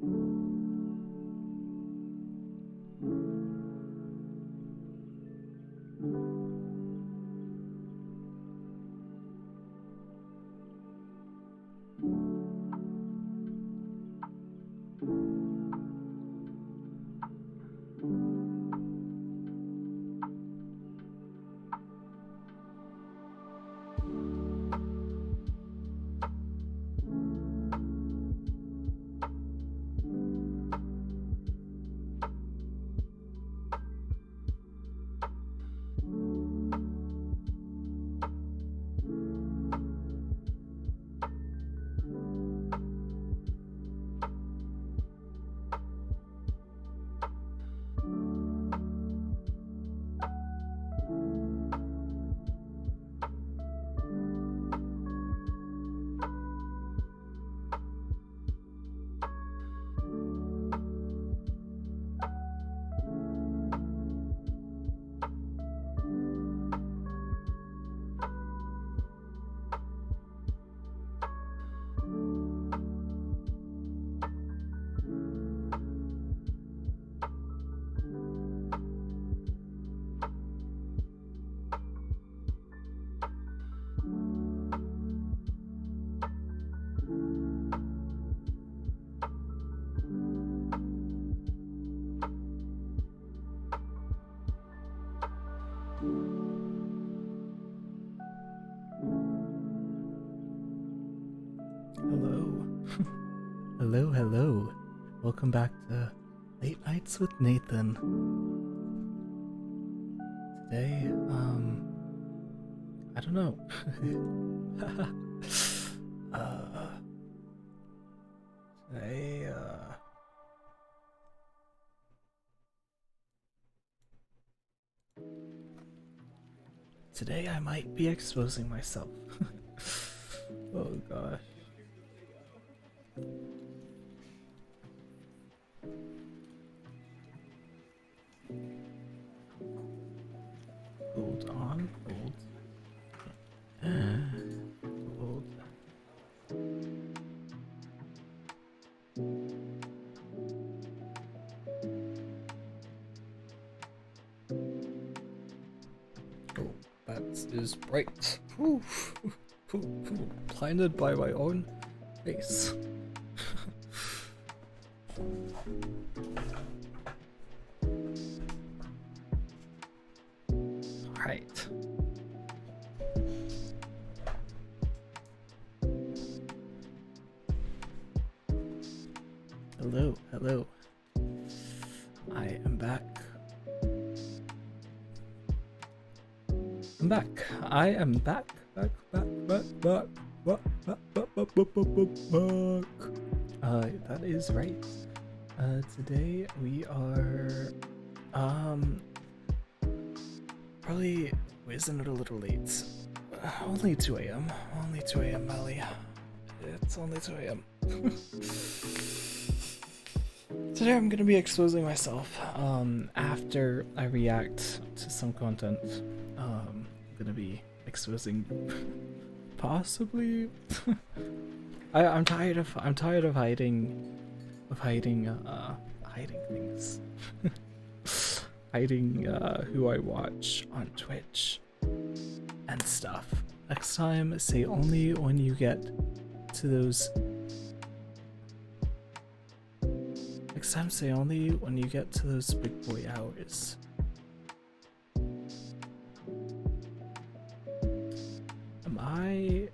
Hello. Hello, hello. Welcome back to Late Nights with Nathan. Today, I don't know. Today, today I might be exposing myself. Oh gosh. Hold on, hold. Hold. Oh, that is bright. Blinded by my own face. Alright. Hello, hello. I am back. I'm back. I am back. Back. That is right. Today we are probably isn't it a little late? Only 2 a.m. Only 2 a.m. Melly. It's only 2 a.m. Today I'm gonna be exposing myself. After I react to some content, I'm gonna be exposing possibly. I'm tired of hiding things. Hiding who I watch on Twitch and stuff. Next time, say only when you get to those. Next time, say only when you get to those big boy hours. Am I?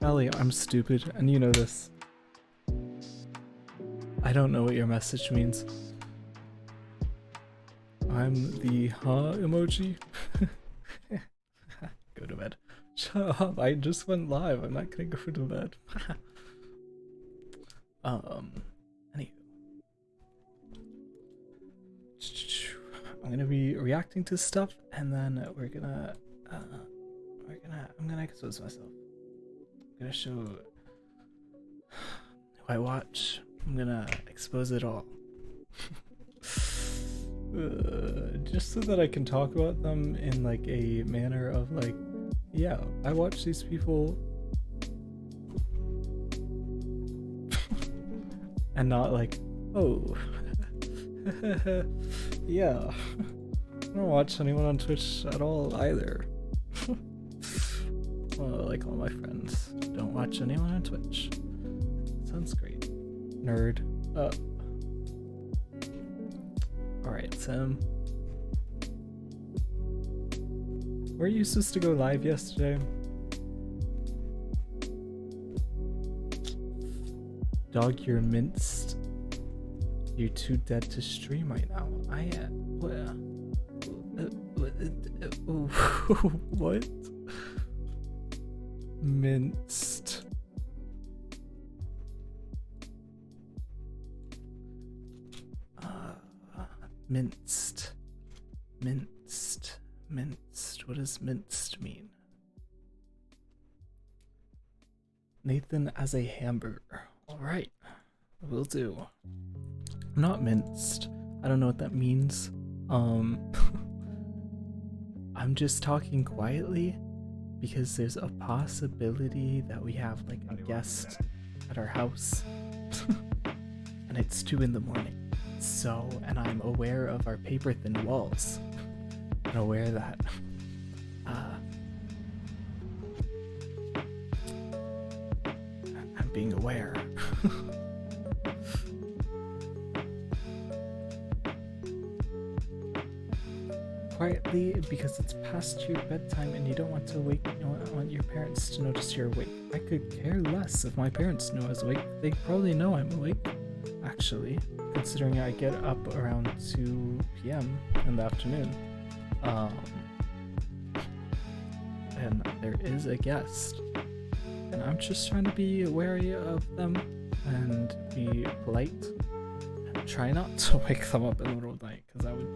Ellie, I'm stupid, and you know this. I don't know what your message means. I'm the emoji. Go to bed. Shut up, I just went live. I'm not gonna go to bed. Anywho. I'm gonna be reacting to stuff, and then I'm gonna expose myself. I'm gonna show who I watch. I'm gonna expose it all. Just so that I can talk about them in like a manner of like, yeah, I watch these people and not like, oh, yeah, I don't watch anyone on Twitch at all either. Well, like all my friends don't watch anyone on Twitch. Sounds great. Nerd. Alright, Sam. Were you supposed to go live yesterday? Dog, you're minced. You're too dead to stream right now. What? Minced. Minced. Minced. Minced. What does minced mean? Nathan as a hamburger. Alright. Will do. I'm not minced. I don't know what that means. I'm just talking quietly because there's a possibility that we have like a guest at our house. And it's 2 in the morning. So, and I'm aware of our paper thin walls. I'm aware that I'm being aware. Quietly, because it's past your bedtime and you don't want to wake. You don't want your parents to notice you're awake. I could care less if my parents know I was awake. They probably know I'm awake, actually, considering I get up around 2 p.m. in the afternoon. And there is a guest, and I'm just trying to be wary of them and be polite and try not to wake them up in the middle of the night, because that would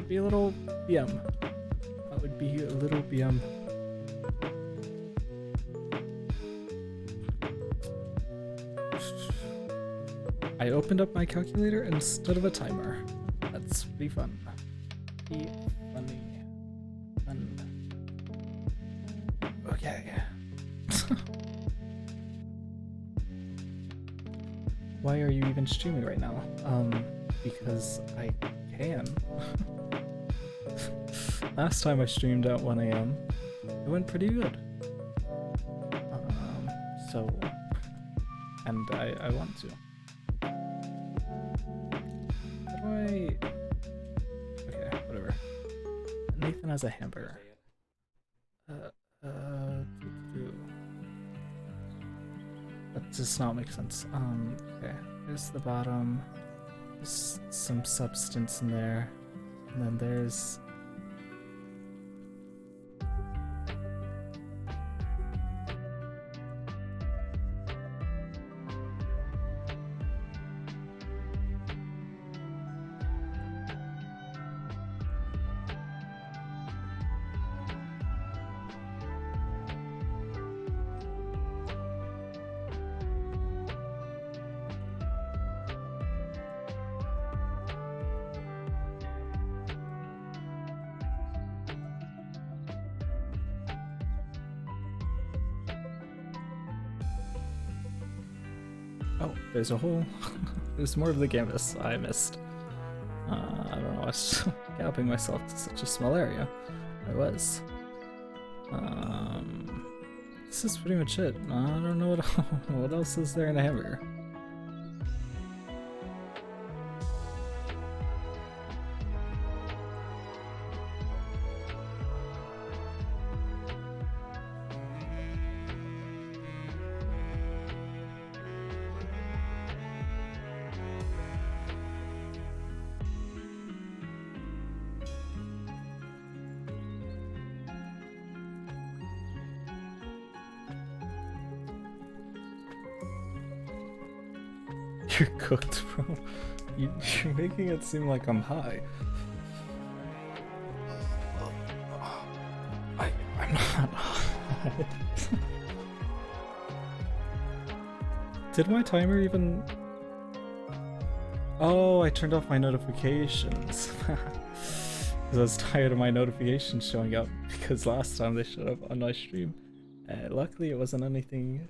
be a little BM. That would be a little BM. I opened up my calculator instead of a timer. That's pretty fun. Be funny. Fun. Okay. Why are you even streaming right now? Because I can. Last time I streamed at 1 a.m. it went pretty good. And I want to. Okay, whatever. Nathan has a hamburger. That does not make sense. Okay, here's the bottom. There's some substance in there. And then there's... Oh, there's a whole... there's more of the canvas I missed. I don't know, I was gapping myself to such a small area. I was. This is pretty much it. I don't know what else is there in a hamburger. You're cooked, bro. You're making it seem like I'm high. I'm not high. Did my timer even... Oh, I turned off my notifications. Because I was tired of my notifications showing up, because last time they showed up on my stream. Luckily it wasn't anything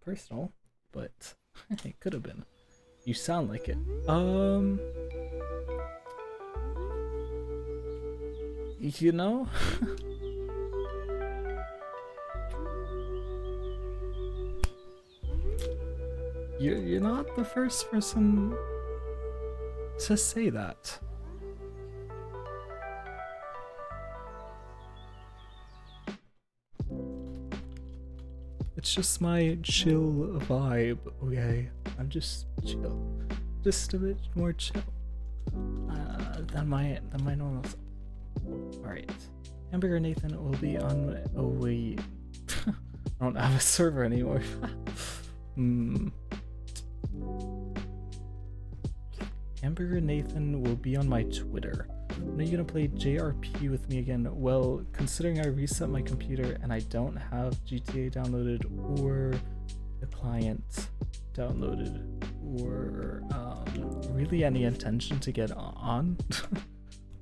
personal, but it could have been. You sound like it. You know? You're not the first person to say that. It's just my chill vibe, okay? I'm just chill. Just a bit more chill than my normal self. Alright. Hamburger Nathan will be on... Oh wait. I don't have a server anymore. Hamburger Nathan will be on my Twitter. When are you gonna play JRP with me again? Well, considering I reset my computer and I don't have GTA downloaded or the client downloaded or really any intention to get on,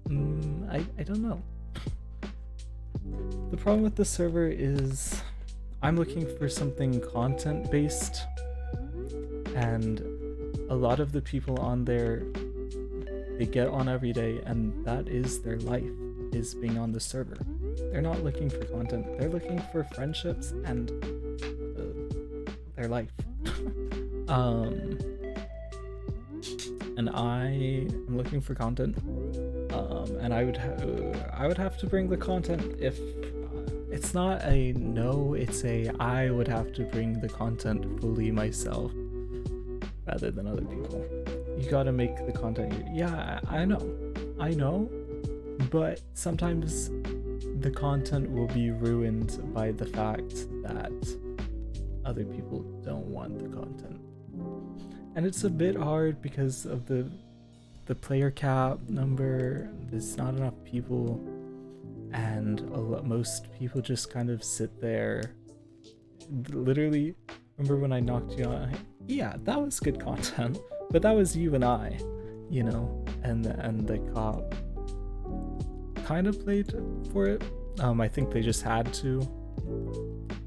I don't know. The problem with the server is I'm looking for something content based, and a lot of the people on there, they get on every day and that is their life, is being on the server. They're not looking for content, they're looking for friendships and their life. And I am looking for content, and I would have to bring the content. If it's not a no, it's a I would have to bring the content fully myself rather than other people. You gotta make the content. Yeah, I know, but sometimes the content will be ruined by the fact that other people don't want the content. And it's a bit hard because of the player cap number. There's not enough people, and most people just kind of sit there. Literally, remember when I knocked you on? Yeah, that was good content, but that was you and I, you know, and the cop kind of played for it. I think they just had to.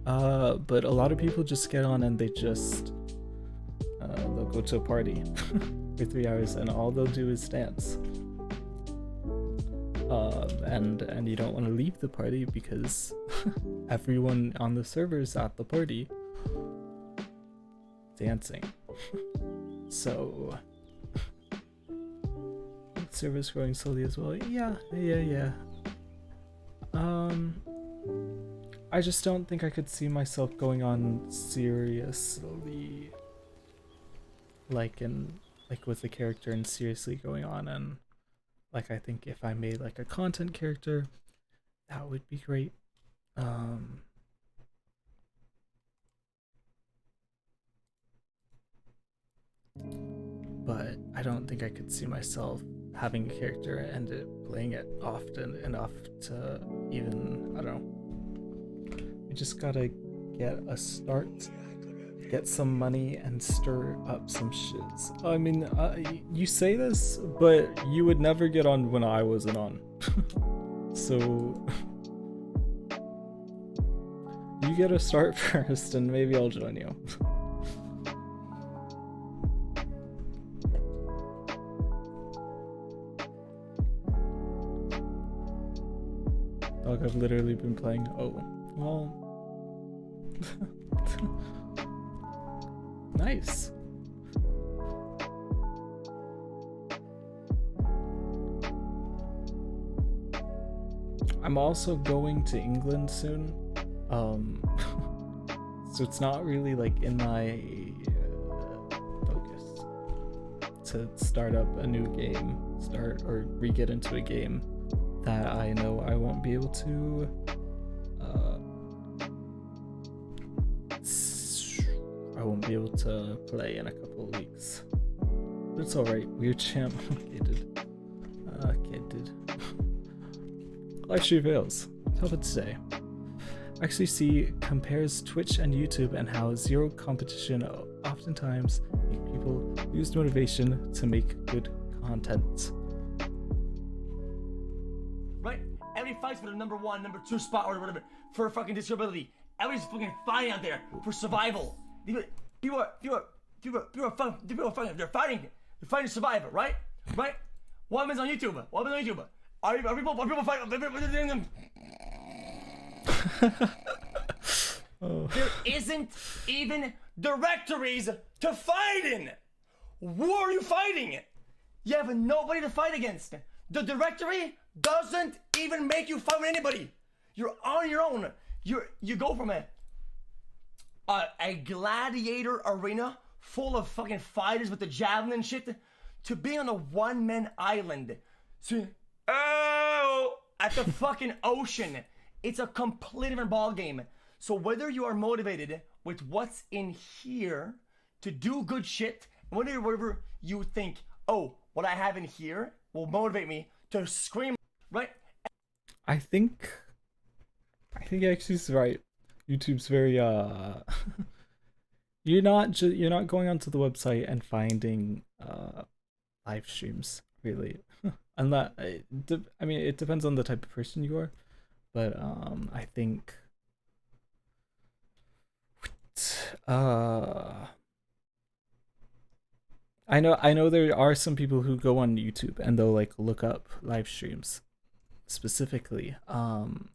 But a lot of people just get on and they just they'll go to a party for 3 hours and all they'll do is dance. And you don't want to leave the party because everyone on the server is at the party dancing. So server's growing slowly as well. Yeah. I just don't think I could see myself going on seriously, like with the character and seriously going on. And like, I think if I made like a content character, that would be great. But I don't think I could see myself having a character and playing it often enough to even, I don't know. We just gotta get a start, get some money, and stir up some shits. I mean, you say this, but you would never get on when I wasn't on. So you get a start first, and maybe I'll join you. Dog, I've literally been playing. Oh, well. Nice. I'm also going to England soon. So it's not really like in my focus to start up a new game, or re-get into a game that I know I won't be able to play in a couple of weeks. But it's alright. Weird champ. Okay, dude. Life stream fails. How about today? Actually see compares Twitch and YouTube and how zero competition oftentimes make people use motivation to make good content. Right? Everybody fights for the number 1, number 2 spot or whatever for fucking disability. Everybody's fucking fighting out there for survival. People are fighting. They're fighting to survive, right? Right? What happens on YouTube? Are people fighting? There isn't even directories to fight in. Who are you fighting? You have nobody to fight against. The directory doesn't even make you fight with anybody. You're on your own. You go from a gladiator arena full of fucking fighters with the javelin and shit to being on a one-man island. So, at the fucking ocean. It's a completely different ball game. So whether you are motivated with what's in here to do good shit, and whatever you think, oh, what I have in here will motivate me to scream, right? I think actually is right. YouTube's very you're not going onto the website and finding live streams really. Unless I mean it depends on the type of person you are, but I think I know there are some people who go on YouTube and they'll like look up live streams specifically, and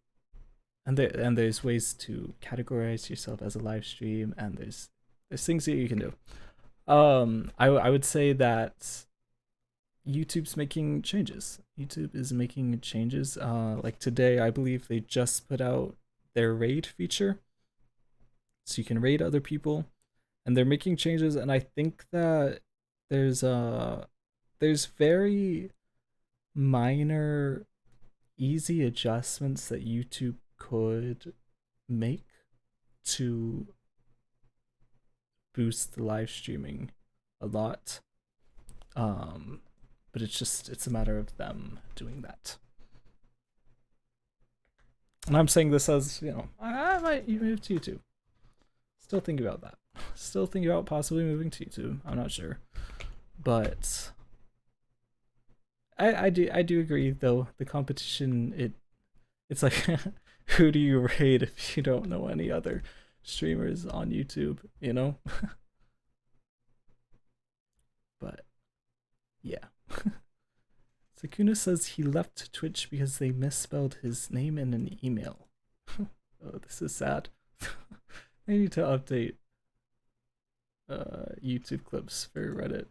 there's ways to categorize yourself as a live stream, and there's things that you can do. I would say that YouTube's making changes. YouTube is making changes. Like today, I believe they just put out their raid feature, so you can raid other people, and they're making changes. And I think that there's very minor, easy adjustments that YouTube could make to boost the live streaming a lot. But it's a matter of them doing that. And I'm saying this as, you know, I might move to YouTube. Still thinking about that. Still thinking about possibly moving to YouTube. I'm not sure. But I do agree though, the competition, it's like who do you raid if you don't know any other streamers on YouTube, you know? But yeah. Sakuna says he left Twitch because they misspelled his name in an email. Oh, this is sad. I need to update YouTube clips for Reddit.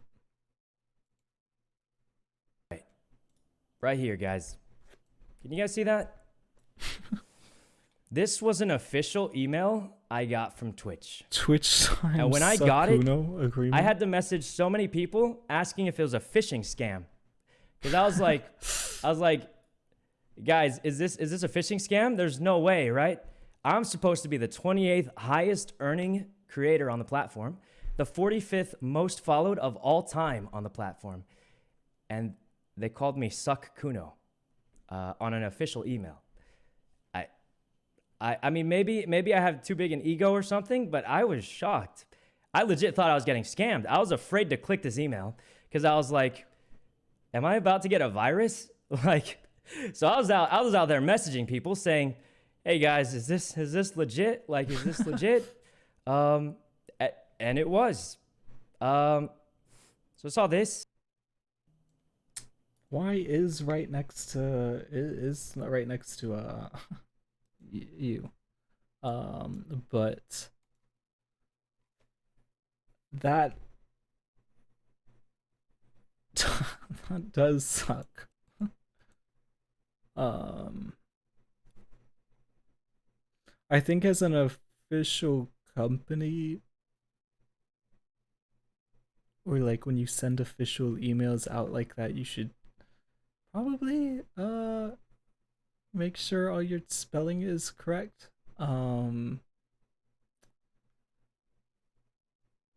Right here, guys. Can you guys see that? This was an official email I got from Twitch. Twitch times And when I got it, agreement. I had to message so many people asking if it was a phishing scam. Because I was like, guys, is this a phishing scam? There's no way, right? I'm supposed to be the 28th highest earning creator on the platform, the 45th most followed of all time on the platform. And they called me Suck Kuno on an official email. I mean, maybe I have too big an ego or something, but I was shocked. I legit thought I was getting scammed. I was afraid to click this email because I was like, am I about to get a virus? Like, so I was out there messaging people saying, hey guys, is this legit? Like, is this legit? And it was. So I saw this. Why is right next to you? But that that does suck. I think as an official company, or like when you send official emails out like that, you should probably make sure all your spelling is correct.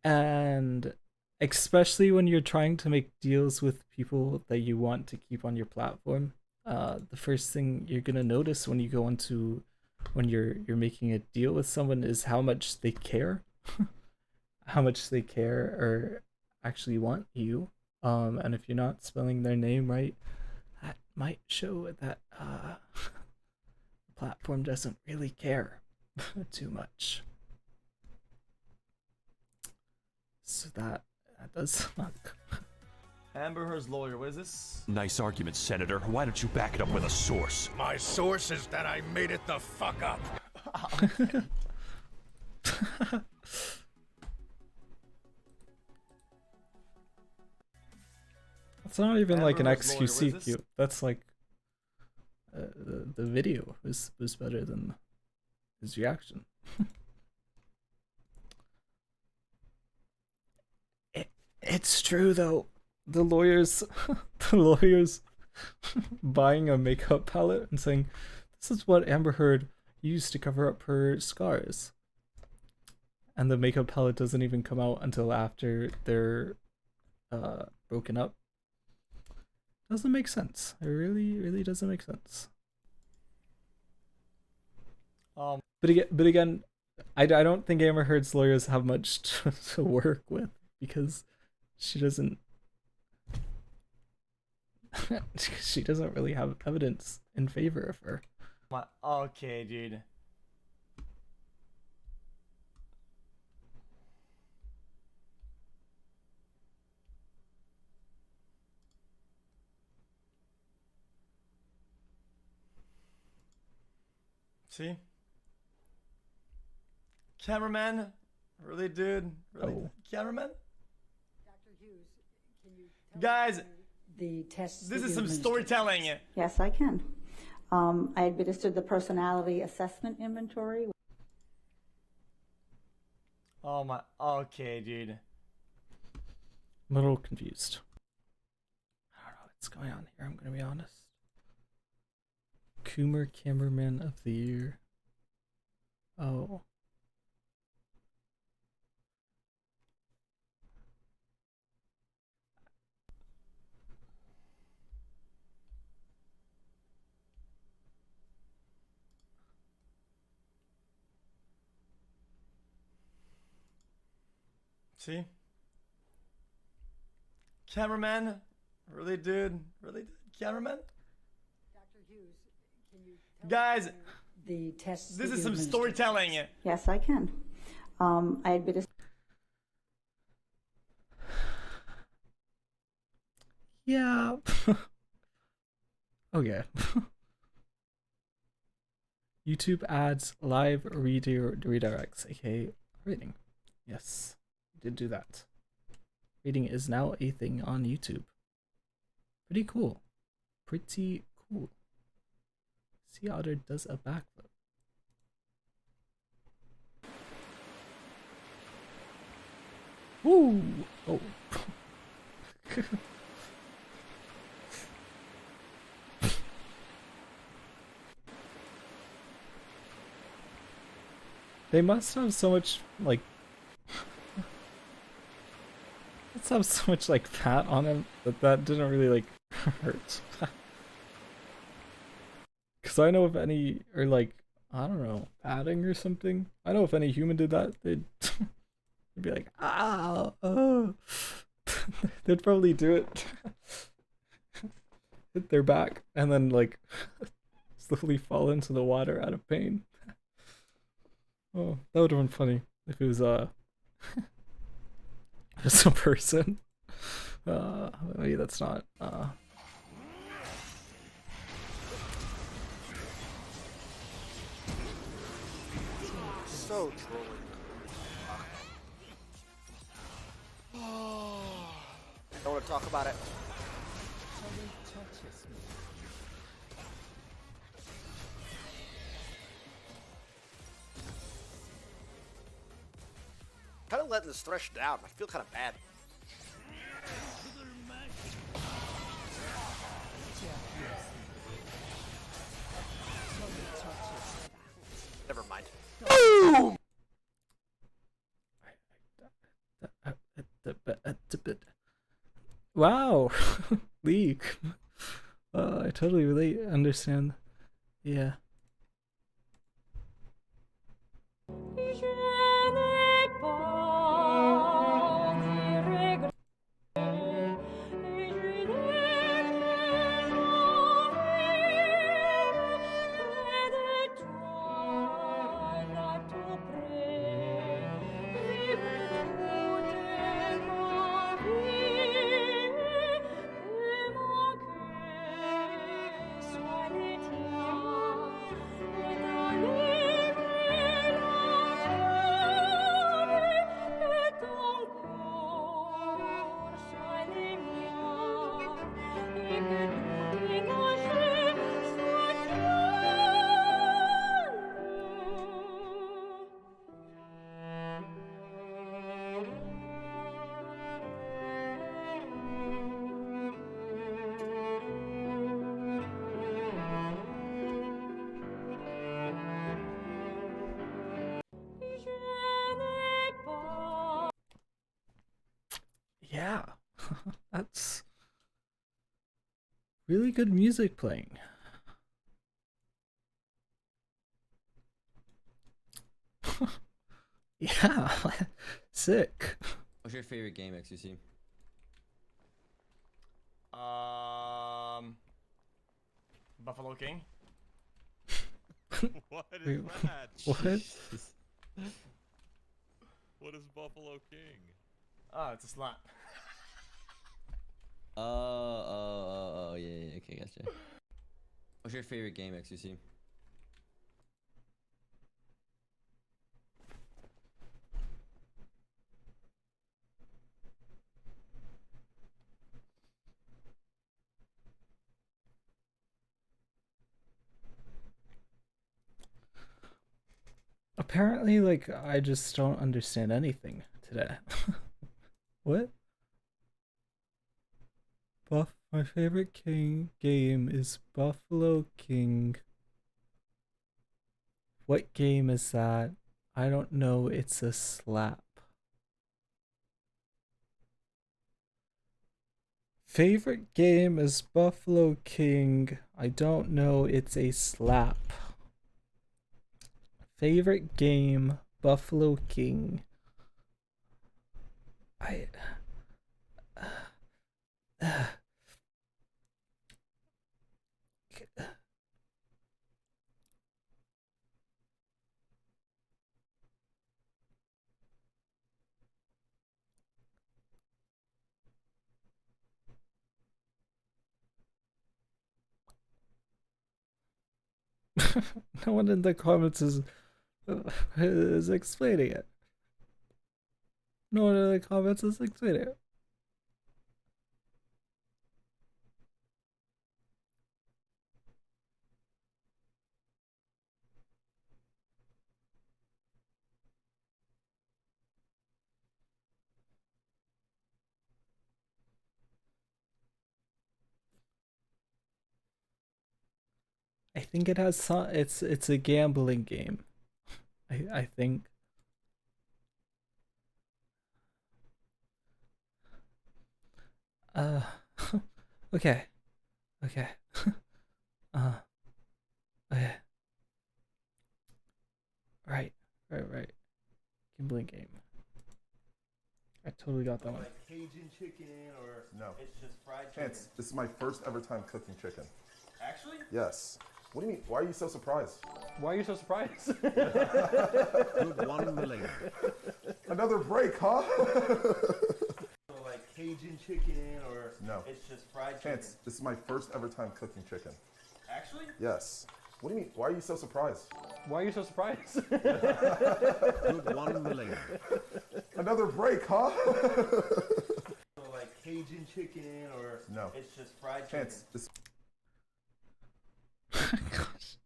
And especially when you're trying to make deals with people that you want to keep on your platform, the first thing you're gonna notice when you go into when you're making a deal with someone is how much they care. How much they care, or actually want you. And if you're not spelling their name right, that might show that the platform doesn't really care too much. So that does suck. Amber Heard's lawyer, what is this? Nice argument, Senator. Why don't you back it up with a source? My source is that I made it the fuck up. That's not even like an Amber Heard's lawyer, what is XQC this? cute. That's like the video was better than his reaction. It's true though. The lawyers buying a makeup palette and saying this is what Amber Heard used to cover up her scars. And the makeup palette doesn't even come out until after they're broken up. Doesn't make sense. It really doesn't make sense. But again, I don't think Amber Heard's lawyers have much to work with because she doesn't really have evidence in favor of her. Okay, dude. See? Cameraman? Really, dude? Really? Oh. Cameraman? Dr. Hughes, can you tell Guys, me the tests this that is you some administered? storytelling. Yes, I can. I administered the personality assessment inventory. Oh my. Okay, dude. I'm a little confused. I don't know what's going on here, I'm gonna be honest. Coomer Cameraman of the Year. Oh. See? Cameraman? Really, dude? Really, dude? Cameraman? Dr. Hughes, can you tell Guys, me the tests this that is you some administered? storytelling. Yes, I can. I administered Yeah. Okay. YouTube ads live redirects, aka rating. Yes, did do that. Rating is now a thing on YouTube. Pretty cool. Pretty cool. Sea Otter does a backflip. Woo! Oh. They must have so much, like... must have so much, like, fat on him that didn't really, like, hurt. Because I know if any, or, like, I don't know, padding or something. I know if any human did that, they'd be like, ah, oh. They'd probably do it. Hit their back, and then, like, slowly fall into the water out of pain. Oh, that would have been funny if it was just a person. Maybe that's not So trolling. Don't want to talk about it. Kind of letting this thresh down. I feel kind of bad. Never mind. wow. Leak. I totally really understand. Yeah. Yeah, that's really good music playing. Yeah, sick. What's your favorite game, XUC? Buffalo King. What is Wait, that? what? What is Buffalo King? Oh, it's a slap. Yeah, okay, gotcha. What's your favorite game, XUC? Apparently, like, I just don't understand anything today. What? My favorite game is Buffalo King. What game is that? I don't know. It's a slap. Favorite game is Buffalo King. I don't know. It's a slap. Favorite game, Buffalo King. I no one in the comments is explaining it. No one in the comments is explaining it. I think it has some. It's a gambling game. I think. Uh, okay, okay. uh, okay. Right. Gambling game. I totally got that one. Like Cajun chicken or No. it's just fried chicken? Chance, this is my first ever time cooking chicken. Actually? Yes. What do you mean? Why are you so surprised? Why are you so surprised? Good one million. Another break, huh? So like Cajun chicken or No. it's just fried chicken? Chance, this is my first ever time cooking chicken. Actually? Yes. What do you mean? Why are you so surprised? Why are you so surprised? Good one million. Another break, huh? So like Cajun chicken or No. it's just fried chicken? Chance, this. Gosh.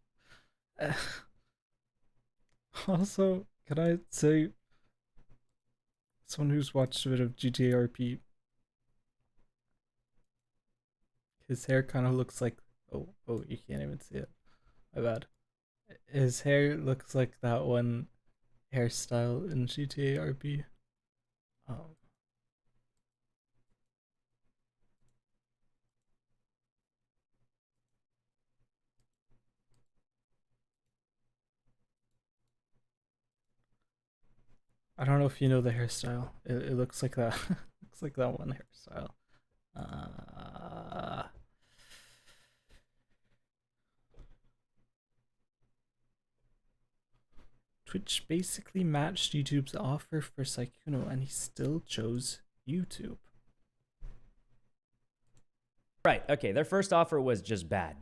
Also, can I say, someone who's watched a bit of GTA RP, his hair kind of looks like, oh, you can't even see it. My bad. His hair looks like that one hairstyle in GTA RP. I don't know if you know the hairstyle. It looks like that. Looks like that one hairstyle. Twitch basically matched YouTube's offer for Saikuno, and he still chose YouTube. Right. Okay. Their first offer was just bad.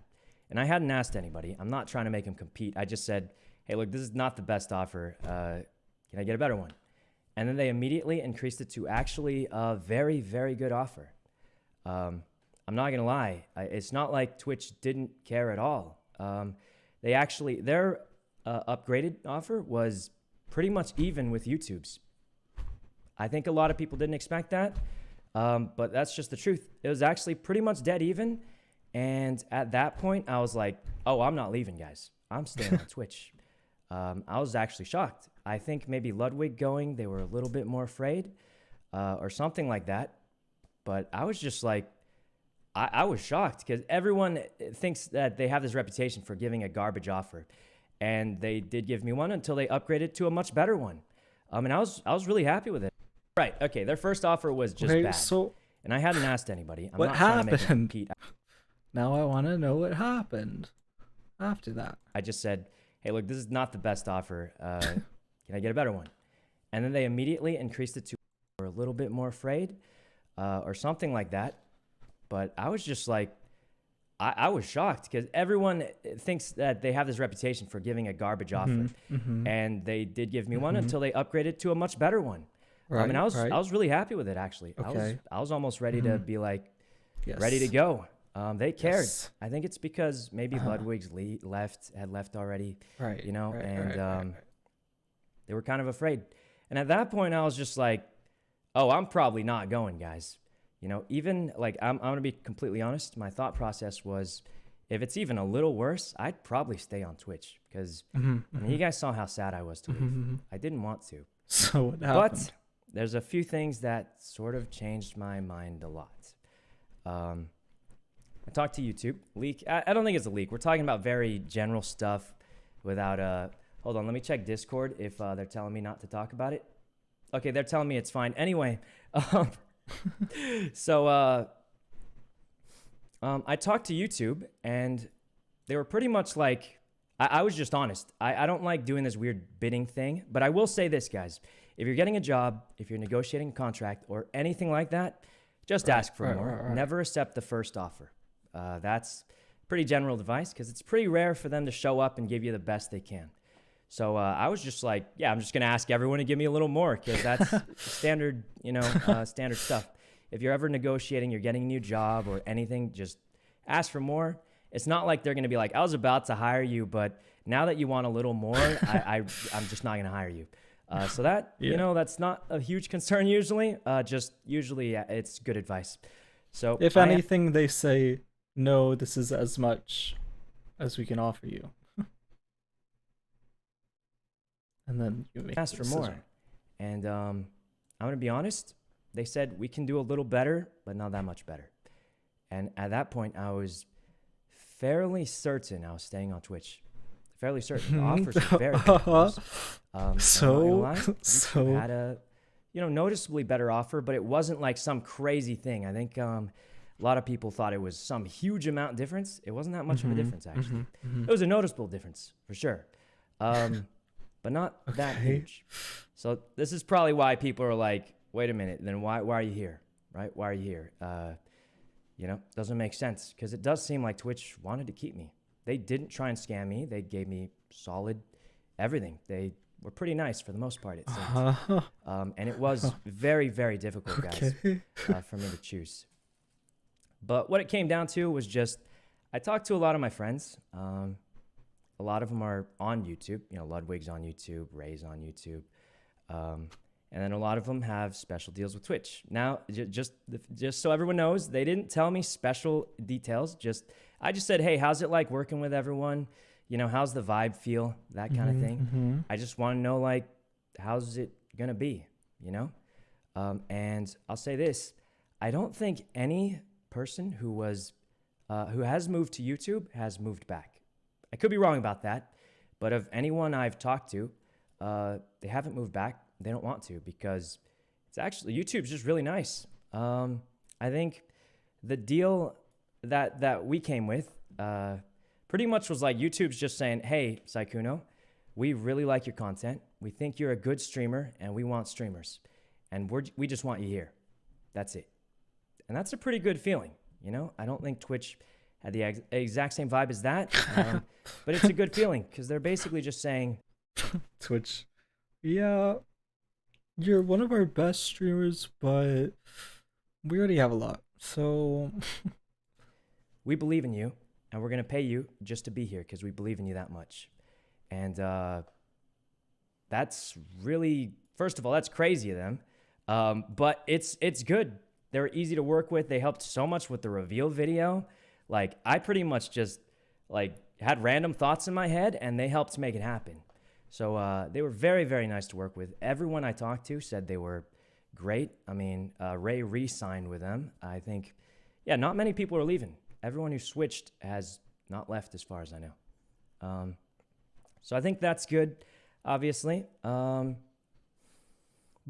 And I hadn't asked anybody. I'm not trying to make them compete. I just said, hey, look, this is not the best offer. Can I get a better one? And then they immediately increased it to actually a very, very good offer. I'm not gonna lie. It's not like Twitch didn't care at all. They actually, their upgraded offer was pretty much even with YouTube's. I think a lot of people didn't expect that, but that's just the truth. It was actually pretty much dead even. And at that point, I was like, oh, I'm not leaving, guys. I'm staying on Twitch. I was actually shocked. I think maybe Ludwig going, they were a little bit more afraid or something like that. But I was just like, I was shocked because everyone thinks that they have this reputation for giving a garbage offer. And they did give me one until they upgraded to a much better one. And I was really happy with it. Right. Okay. Their first offer was just bad. So and I hadn't asked anybody. I'm what not trying to make it happened? compete. Now I want to know what happened after that. I just said, hey, look, this is not the best offer. Can I get a better one? And then they immediately increased it to a little bit more afraid or something like that. But I was just like, I was shocked because everyone thinks that they have this reputation for giving a garbage offer. And they did give me one until they upgraded to a much better one. Right, I was really happy with it, actually. Okay. I was almost ready to be like, Yes. ready to go. They cared. Yes. I think it's because maybe Ludwig's had left already. Right. You know, right, and right. they were kind of afraid. And at that point, I was just like, oh, I'm probably not going, guys. You know, even like, I'm going to be completely honest. My thought process was, if it's even a little worse, I'd probably stay on Twitch because I mean, you guys saw how sad I was to leave. I didn't want to. So what happened? But there's a few things that sort of changed my mind a lot. I talked to YouTube. Leak. I don't think it's a leak. We're talking about very general stuff without hold on, let me check Discord if they're telling me not to talk about it. Okay, they're telling me it's fine. Anyway, so I talked to YouTube and they were pretty much like, I was just honest. I don't like doing this weird bidding thing, but I will say this, guys. If you're getting a job, if you're negotiating a contract or anything like that, just ask for more. Never accept the first offer. That's pretty general advice because it's pretty rare for them to show up and give you the best they can. So I was just like, yeah, I'm just going to ask everyone to give me a little more because that's standard, standard stuff. If you're ever negotiating, you're getting a new job or anything, just ask for more. It's not like they're going to be like, I was about to hire you, but now that you want a little more, I'm just not going to hire you. So that, that's not a huge concern usually. It's good advice. So if anything, they say, no, this is as much as we can offer you. And then you make ask for more. And I'm going to be honest. They said we can do a little better, but not that much better. And at that point, I was fairly certain I was staying on Twitch. Fairly certain. The offers were very good. So had a noticeably better offer, but it wasn't like some crazy thing. I think a lot of people thought it was some huge amount difference. It wasn't that much of a difference, actually. It was a noticeable difference for sure, but not that huge. So this is probably why people are like, wait a minute, then why are you here, right? Why are you here? Doesn't make sense because it does seem like Twitch wanted to keep me. They didn't try and scam me. They gave me solid everything. They were pretty nice for the most part, it seemed. And it was very, very difficult, guys, for me to choose. But what it came down to was just, I talked to a lot of my friends. A lot of them are on YouTube. Ludwig's on YouTube, Ray's on YouTube. And then a lot of them have special deals with Twitch. Now, just so everyone knows, they didn't tell me special details. I just said, hey, how's it like working with everyone? How's the vibe feel? That kind of thing. I just want to know, like, how's it going to be, And I'll say this. I don't think any person who has moved to YouTube has moved back. I could be wrong about that. But of anyone I've talked to, they haven't moved back. They don't want to because it's actually, YouTube's just really nice. I think the deal that we came with pretty much was like YouTube's just saying, hey, Saikuno, we really like your content. We think you're a good streamer and we want streamers. And we just want you here. That's it. And that's a pretty good feeling. I don't think Twitch had the exact same vibe as that. But it's a good feeling because they're basically just saying, Twitch, yeah, you're one of our best streamers, but we already have a lot. So we believe in you, and we're gonna pay you just to be here because we believe in you that much. And that's really, first of all, that's crazy of them. But it's good. They're easy to work with. They helped so much with the reveal video. Like, I pretty much just like had random thoughts in my head, and they helped make it happen. So they were very, very nice to work with. Everyone I talked to said they were great. I mean, Ray re-signed with them. I think, yeah, not many people are leaving. Everyone who switched has not left as far as I know. So I think that's good, obviously. But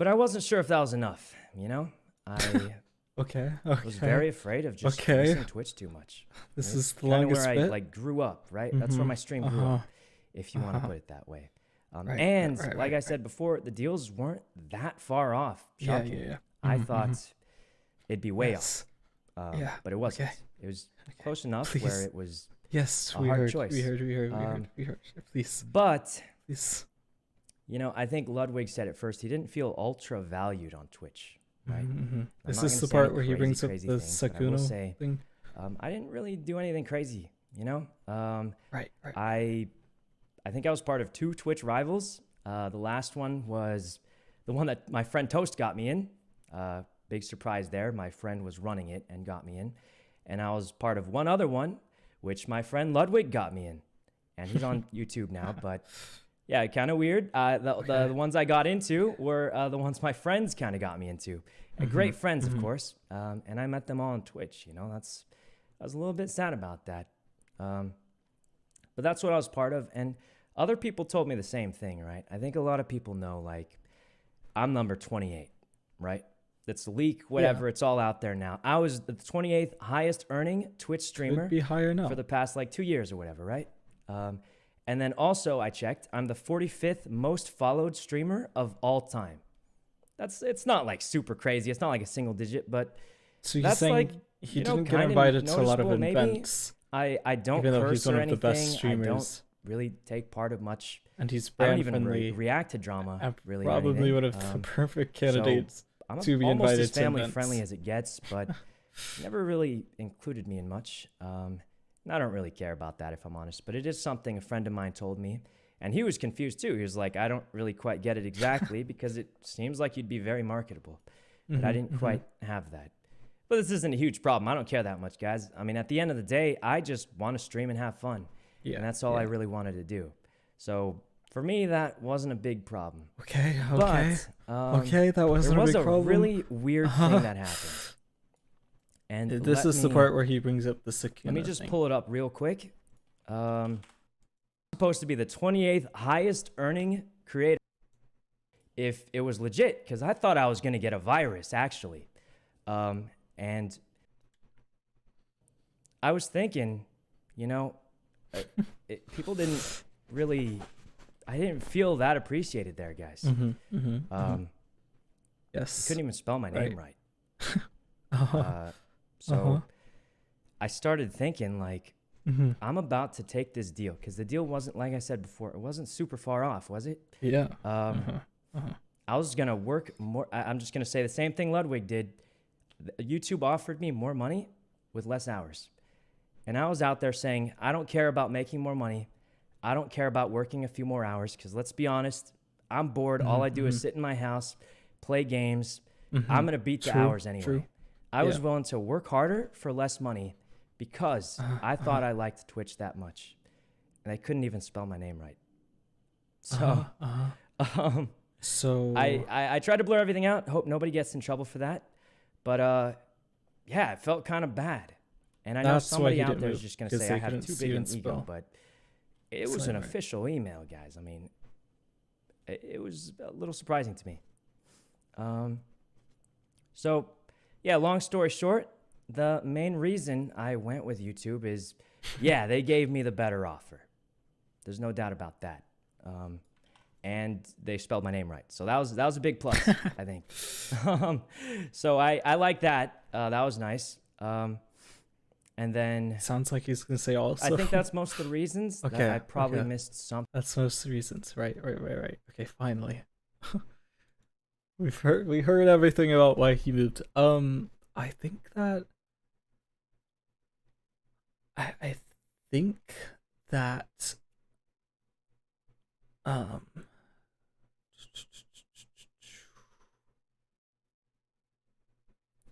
I wasn't sure if that was enough, you know? I Okay. was very afraid of just using Twitch too much. This It's is the kinda longest where bit. I like grew up, right? That's where my stream grew up, if you want to put it that way. And like I said before, the deals weren't that far off. Shockingly. Yeah. I thought it'd be way Yes. off. Yeah. But it wasn't. Okay. It was close enough Please. where it was Yes, a we hard heard. choice. We heard. Please. But, Please. you know, I think Ludwig said it first. He didn't feel ultra valued on Twitch, right? I'm This not is gonna the say any part where he brings up crazy the things, but I will Sakuno say, thing. I didn't really do anything crazy, you know? Right. I think I was part of 2 Twitch rivals. The last one was the one that my friend Toast got me in. Big surprise there. My friend was running it and got me in. And I was part of one other one, which my friend Ludwig got me in. And he's on YouTube now. But yeah, kind of weird. The ones I got into were the ones my friends kind of got me into. And great friends, of course. And I met them all on Twitch. You know, I was a little bit sad about that. But that's what I was part of. And other people told me the same thing, right? I think a lot of people know, like, I'm number 28, right? It's the leak, whatever. It's all out there now. I was the 28th highest earning Twitch streamer Could be higher now. for the past, like, 2 years or whatever, right? And then also, I checked, I'm the 45th most followed streamer of all time. It's not, like, super crazy. It's not like a single digit, but So you're that's saying like, he you know, didn't get kinda invited to a lot of noticeable, maybe. events, I don't even though he's curse one or of the best anything. I don't streamers, really take part of much. and he's I don't brand even friendly. react to drama, and really. or probably anything. one of the perfect candidates I'm to be almost invited as to family events. friendly as it gets, but never really included me in much. And I don't really care about that, if I'm honest. But it is something a friend of mine told me, and he was confused too. He was like, "I don't really quite get it exactly because it seems like you'd be very marketable, but I didn't quite have that." But this isn't a huge problem. I don't care that much, guys. I mean, at the end of the day, I just want to stream and have fun, and that's all I really wanted to do. So for me, that wasn't a big problem. Okay. But, Okay, that wasn't there was a big a problem. really weird thing that happened. And This is the part where he brings up the Sakuna let me just thing. pull it up real quick. Supposed to be the 28th highest earning creator if it was legit, because I thought I was going to get a virus, actually. And I was thinking, you know, people didn't really, I didn't feel that appreciated there, guys. Yes. Couldn't even spell my name right. Uh-huh. So I started thinking, like, I'm about to take this deal, because the deal wasn't, like I said before, it wasn't super far off, was it? Yeah. I was going to work more. I'm just going to say the same thing Ludwig did. YouTube offered me more money with less hours. And I was out there saying, I don't care about making more money. I don't care about working a few more hours, because let's be honest, I'm bored. All I do is sit in my house, play games. I'm going to beat the hours anyway. I was willing to work harder for less money because I thought I liked Twitch that much. And I couldn't even spell my name right. So, So I tried to blur everything out. Hope nobody gets in trouble for that. But yeah, it felt kind of bad. And I know That's why somebody he out didn't there move, is just going to 'cause say they I have couldn't too see big an and ego, spell. but it was an Right. official email, guys. I mean, it was a little surprising to me. So, yeah, long story short, the main reason I went with YouTube is, yeah, they gave me the better offer. There's no doubt about that. And they spelled my name right. So that was a big plus, I think. So I like that. That was nice. And then sounds like he's gonna say also. I think that's most of the reasons. Okay, That I probably okay. missed some. That's most of the reasons. Right. Okay, finally. we heard everything about why he moved. I think that I think that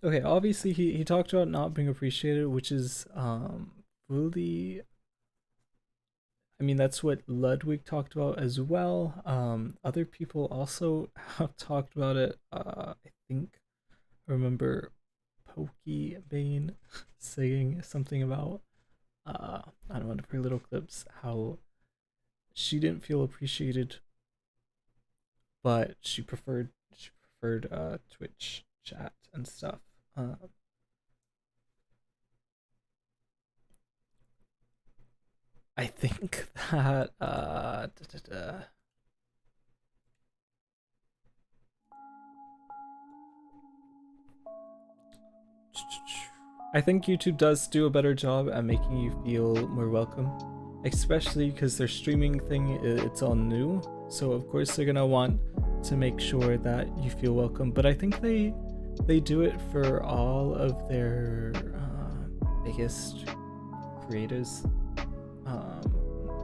okay, obviously he talked about not being appreciated, which is really, I mean, that's what Ludwig talked about as well. Other people also have talked about it. I think I remember Pokey Bane saying something about on one of her little clips how she didn't feel appreciated, but she preferred Twitch chat and stuff. I think that I think YouTube does do a better job at making you feel more welcome, especially because their streaming thing, it's all new, so of course they're gonna want to make sure that you feel welcome. But I think they do it for all of their biggest creators,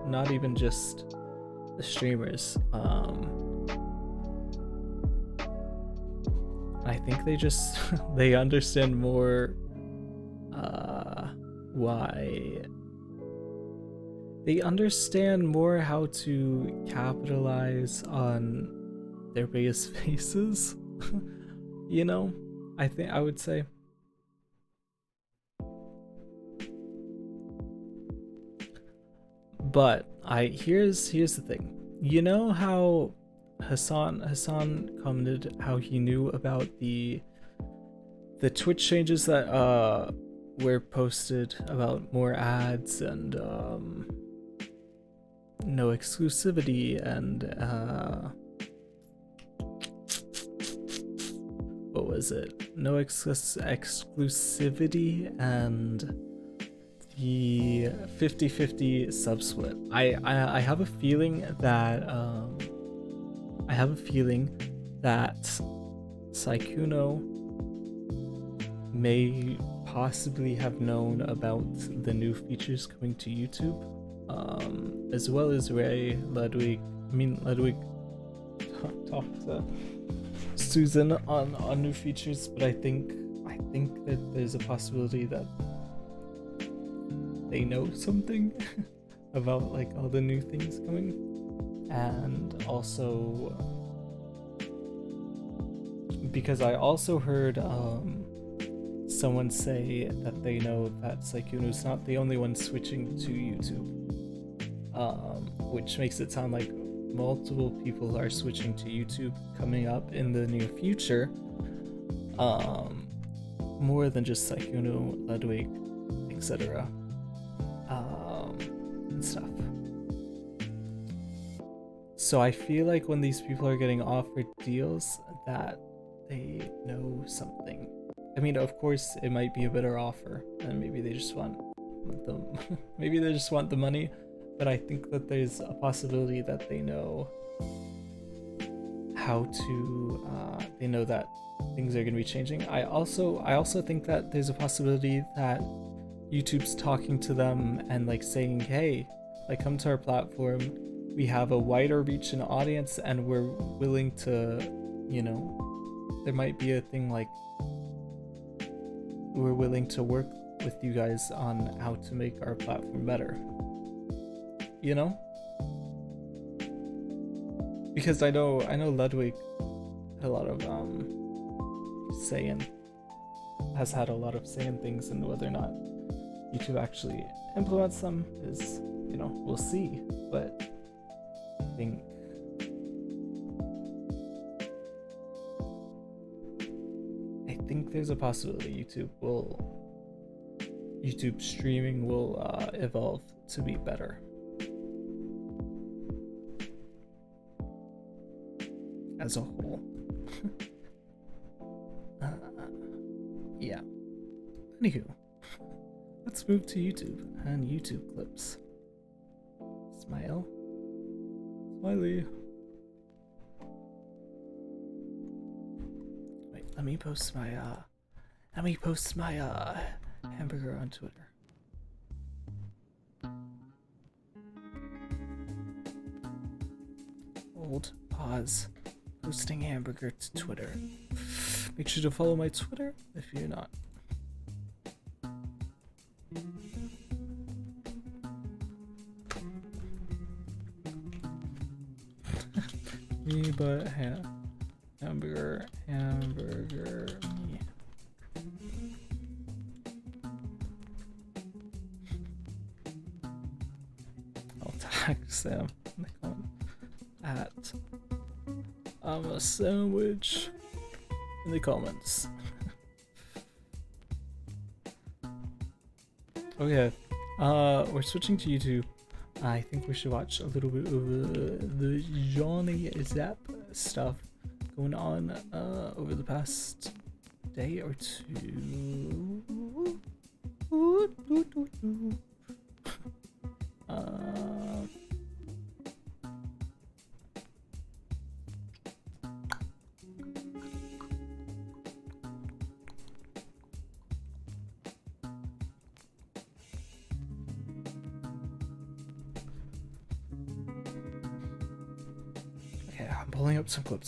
not even just the streamers. I think they just they understand more why they understand more how to capitalize on their biggest faces. You know, I would say. But here's the thing. You know how Hassan commented how he knew about the Twitch changes that were posted about more ads and no exclusivity and what was it? No exclusivity and the 50-50 sub split. I have a feeling that Saikuno may possibly have known about the new features coming to YouTube, as well as Ludwig talked to Susan on new features, but I think that there's a possibility that they know something about like all the new things coming. And also because I also heard someone say that they know that Saikuno's not the only one switching to YouTube, which makes it sound like multiple people are switching to YouTube coming up in the near future, more than just Saikuno, Ludwig, etc. And stuff. So I feel like when these people are getting offered deals that they know something. I mean, of course, it might be a better offer, and maybe they just want the money. But I think that there's a possibility that they know how to. They know that things are going to be changing. I also think that there's a possibility that YouTube's talking to them and like saying, "Hey, like come to our platform. We have a wider reach and audience, and we're willing to, you know." There might be a thing like we're willing to work with you guys on how to make our platform better, you know, because I know Ludwig had a lot of has had a lot of say in things, and whether or not YouTube actually implements them is, you know, we'll see. But I think there's a possibility YouTube streaming will evolve to be better as a whole. Yeah. Anywho, let's move to YouTube and YouTube clips. Smiley. Wait, let me post my hamburger on Twitter. hold, pause, posting hamburger to Twitter. Make sure to follow my Twitter if you're not. Me, but hamburger, me. I'll tag Sam in the comment at I'm a sandwich in the comments. Okay, we're switching to YouTube. I think we should watch a little bit of the Johnny Zapp stuff going on over the past day or two.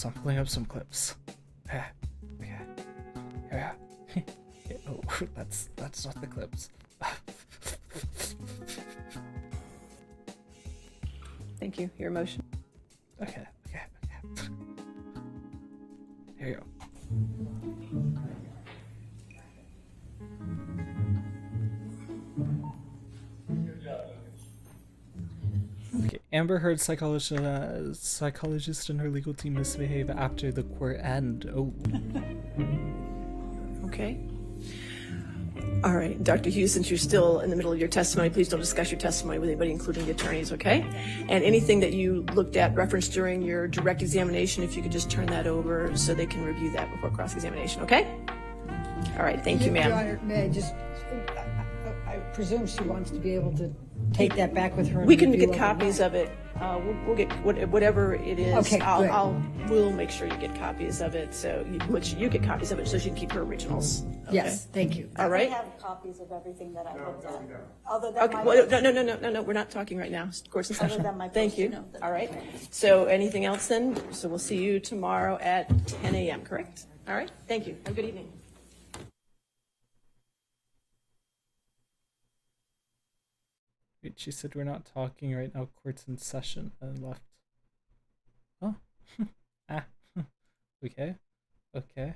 I'm pulling up some clips. Okay. Yeah. Oh, that's not the clips. Thank you. Your motion. Okay. Here you go. Okay, Amber Heard psychologist and her legal team misbehave after the court end. Oh. Okay. All right, Dr. Hughes, since you're still in the middle of your testimony, please don't discuss your testimony with anybody, including the attorneys, okay? And anything that you looked at, referenced during your direct examination, if you could just turn that over so they can review that before cross-examination, okay? All right, thank you, ma'am. Your Honor, may I just, I presume she wants to be able to take that back with her. We can get copies of it. We'll get whatever it is. Okay, We'll make sure you get copies of it. So you get copies of it so she can keep her originals. Okay? Yes, thank you. All right. I have copies of everything that I looked at. Other than Okay. my Well, no. We're not talking right now. Course in session. than my Thank you. post-it note. All right. So anything else then? So we'll see you tomorrow at 10 a.m. Correct? All right. Thank you. Have a good evening. Wait, she said we're not talking right now. Court's in session and left. Oh. Okay. I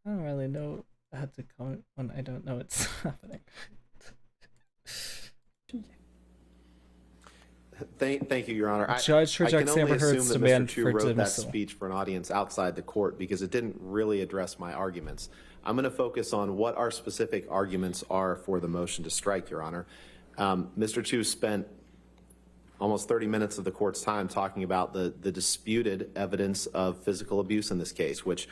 don't really know how to comment when I don't know it's happening. Thank you, Your Honor. Judge I rejects can only Amber Heard's assume that Mr. demand Chu for wrote that dismissal. speech for an audience outside the court because it didn't really address my arguments. I'm going to focus on what our specific arguments are for the motion to strike, Your Honor. Mr. Chu spent almost 30 minutes of the court's time talking about the disputed evidence of physical abuse in this case, which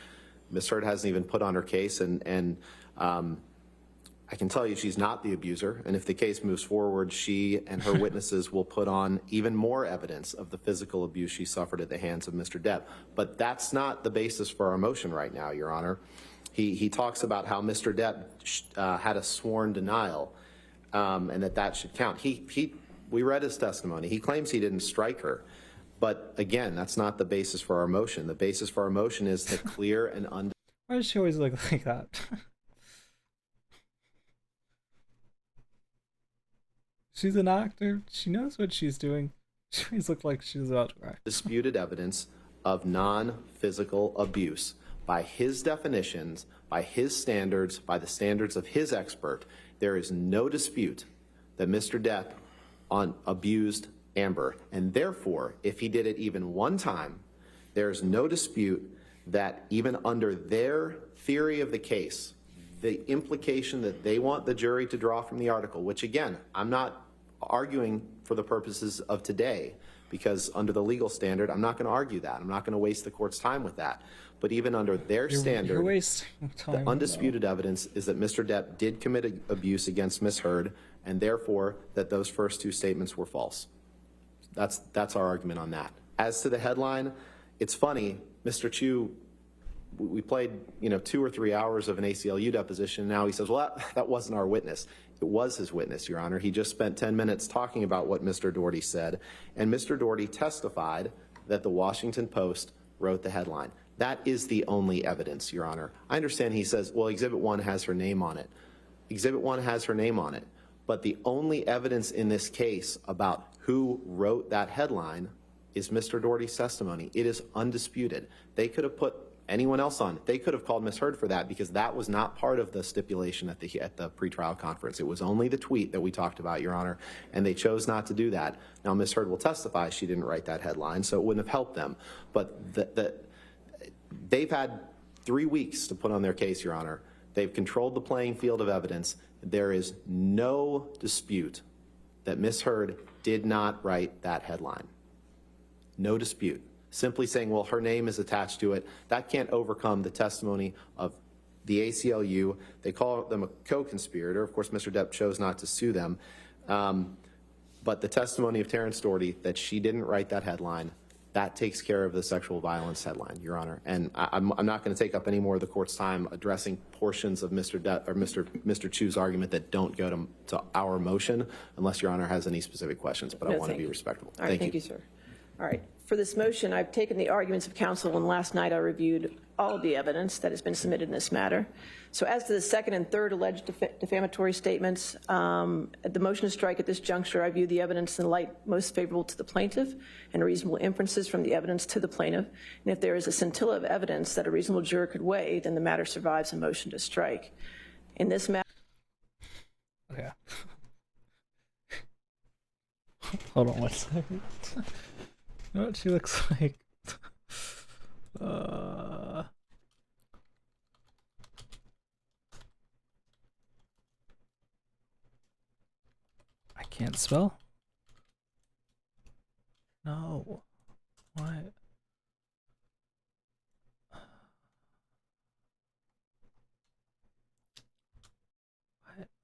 Ms. Heard hasn't even put on her case, and I can tell you she's not the abuser, and if the case moves forward, she and her witnesses will put on even more evidence of the physical abuse she suffered at the hands of Mr. Depp. But that's not the basis for our motion right now, Your Honor. He talks about how Mr. Depp had a sworn denial, and that should count. We read his testimony. He claims he didn't strike her. But again, that's not the basis for our motion. The basis for our motion is the clear and Why does she always look like that? She's an actor. She knows what she's doing. She always looks like she's about to cry. disputed evidence of non-physical abuse. By his definitions, by his standards, by the standards of his expert, there is no dispute that Mr. Depp abused Amber. And therefore, if he did it even one time, there's no dispute that even under their theory of the case, the implication that they want the jury to draw from the article, which again, I'm not arguing for the purposes of today, because under the legal standard, I'm not going to argue that. I'm not going to waste the court's time with that. But even under their standard, you're wasting time, the undisputed evidence is that Mr. Depp did commit abuse against Ms. Heard, and therefore that those first two statements were false. That's our argument on that. As to the headline, it's funny, Mr. Chu we played, 2 or 3 hours of an ACLU deposition. Now he says, well, that wasn't our witness. It was his witness, Your Honor. He just spent 10 minutes talking about what Mr. Doherty said, and Mr. Doherty testified that the Washington Post wrote the headline. That is the only evidence, Your Honor. I understand he says, well, Exhibit 1 has her name on it. Exhibit 1 has her name on it, but the only evidence in this case about who wrote that headline is Mr. Doherty's testimony. It is undisputed. They could have put anyone else on. They could have called Ms. Heard for that because that was not part of the stipulation at the pretrial conference. It was only the tweet that we talked about, Your Honor, and they chose not to do that. Now, Ms. Heard will testify she didn't write that headline, so it wouldn't have helped them. But they've had 3 weeks to put on their case, Your Honor. They've controlled the playing field of evidence. There is no dispute that Ms. Heard did not write that headline. No dispute. Simply saying, well, her name is attached to it, that can't overcome the testimony of the ACLU. They call them a co-conspirator. Of course, Mr. Depp chose not to sue them. But the testimony of Terrence Doherty that she didn't write that headline, that takes care of the sexual violence headline, Your Honor. And I'm not going to take up any more of the court's time addressing portions of Mr. Chu's argument that don't go to our motion, unless Your Honor has any specific questions. But I want to be respectful. All right, thank you, sir. All right. For this motion, I've taken the arguments of counsel, and last night I reviewed all of the evidence that has been submitted in this matter. So as to the second and third alleged defamatory statements, at the motion to strike at this juncture, I view the evidence in the light most favorable to the plaintiff and reasonable inferences from the evidence to the plaintiff. And if there is a scintilla of evidence that a reasonable juror could weigh, then the matter survives a motion to strike. In this matter... Okay. Hold on 1 second. You know what she looks like? I can't spell. No. What?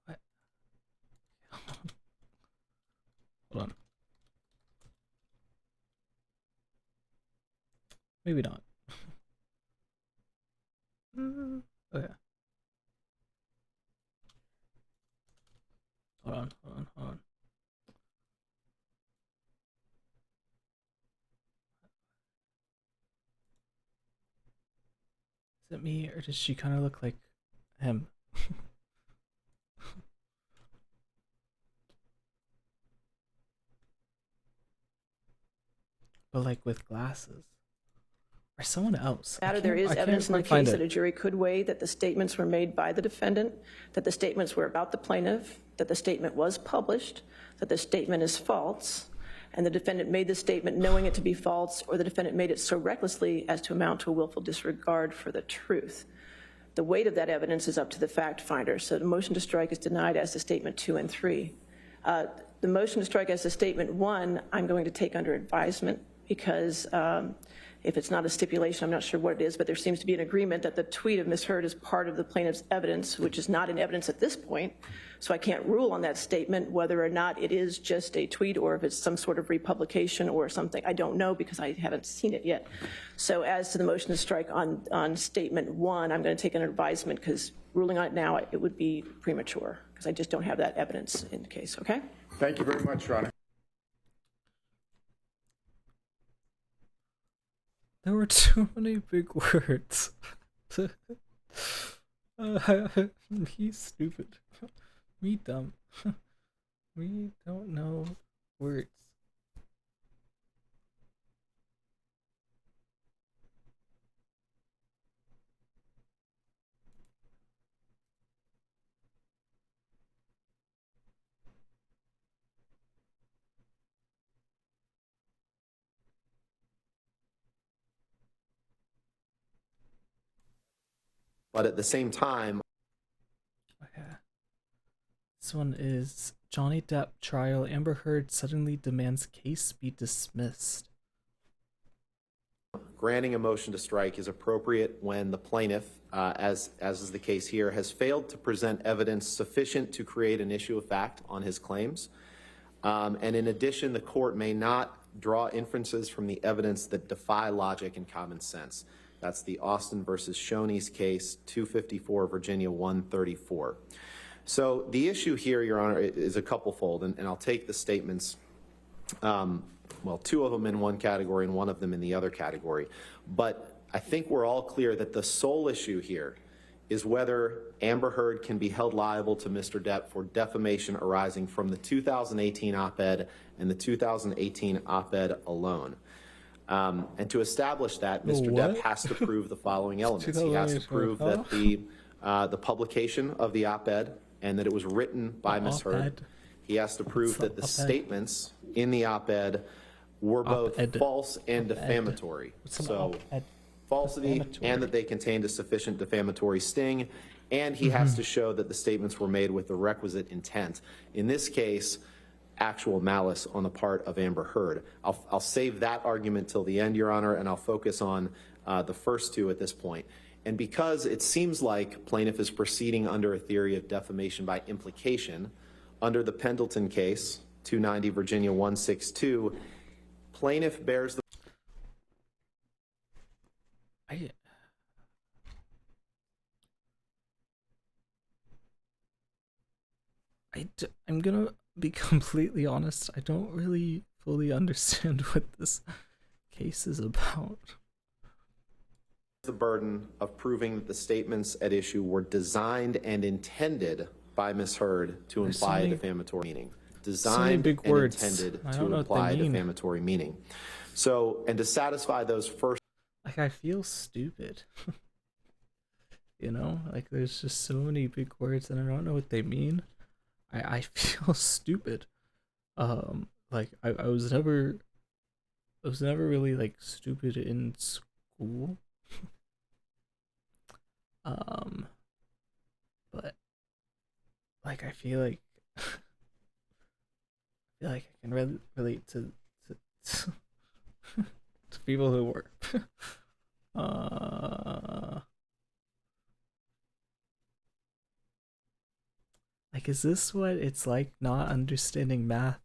What? Hold on. Maybe not. Okay. Hold on. Is it me, or does she kind of look like him? But like with glasses. Or someone else. There is evidence in the case that a jury could weigh that the statements were made by the defendant, that the statements were about the plaintiff, that the statement was published, that the statement is false, and the defendant made the statement knowing it to be false, or the defendant made it so recklessly as to amount to a willful disregard for the truth. The weight of that evidence is up to the fact finder. So the motion to strike is denied as to statement 2 and 3. The motion to strike as to statement 1, I'm going to take under advisement because if it's not a stipulation, I'm not sure what it is, but there seems to be an agreement that the tweet of Ms. Heard is part of the plaintiff's evidence, which is not in evidence at this point. So I can't rule on that statement whether or not it is just a tweet or if it's some sort of republication or something. I don't know because I haven't seen it yet. So as to the motion to strike on statement 1, I'm going to take under advisement because ruling on it now, it would be premature because I just don't have that evidence in the case, okay? Thank you very much, Your Honor. There were too many big words. He's stupid. Me dumb. We don't know words. But at the same time... Okay. This one is Johnny Depp trial. Amber Heard suddenly demands case be dismissed. Granting a motion to strike is appropriate when the plaintiff, as is the case here, has failed to present evidence sufficient to create an issue of fact on his claims. And in addition, the court may not draw inferences from the evidence that defy logic and common sense. That's the Austin versus Shoney's case, 254 Virginia 134. So the issue here, Your Honor, is a couple-fold, and I'll take the statements, well, two of them in one category and one of them in the other category. But I think we're all clear that the sole issue here is whether Amber Heard can be held liable to Mr. Depp for defamation arising from the 2018 op-ed and the 2018 op-ed alone. And to establish that, Mr. Depp has to prove the following elements. He has to prove that the publication of the op-ed and that it was written by Ms. Heard. He has to prove that the statements in the op-ed were both false and defamatory. So falsity and that they contained a sufficient defamatory sting. And he has to show that the statements were made with the requisite intent. In this case, actual malice on the part of Amber Heard. I'll save that argument till the end, Your Honor, and I'll focus on the first two at this point. And because it seems like plaintiff is proceeding under a theory of defamation by implication, under the Pendleton case, 290 Virginia 162, plaintiff bears the... I'm gonna be completely honest. I don't really fully understand what this case is about. The burden of proving that the statements at issue were designed and intended by Ms. Heard to imply a defamatory meaning. Designed and intended to imply defamatory meaning. So, and to satisfy those first... Like, I feel stupid. You know? Like, there's just so many big words and I don't know what they mean. I feel stupid. Like, I was never really, like, stupid in school. But like I feel like I can relate to to people who were like, is this what it's like not understanding math?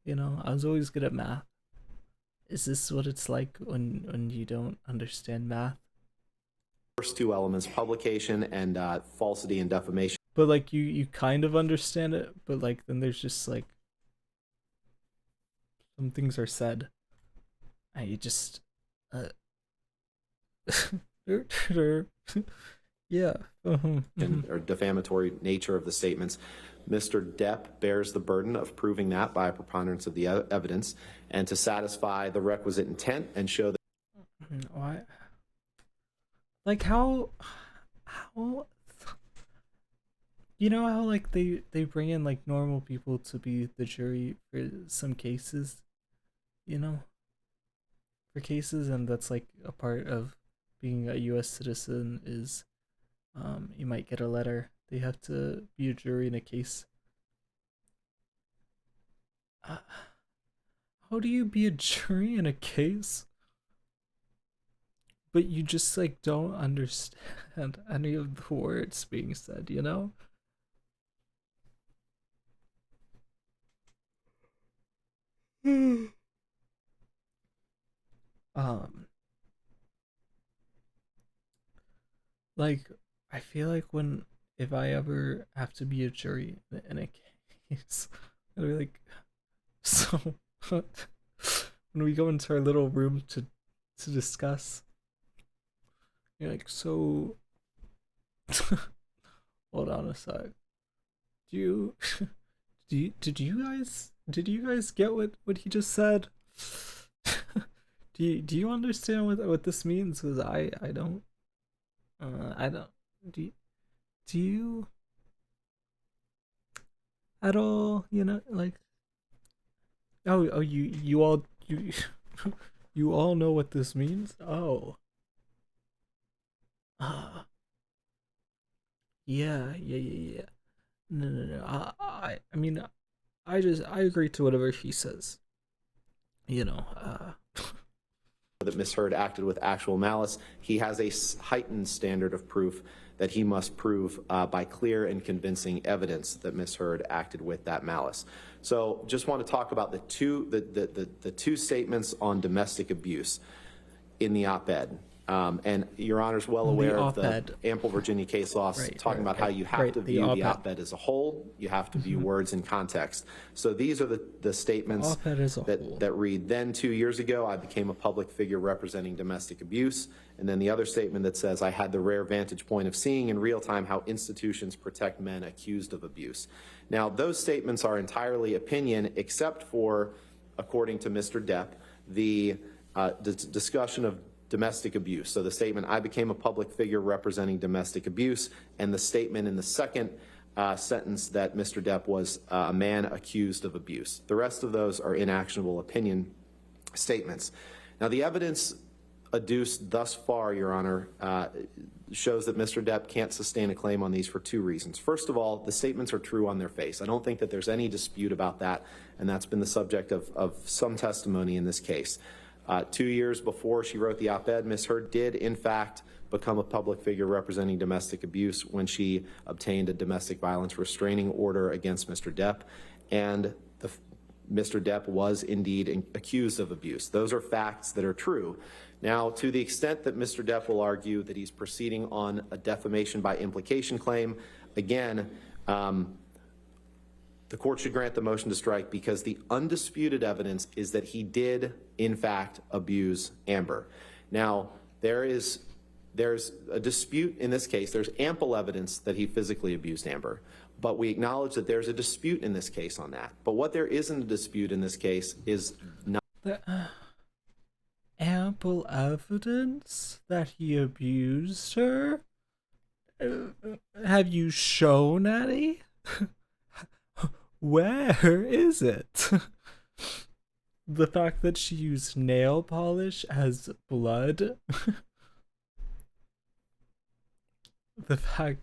You know, I was always good at math. Is this what it's like when you don't understand math? First two elements, publication and falsity and defamation. But like you kind of understand it, but like then there's just like some things are said and you just yeah. Or defamatory nature of the statements. Mr. Depp bears the burden of proving that by a preponderance of the evidence and to satisfy the requisite intent and show that... Why? Like how you know how like they bring in like normal people to be the jury for some cases, you know, for cases, and that's like a part of being a US citizen is you might get a letter. They have to be a jury in a case. How do you be a jury in a case? But you just like don't understand any of the words being said, you know? Like I feel like if I ever have to be a jury in a case, I'll be like, so when we go into our little room to discuss, you're like, so hold on a sec. Did you guys get what he just said? do you understand what this means? Because I don't. I don't. Do you at all? You know, like. Oh, you all you all know what this means? Oh. Yeah. No. I mean, I agree to whatever he says. You know, that Ms. Heard acted with actual malice. He has a heightened standard of proof that he must prove by clear and convincing evidence that Ms. Heard acted with that malice. So just want to talk about the two statements on domestic abuse in the op-ed. And Your Honor's well aware of the ample Virginia case law talking about how you have to view the op-ed as a whole. You have to view words in context. So these are the statements that read, then 2 years ago, I became a public figure representing domestic abuse. And then the other statement that says, I had the rare vantage point of seeing in real time how institutions protect men accused of abuse. Now, those statements are entirely opinion, except for, according to Mr. Depp, the discussion of domestic abuse. So the statement, I became a public figure representing domestic abuse, and the statement in the second sentence that Mr. Depp was a man accused of abuse. The rest of those are inactionable opinion statements. Now, the evidence adduced thus far, Your Honor, shows that Mr. Depp can't sustain a claim on these for two reasons. First of all, the statements are true on their face. I don't think that there's any dispute about that, and that's been the subject of some testimony in this case. 2 years before she wrote the op-ed, Ms. Heard did, in fact, become a public figure representing domestic abuse when she obtained a domestic violence restraining order against Mr. Depp, and Mr. Depp was indeed accused of abuse. Those are facts that are true. Now, to the extent that Mr. Depp will argue that he's proceeding on a defamation by implication claim, again, the court should grant the motion to strike because the undisputed evidence is that he did, in fact, abuse Amber. Now, there's a dispute in this case. There's ample evidence that he physically abused Amber, but we acknowledge that there's a dispute in this case on that. But what there isn't a dispute in this case is not ample evidence that he abused her? Have you shown any? Where is it? The fact that she used nail polish as blood? The fact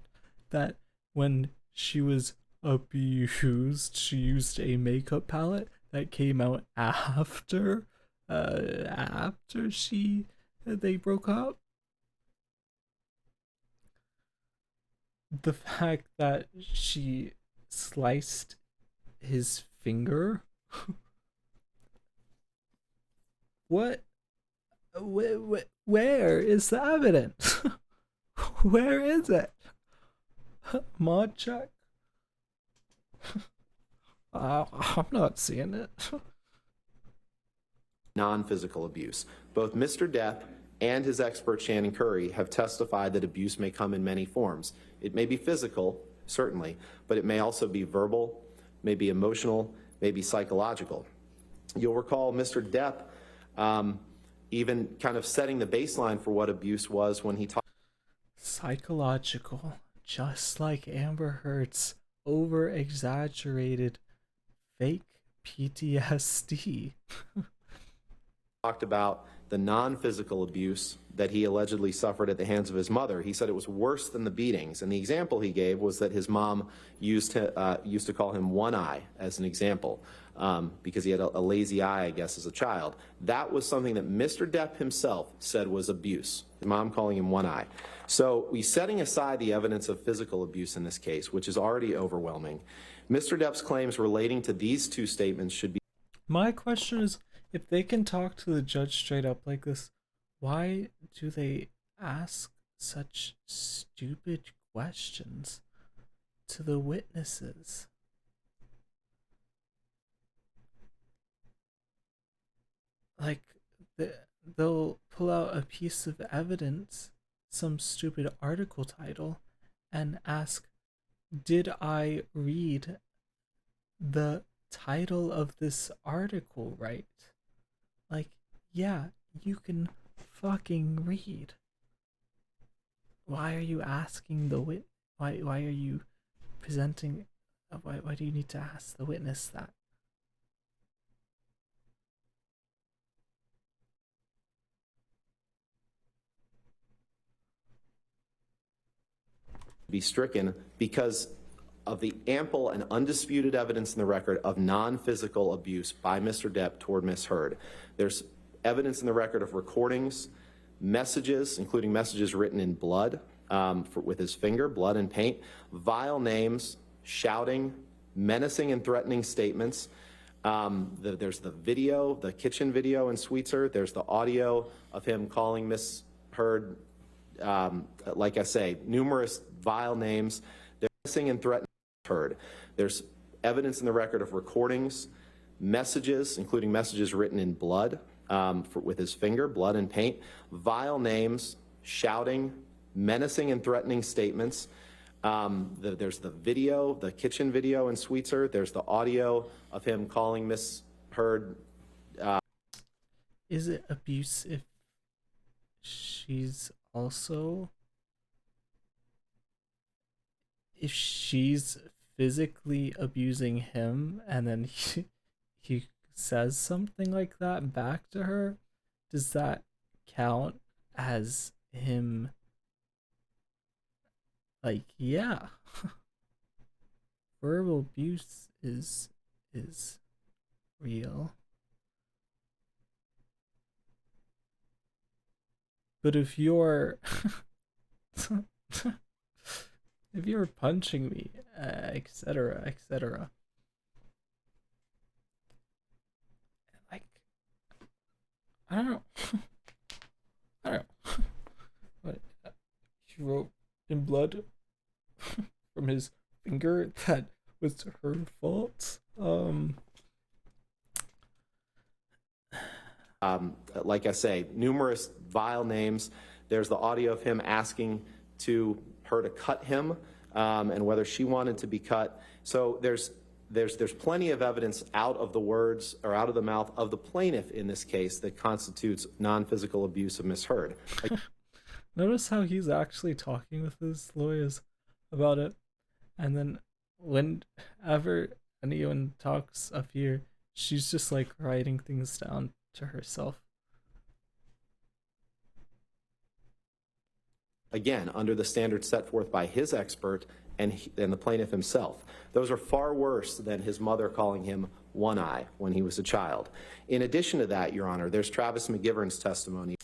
that when she was abused, she used a makeup palette that came out after they broke up? The fact that she sliced his finger? What? Where is the evidence? Where is it? Mod check? I'm not seeing it. Non-physical abuse. Both Mr. Depp and his expert Shannon Curry have testified that abuse may come in many forms. It may be physical, certainly, but it may also be verbal, may be emotional, may be psychological. You'll recall Mr. Depp even kind of setting the baseline for what abuse was when he talked. Psychological, just like Amber Heard's over-exaggerated fake PTSD. Talked about the non-physical abuse that he allegedly suffered at the hands of his mother. He said it was worse than the beatings, and the example he gave was that his mom used to call him One Eye as an example because he had a lazy eye, I guess, as a child. That was something that Mr. Depp himself said was abuse, his mom calling him One Eye. So we setting aside the evidence of physical abuse in this case, which is already overwhelming, Mr. Depp's claims relating to these two statements should be... My question is, if they can talk to the judge straight up like this, why do they ask such stupid questions to the witnesses? Like, they'll pull out a piece of evidence, some stupid article title, and ask, did I read the title of this article right? Like, yeah, you can fucking read. Why are you asking the why are you presenting, why do you need to ask the witness that? Be stricken because of the ample and undisputed evidence in the record of non-physical abuse by Mr. Depp toward Ms. Heard. There's evidence in the record of recordings, messages, including messages written in blood with his finger, blood and paint, vile names, shouting, menacing and threatening statements. There's the video, the kitchen video in Sweetser. There's the audio of him calling Ms. Heard, like I say, numerous vile names. They're missing and threatening Ms. Heard. There's evidence in the record of recordings, messages, including messages written in blood with his finger, blood and paint, vile names, shouting, menacing and threatening statements. There's the video, the kitchen video in Sweetser. There's the audio of him calling Miss Heard. Is it abuse if she's also... if she's physically abusing him and then he says something like that back to her? Does that count as him? Like, yeah. Verbal abuse is real. But if you're if you're punching me, etc., etc., like, I don't know. I don't know. What, she wrote in blood from his finger that was her fault. Like I say, numerous vile names. There's the audio of him asking her to cut him, and whether she wanted to be cut. So there's plenty of evidence out of the words or out of the mouth of the plaintiff in this case that constitutes non-physical abuse of Ms. Heard. Notice how he's actually talking with his lawyers about it, and then whenever anyone talks up here, she's just like writing things down to herself. Again, under the standards set forth by his expert and the plaintiff himself. Those are far worse than his mother calling him one eye when he was a child. In addition to that, Your Honor, there's Travis McGivern's testimony.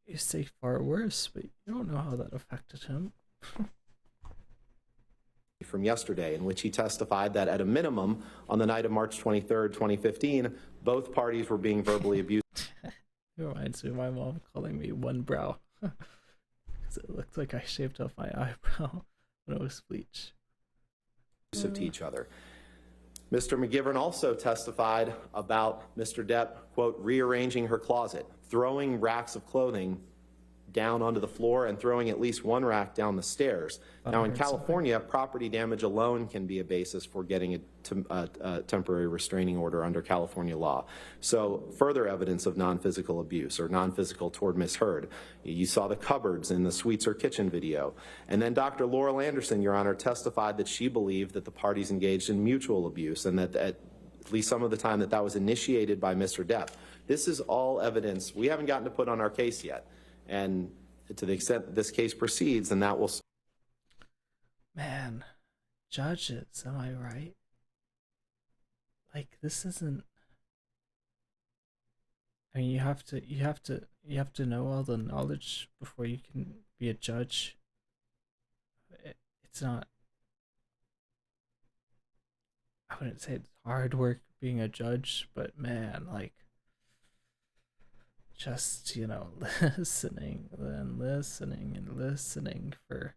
You say far worse, but you don't know how that affected him. From yesterday, in which he testified that at a minimum, on the night of March 23rd, 2015, both parties were being verbally abused. It reminds me of my mom calling me one brow. Because it looked like I shaved off my eyebrow when it was bleach. To each other. Mr. McGivern also testified about Mr. Depp, quote, rearranging her closet, throwing racks of clothing down onto the floor and throwing at least one rack down the stairs. Now, in California, property damage alone can be a basis for getting a temporary restraining order under California law. So further evidence of non-physical abuse or non-physical toward Ms. Heard. You saw the cupboards in the Sweetser kitchen video. And then Dr. Laurel Anderson, Your Honor, testified that she believed that the parties engaged in mutual abuse and that at least some of the time that was initiated by Mr. Depp. This is all evidence we haven't gotten to put on our case yet. And to the extent that this case proceeds, then that will... Man, judges, am I right? Like, this isn't... I mean, you have to know all the knowledge before you can be a judge. It's not... I wouldn't say it's hard work being a judge, but man, like... just, you know, listening and listening and listening for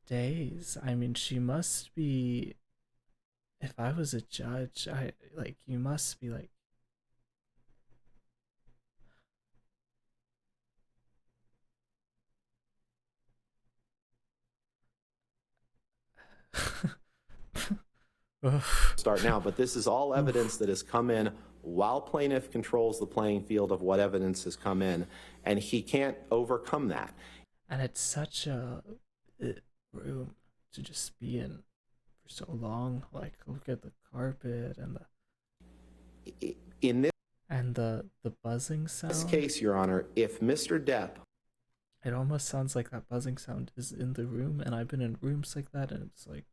days. I mean, she must be, if I was a judge, you must be like, start now, but this is all evidence that has come in while plaintiff controls the playing field of what evidence has come in, and he can't overcome that. And it's such a room to just be in for so long. Like, look at the carpet and the buzzing sound. In this case, Your Honor, if Mr. Depp... It almost sounds like that buzzing sound is in the room, and I've been in rooms like that, and it's like...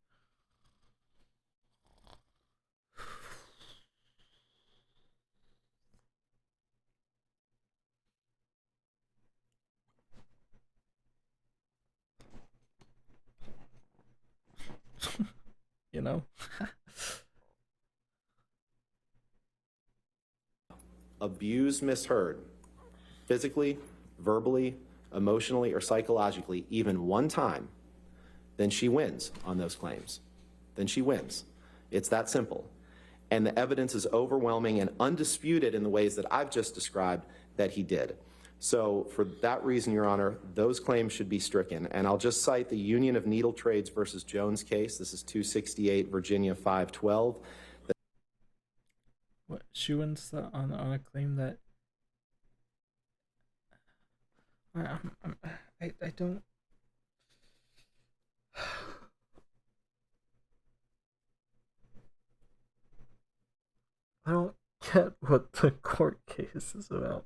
you know? abused Miss Heard physically, verbally, emotionally, or psychologically, even one time, then she wins on those claims. Then she wins. It's that simple. And the evidence is overwhelming and undisputed in the ways that I've just described that he did. So for that reason, Your Honor, those claims should be stricken. And I'll just cite the Union of Needle Trades versus Jones case. This is 268 Virginia 512. What, she wins on a claim that I don't. I don't get what the court case is about.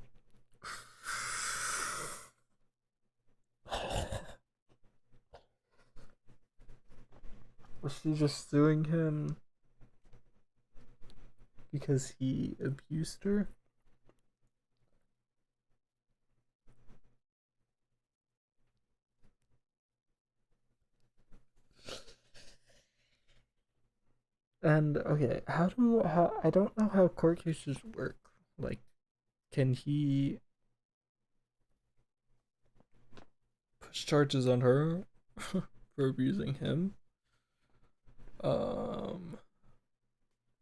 Was she just suing him because he abused her? And okay, how I don't know how court cases work. Like, can he push charges on her for abusing him? You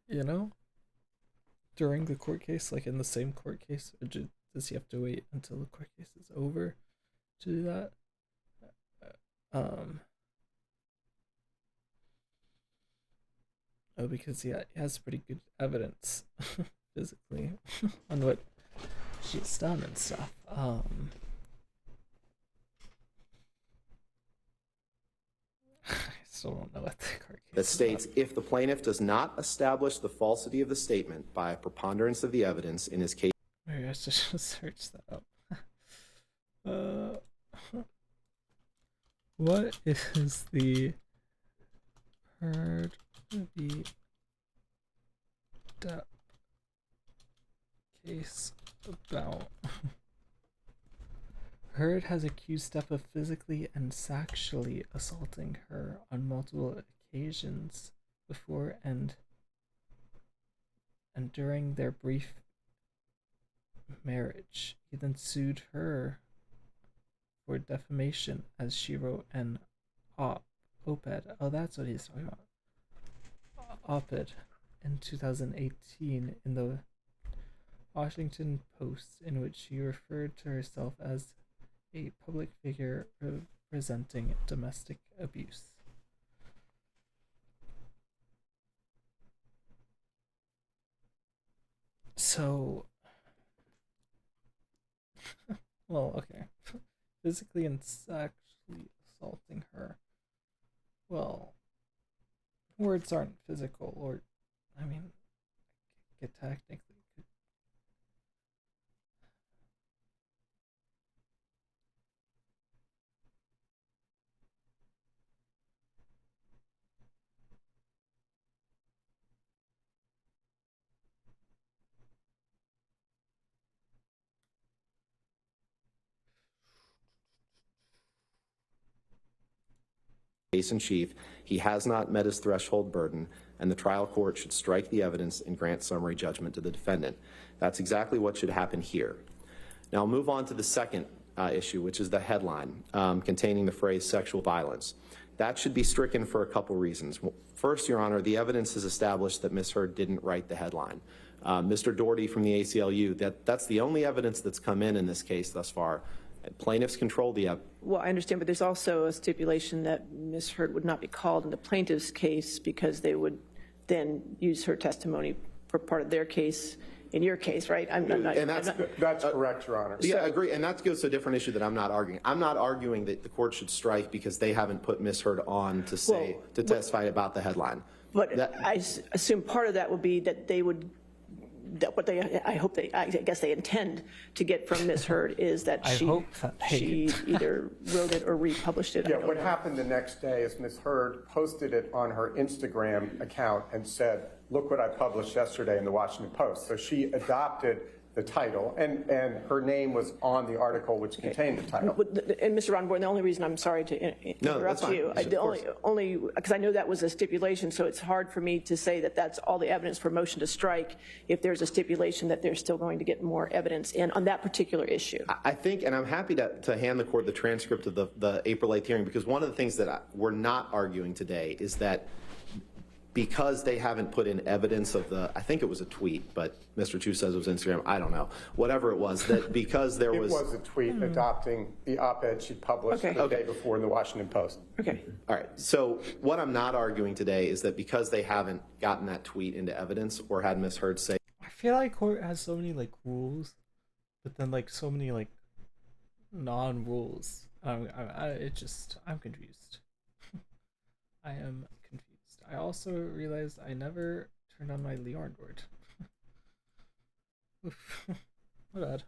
know, during the court case, like in the same court case, or does he have to wait until the court case is over to do that? Oh, because he has pretty good evidence physically on what she's done and stuff. I still don't know what the court case That states, if the plaintiff does not establish the falsity of the statement by a preponderance of the evidence in his case. Maybe I should just search that up. What is the heard the death case about? Heard has accused Depp of physically and sexually assaulting her on multiple occasions before and during their brief marriage. He then sued her for defamation, as she wrote an op-ed. Oh, that's what he's talking about. Op-ed in 2018 in the Washington Post, in which she referred to herself as a public figure representing domestic abuse. So, well, okay. Physically and sexually assaulting her. Well, words aren't physical, or, I mean, it technically could. Case in chief, he has not met his threshold burden, and the trial court should strike the evidence and grant summary judgment to the defendant. That's exactly what should happen here. Now I'll move on to the second issue, which is the headline containing the phrase sexual violence. That should be stricken for a couple reasons. First, Your Honor, the evidence has established that Ms. Heard didn't write the headline. Mr. Doherty from the ACLU, that's the only evidence that's come in this case thus far. Plaintiffs control the evidence. Well, I understand, but there's also a stipulation that Ms. Heard would not be called in the plaintiff's case because they would then use her testimony for part of their case in your case, right? That's correct, Your Honor. Yeah, I agree, and that goes to a different issue that I'm not arguing. I'm not arguing that the court should strike because they haven't put Ms. Heard on to testify about the headline. But I assume part of that would be that they would. I guess they intend to get from Ms. Heard is that she either wrote it or republished it. Yeah, what happened the next day is Ms. Heard posted it on her Instagram account and said, look what I published yesterday in the Washington Post. So she adopted the title, and her name was on the article which contained the title. And Mr. Ronborn, the only reason I'm sorry to interrupt you, only because I know that was a stipulation, so it's hard for me to say that that's all the evidence for motion to strike if there's a stipulation that they're still going to get more evidence in on that particular issue. I think, and I'm happy to hand the court the transcript of the April 8th hearing, because one of the things that we're not arguing today is that because they haven't put in evidence of the, I think it was a tweet, but Mr. Chu says it was Instagram, I don't know, whatever it was, that because there was... It was a tweet adopting the op-ed she published the day before in the Washington Post. Okay. All right, so what I'm not arguing today is that because they haven't gotten that tweet into evidence or had Ms. Heard say... I feel like court has so many, like, rules, but then, like, so many, like, non-rules. I'm confused. I am confused. I also realized I never turned on my Leon board. My bad.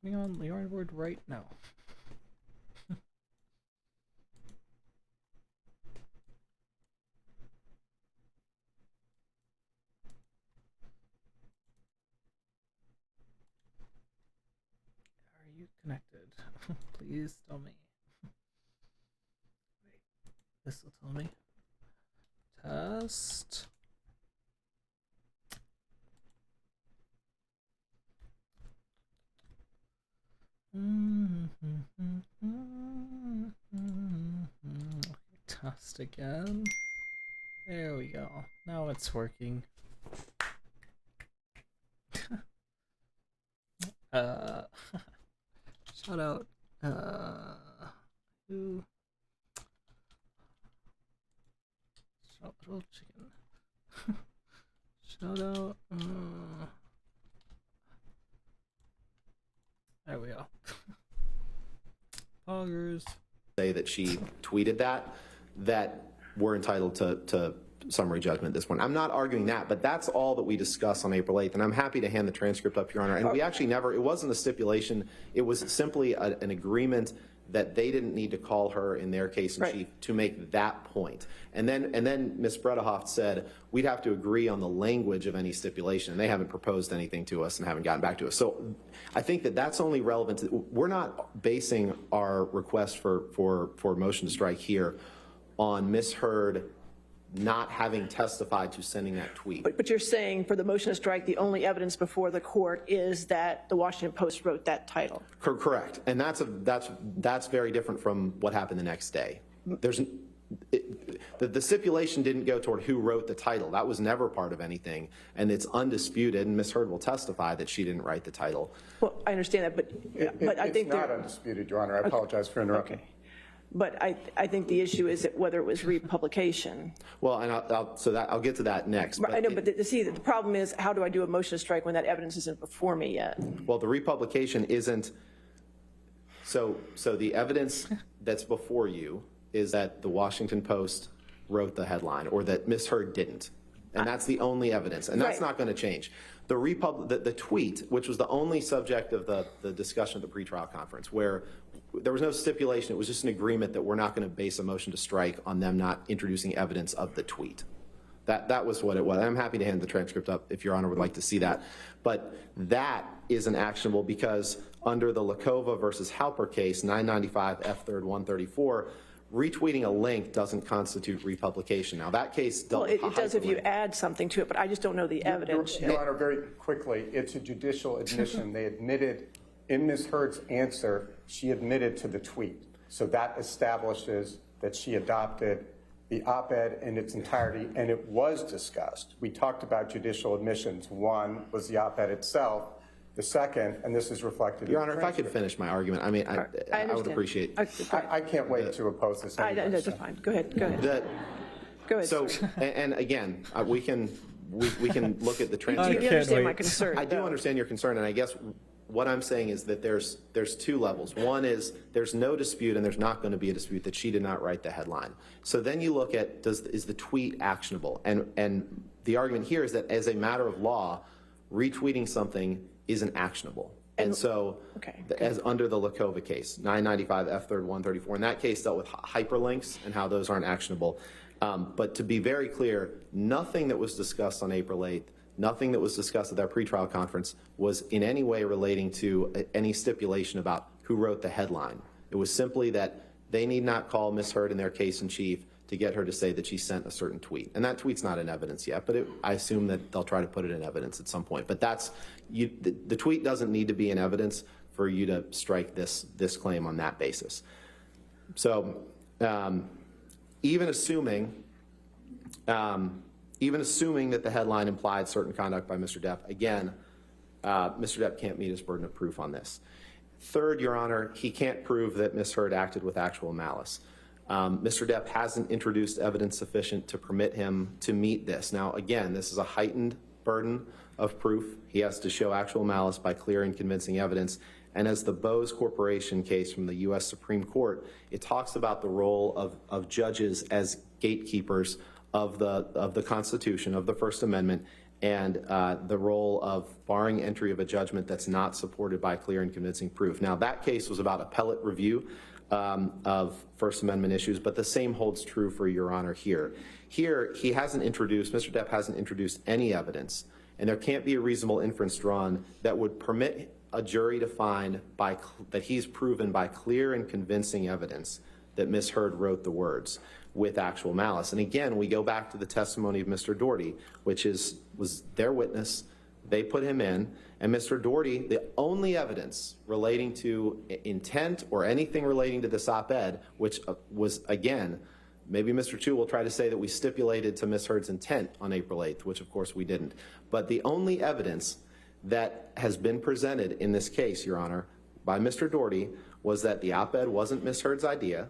Turning on Leon board right now. Connected. Please tell me. Wait, this will tell me. Test. Test again. There we go. Now it's working. Shout out, who? Shout out little chicken. Shout out, there we go. Poggers. Say that she tweeted that we're entitled to summary judgment at this point. I'm not arguing that, but that's all that we discussed on April 8th, and I'm happy to hand the transcript up, Your Honor. And we actually never, it wasn't a stipulation, it was simply an agreement that they didn't need to call her in their case in chief to make that point. And then Ms. Bredehoft said we'd have to agree on the language of any stipulation, and they haven't proposed anything to us and haven't gotten back to us. So I think that that's only relevant to, we're not basing our request for motion to strike here on Ms. Heard not having testified to sending that tweet. But you're saying for the motion to strike, the only evidence before the court is that the Washington Post wrote that title. Correct, and that's very different from what happened the next day. The stipulation didn't go toward who wrote the title. That was never part of anything, and it's undisputed, and Ms. Heard will testify that she didn't write the title. Well, I understand that, but I think it's not undisputed, Your Honor. I apologize for interrupting. Okay. But I think the issue is that whether it was republication. Well, and I'll get to that next. I know, but see, the problem is, how do I do a motion to strike when that evidence isn't before me yet? Well, the republication isn't. So the evidence that's before you is that the Washington Post wrote the headline, or that Ms. Heard didn't, and that's the only evidence, and that's not going to change. The tweet, which was the only subject of the discussion at the pretrial conference, where there was no stipulation, it was just an agreement that we're not going to base a motion to strike on them not introducing evidence of the tweet. That was what it was. I'm happy to hand the transcript up if Your Honor would like to see that. But that isn't actionable because under the Lakova versus Halper case, 995 F3rd 134, retweeting a link doesn't constitute republication. Now that case dealt with it does if you add something to it, but I just don't know the evidence. Your Honor, very quickly, it's a judicial admission. They admitted in Ms. Heard's answer, she admitted to the tweet. So that establishes that she adopted the op-ed in its entirety, and it was discussed. We talked about judicial admissions. One was the op-ed itself. The second, and this is reflected Your in the Honor, if I could finish my argument, I mean, I would appreciate. I can't wait to oppose this. I know, that's fine. Go ahead. Go ahead. So, and again, we can look at the transcript. You understand my concern. I do understand your concern, and I guess what I'm saying is that there's two levels. One is there's no dispute, and there's not going to be a dispute that she did not write the headline. So then you look at is the tweet actionable? And the argument here is that as a matter of law, retweeting something isn't actionable. And so, Okay. as under the Lakova case, 995 F3rd 134, in that case dealt with hyperlinks and how those aren't actionable. But to be very clear, nothing that was discussed on April 8th, nothing that was discussed at that pretrial conference was in any way relating to any stipulation about who wrote the headline. It was simply that they need not call Ms. Heard in their case in chief to get her to say that she sent a certain tweet. And that tweet's not in evidence yet, but I assume that they'll try to put it in evidence at some point. But that's, the tweet doesn't need to be in evidence for you to strike this claim on that basis. So even assuming that the headline implied certain conduct by Mr. Depp, again, Mr. Depp can't meet his burden of proof on this. Third, Your Honor, he can't prove that Ms. Heard acted with actual malice. Mr. Depp hasn't introduced evidence sufficient to permit him to meet this. Now, again, this is a heightened burden of proof. He has to show actual malice by clear and convincing evidence. And as the Bose Corporation case from the U.S. Supreme Court, it talks about the role of judges as gatekeepers of the Constitution, of the First Amendment, and the role of barring entry of a judgment that's not supported by clear and convincing proof. Now, that case was about appellate review of First Amendment issues, but the same holds true for Your Honor here. Here, Mr. Depp hasn't introduced any evidence, and there can't be a reasonable inference drawn that would permit a jury to find that he's proven by clear and convincing evidence that Ms. Heard wrote the words with actual malice. And again, we go back to the testimony of Mr. Doherty, which was their witness. They put him in, and Mr. Doherty, the only evidence relating to intent or anything relating to this op-ed, which was, again, maybe Mr. Chu will try to say that we stipulated to Ms. Heard's intent on April 8th, which of course we didn't. But the only evidence that has been presented in this case, Your Honor, by Mr. Doherty was that the op-ed wasn't Ms. Heard's idea,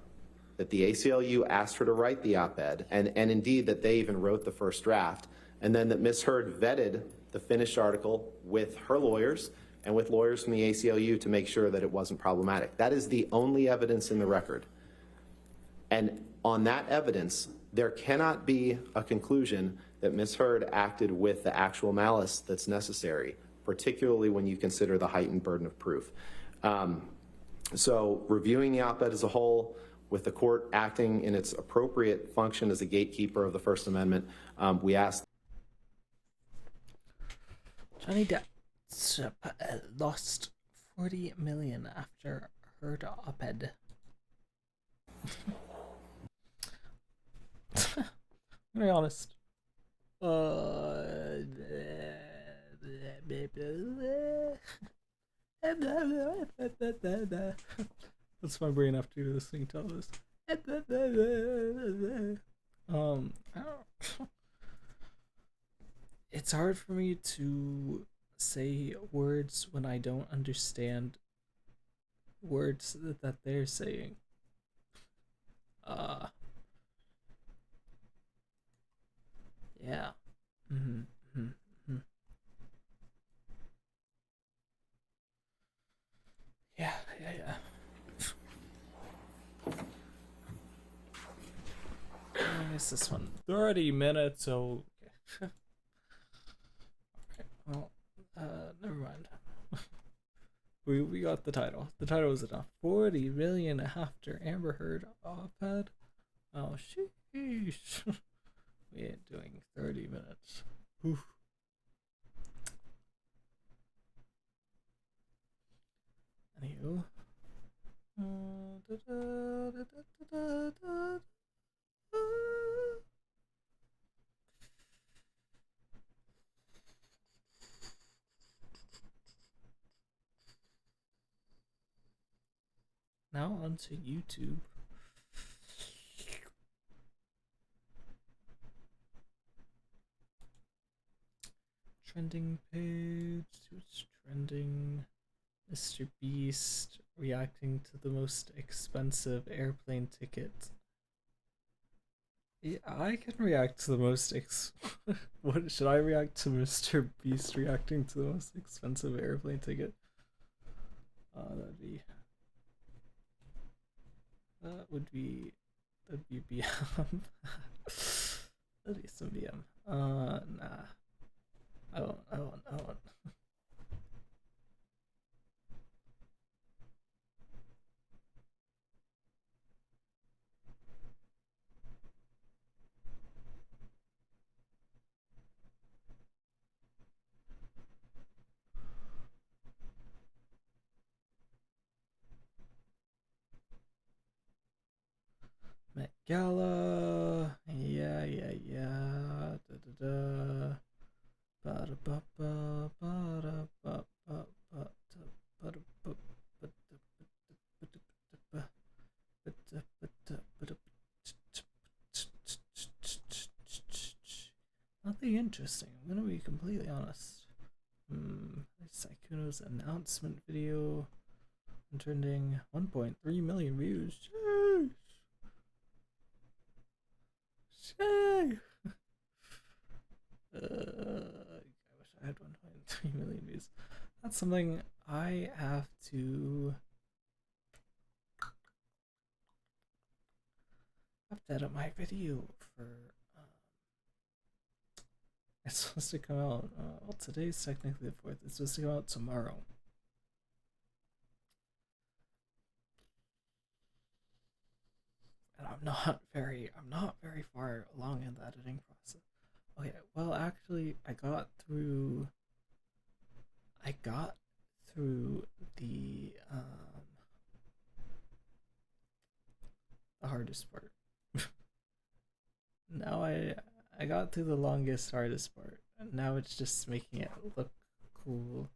that the ACLU asked her to write the op-ed, and indeed that they even wrote the first draft, and then that Ms. Heard vetted the finished article with her lawyers and with lawyers from the ACLU to make sure that it wasn't problematic. That is the only evidence in the record. And on that evidence, there cannot be a conclusion that Ms. Heard acted with the actual malice that's necessary, particularly when you consider the heightened burden of proof. So reviewing the op-ed as a whole, with the court acting in its appropriate function as a gatekeeper of the First Amendment, we ask. Johnny Depp lost $40 million after Heard op-ed. I'm gonna be honest. That's my brain after listening to all this. It's hard for me to say words when I don't understand words that they're saying. Yeah. Yeah. I guess this one 30 minutes, so okay, well, never mind. we got the title. The title was enough. 40 million after Amber Heard op-ed. Oh sheesh. We ain't doing 30 minutes. Oof. Anywho. Now onto YouTube. Trending page, what's trending? Mr. Beast reacting to the most expensive airplane ticket. Yeah, I can react to the most what should I react to Mr. Beast reacting to the most expensive airplane ticket? That'd be BM. That'd be some BM. Nah. I won't. Gala. Yeah. Da da da. Ba da ba ba ba da ba ba ba da ba da ba ba da ba da ba ba da ba da ba da. Nothing interesting. I'm gonna be completely honest. Saikuno's announcement video trending 1.3 million views. Shay! I wish I had 1.3 million views. That's something I have to edit my video for. It's supposed to come out. Well, today's technically the 4th. It's supposed to come out tomorrow. And I'm not very far along in the editing process. Okay, well actually I got through the hardest part. Now I got through the hardest part. And now it's just making it look cool.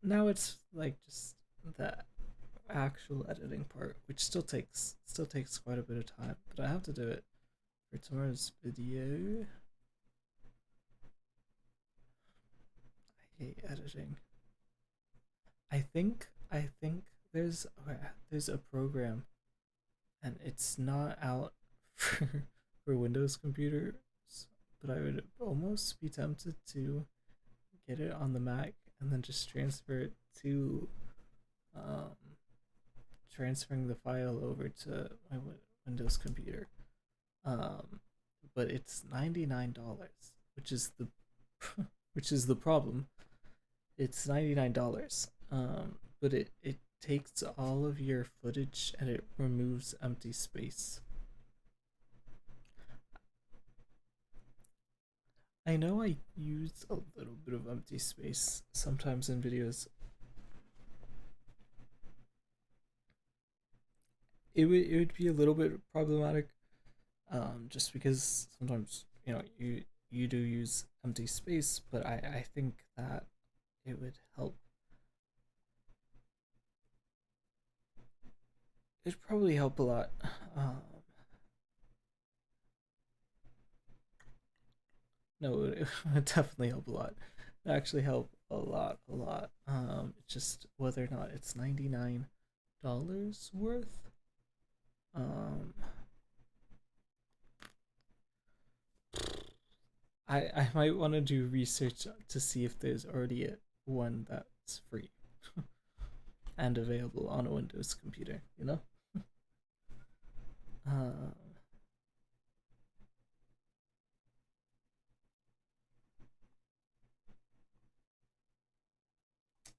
Now it's like just the actual editing part, which still takes quite a bit of time, but I have to do it for tomorrow's video. I hate editing. I think there's a program, and it's not out for Windows computers, but I would almost be tempted to get it on the Mac and then just transfer it to transferring the file over to my Windows computer. But it's $99, which is the problem. It's $99. But it takes all of your footage and it removes empty space. I know I use a little bit of empty space sometimes in videos. It would be a little bit problematic, just because sometimes you do use empty space, but I think that it would help. It'd probably help a lot. No, it would definitely help a lot. It actually help a lot. It's just whether or not it's $99 worth. I might want to do research to see if there's already one that's free and available on a Windows computer, you know?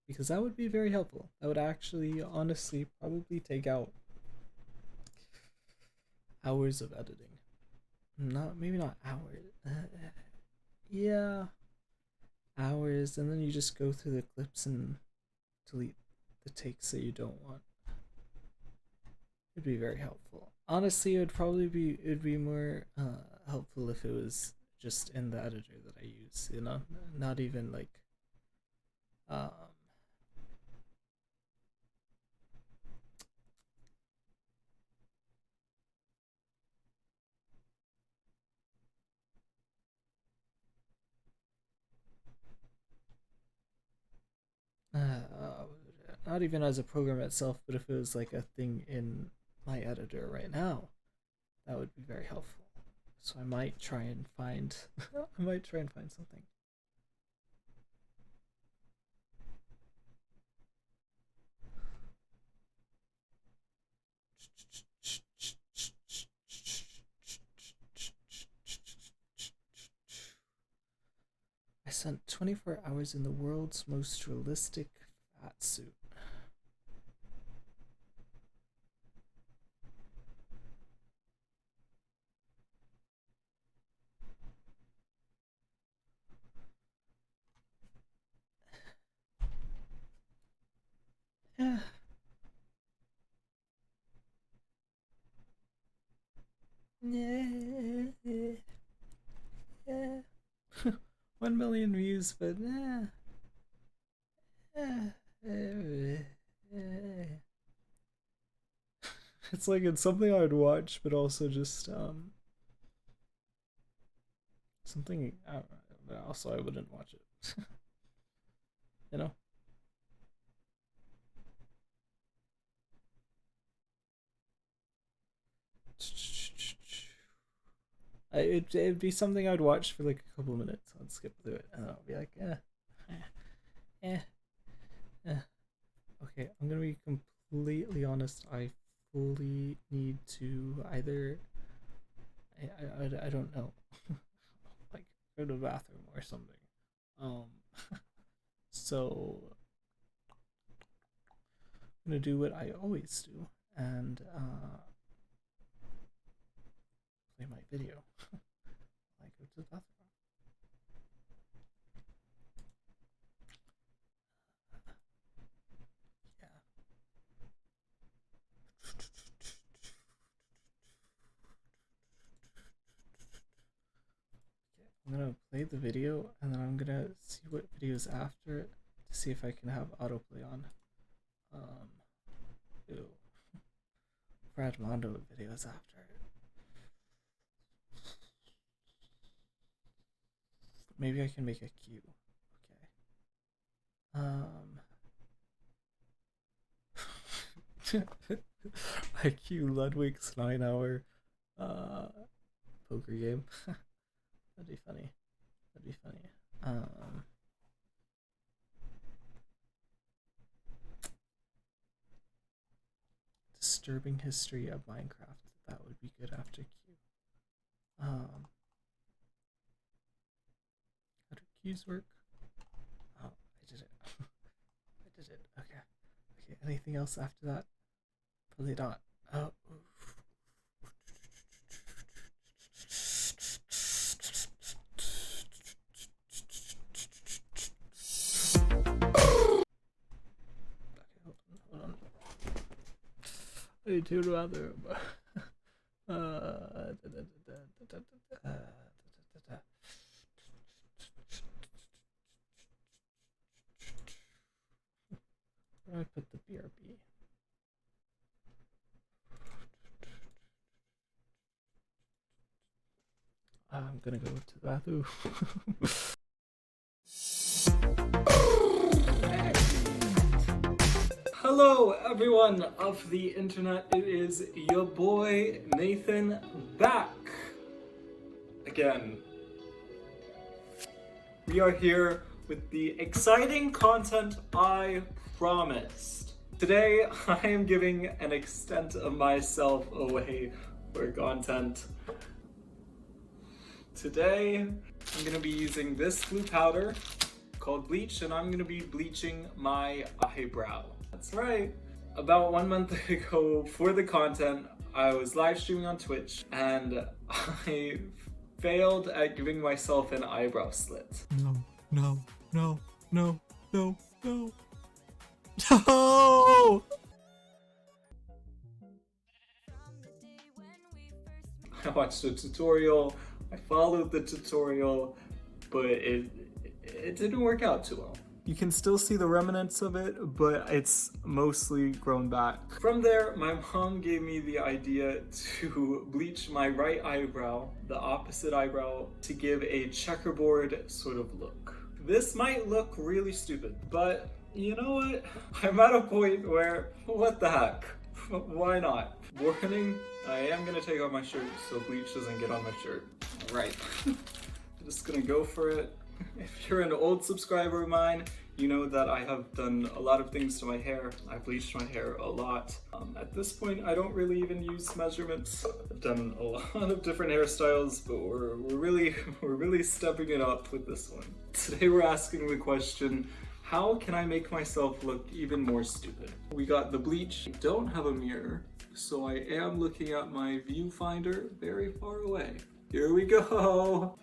Because that would be very helpful. That would actually, honestly, probably take out hours of editing. Maybe not hours. Yeah, hours, and then you just go through the clips and delete the takes that you don't want. It'd be very helpful. Honestly, it'd be more helpful if it was just in the editor that I use, you know, not even like not even as a program itself, but if it was like a thing in my editor right now, that would be very helpful. So I might try and find something. I spent 24 hours in the world's most realistic fat suit. Yeah. Yeah. 1 million views, but it's like it's something I would watch, but also just something but also I wouldn't watch it. You know? It'd be something I'd watch for like a couple of minutes. I'd skip through it and I'll be like, Okay, I'm gonna be completely honest. I fully need to either I don't know, like go to the bathroom or something. So I'm gonna do what I always do and play my video. I go to the bathroom. Yeah. Okay, I'm gonna play the video and then I'm gonna see what videos after it to see if I can have autoplay on. Ew. Brad Mondo videos after it. Maybe I can make a queue. Okay. IQ Ludwig's 9-hour poker game. That'd be funny. That'd be funny. Disturbing history of Minecraft. That would be good after Q. How do Qs work? Oh, I did it. I did it. Okay. Okay, anything else after that? Probably not. Oh. Hold on. I need to rather. Where do I put the BRB? I'm gonna go to the bathroom. Hello everyone of the internet, it is your boy Nathan back again. We are here with the exciting content I promised. Today I am giving an extent of myself away for content. Today I'm gonna be using this blue powder called bleach and I'm gonna be bleaching my eyebrow. That's right. About 1 month ago for the content, I was live streaming on Twitch and I failed at giving myself an eyebrow slit. No. I watched a tutorial, I followed the tutorial, but it didn't work out too well. You can still see the remnants of it, but it's mostly grown back. From there, my mom gave me the idea to bleach my right eyebrow, the opposite eyebrow, to give a checkerboard sort of look. This might look really stupid, but you know what? I'm at a point where, what the heck? Why not? Warning, I am gonna take off my shirt so bleach doesn't get on my shirt. All right, I'm just gonna go for it. If you're an old subscriber of mine, you know that I have done a lot of things to my hair. I've bleached my hair a lot. At this point, I don't really even use measurements. I've done a lot of different hairstyles, but we're really stepping it up with this one. Today we're asking the question, how can I make myself look even more stupid? We got the bleach. I don't have a mirror, so I am looking at my viewfinder very far away. Here we go.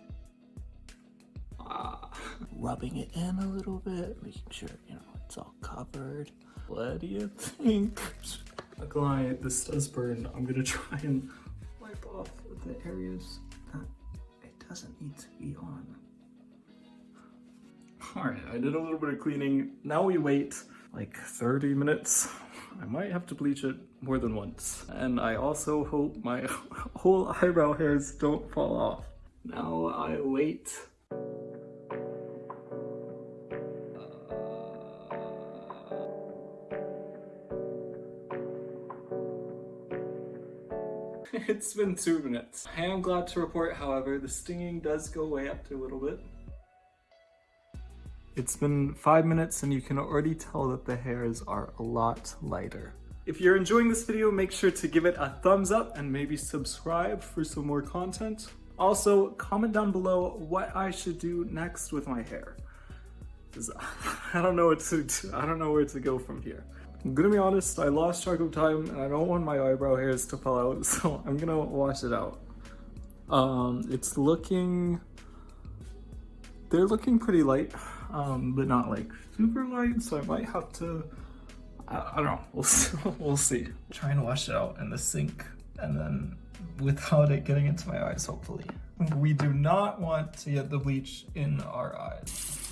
Rubbing it in a little bit, making sure, you know, it's all covered. What do you think? Not gonna lie, this does burn. I'm gonna try and wipe off the areas that it doesn't need to be on. Alright, I did a little bit of cleaning. Now we wait like 30 minutes. I might have to bleach it more than once. And I also hope my whole eyebrow hairs don't fall off. Now I wait. It's been 2 minutes. I am glad to report, however, the stinging does go away after a little bit. It's been 5 minutes and you can already tell that the hairs are a lot lighter. If you're enjoying this video, make sure to give it a thumbs up and maybe subscribe for some more content. Also, comment down below what I should do next with my hair. 'Cause I don't know where to go from here. I'm gonna be honest, I lost track of time and I don't want my eyebrow hairs to fall out, so I'm gonna wash it out. They're looking pretty light, but not like super light, so I might have to, I don't know, we'll see. Try and wash it out in the sink and then without it getting into my eyes, hopefully. We do not want to get the bleach in our eyes.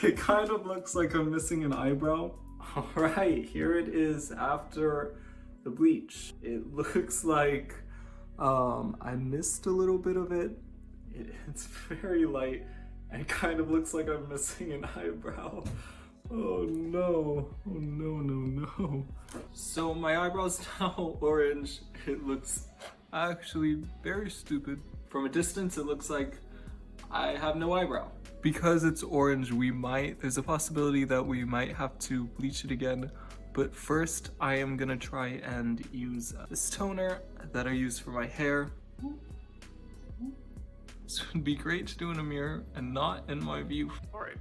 It kind of looks like I'm missing an eyebrow. Alright, here it is after the bleach. It looks like I missed a little bit of it. It's very light. It kind of looks like I'm missing an eyebrow. Oh no, oh no. So my eyebrow's now orange. It looks actually very stupid. From a distance, it looks like I have no eyebrow. Because it's orange, there's a possibility that we might have to bleach it again. But first, I am gonna try and use this toner that I use for my hair. This would be great to do in a mirror and not in my view. All right,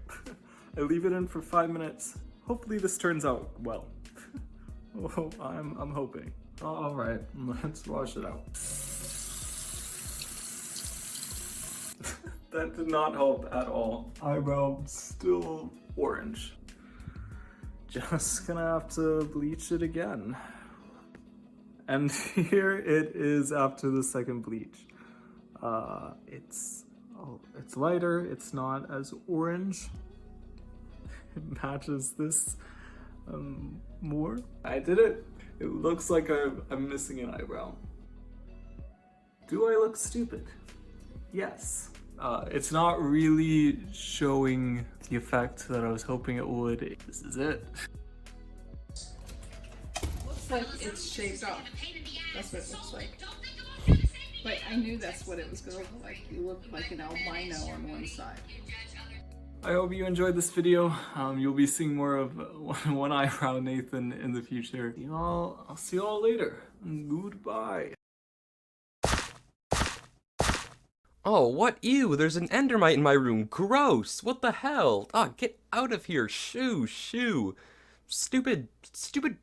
I leave it in for 5 minutes. Hopefully this turns out well. Oh, I'm hoping. All right, let's wash it out. That did not help at all. Eyebrow still orange. Just gonna have to bleach it again. And here it is after the second bleach. It's lighter, it's not as orange. It matches this more. I did it. It looks like I'm missing an eyebrow. Do I look stupid? Yes. It's not really showing the effect that I was hoping it would. This is it. Looks like it's shaped up. That's what it looks like. But I knew that's what it was going to look like. You look like an albino on one side. I hope you enjoyed this video. You'll be seeing more of one eyebrow Nathan in the future. I'll see you all later. Goodbye. Oh, what? Ew, there's an endermite in my room. Gross. What the hell? Ah, get out of here. Shoo. Stupid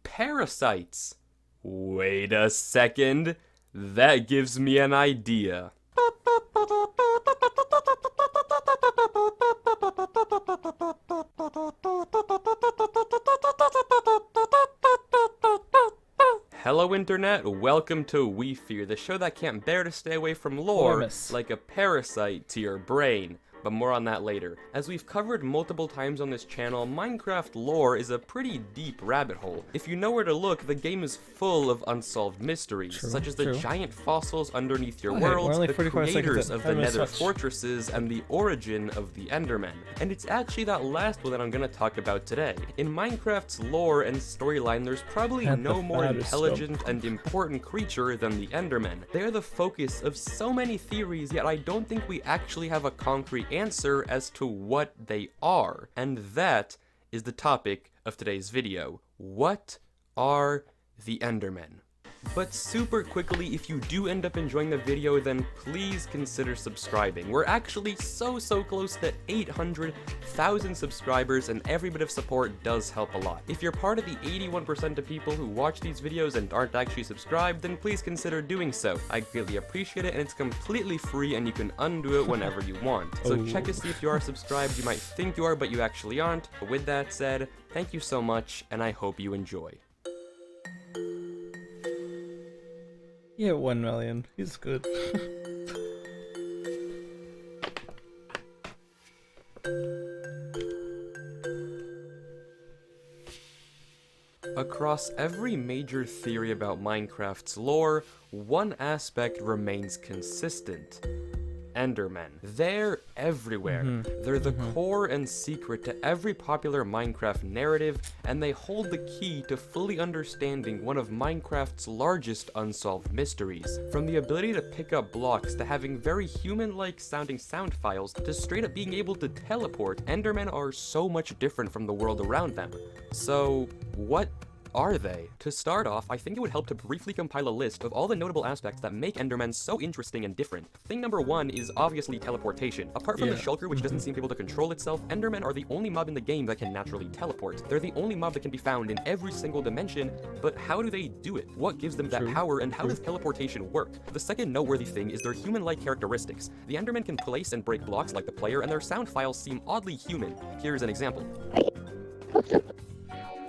parasites. Wait a second. That gives me an idea. Hello Internet, welcome to We Fear, the show that can't bear to stay away from lore like a parasite to your brain. But more on that later. As we've covered multiple times on this channel, Minecraft lore is a pretty deep rabbit hole. If you know where to look, the game is full of unsolved mysteries, such as the giant fossils underneath your worlds, the creators of the Nether fortresses, and the origin of the Endermen. And it's actually that last one that I'm gonna talk about today. In Minecraft's lore and storyline, there's probably no more intelligent and important creature than the Endermen. They're the focus of so many theories, yet I don't think we actually have a concrete answer as to what they are. And that is the topic of today's video. What are the Endermen? But super quickly, if you do end up enjoying the video, then please consider subscribing. We're actually so close to 800,000 subscribers, and every bit of support does help a lot. If you're part of the 81% of people who watch these videos and aren't actually subscribed, then please consider doing so. I'd really appreciate it, and it's completely free, and you can undo it whenever you want. So check to see if you are subscribed. You might think you are, but you actually aren't. But with that said, thank you so much, and I hope you enjoy. Yeah, 1 million. He's good. Across every major theory about Minecraft's lore, one aspect remains consistent. Endermen. They're everywhere. They're the core and secret to every popular Minecraft narrative, and they hold the key to fully understanding one of Minecraft's largest unsolved mysteries. From the ability to pick up blocks, to having very human-like sounding sound files, to straight up being able to teleport, Endermen are so much different from the world around them. So, what are they? To start off, I think it would help to briefly compile a list of all the notable aspects that make Endermen so interesting and different. Thing number one is obviously teleportation. Apart from the shulker, which doesn't seem able to control itself, Endermen are the only mob in the game that can naturally teleport. They're the only mob that can be found in every single dimension, but how do they do it? What gives them that power, and how does teleportation work? The second noteworthy thing is their human-like characteristics. The Endermen can place and break blocks like the player, and their sound files seem oddly human. Here's an example.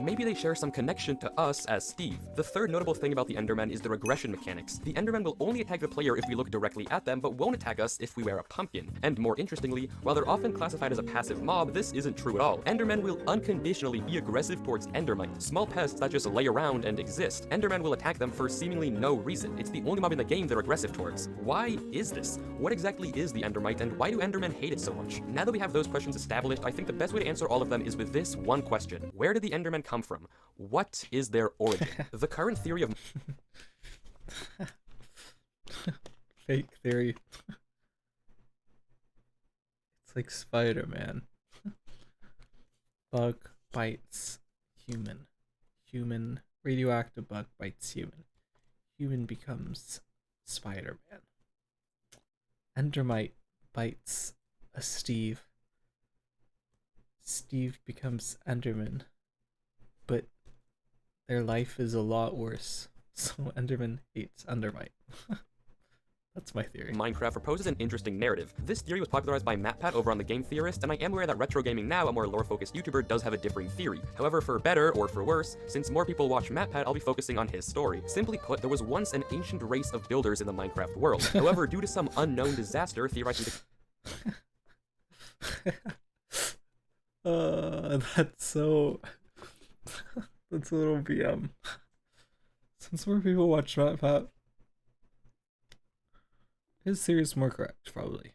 Maybe they share some connection to us as Steve. The third notable thing about the Endermen is the regression mechanics. The Endermen will only attack the player if we look directly at them, but won't attack us if we wear a pumpkin. And more interestingly, while they're often classified as a passive mob, this isn't true at all. Endermen will unconditionally be aggressive towards Endermites, small pests that just lay around and exist. Endermen will attack them for seemingly no reason. It's the only mob in the game they're aggressive towards. Why is this? What exactly is the Endermite, and why do Endermen hate it so much? Now that we have those questions established, I think the best way to answer all of them is with this one question. Where did the Endermen come from? What is their origin? The current theory of fake theory. It's like Spider-Man. Bug bites human. Human radioactive bug bites human. Human becomes Spider-Man. Endermite bites a Steve. Steve becomes Enderman. But their life is a lot worse, so Enderman hates Endermite. That's my theory. Minecraft proposes an interesting narrative. This theory was popularized by MatPat over on The Game Theorist, and I am aware that Retro Gaming Now, a more lore-focused YouTuber, does have a differing theory. However, for better or for worse, since more people watch MatPat, I'll be focusing on his story. Simply put, there was once an ancient race of builders in the Minecraft world. However, due to some unknown disaster, theorizing that's so... That's a little BM. Since more people watch MatPat, his theory is more correct, probably.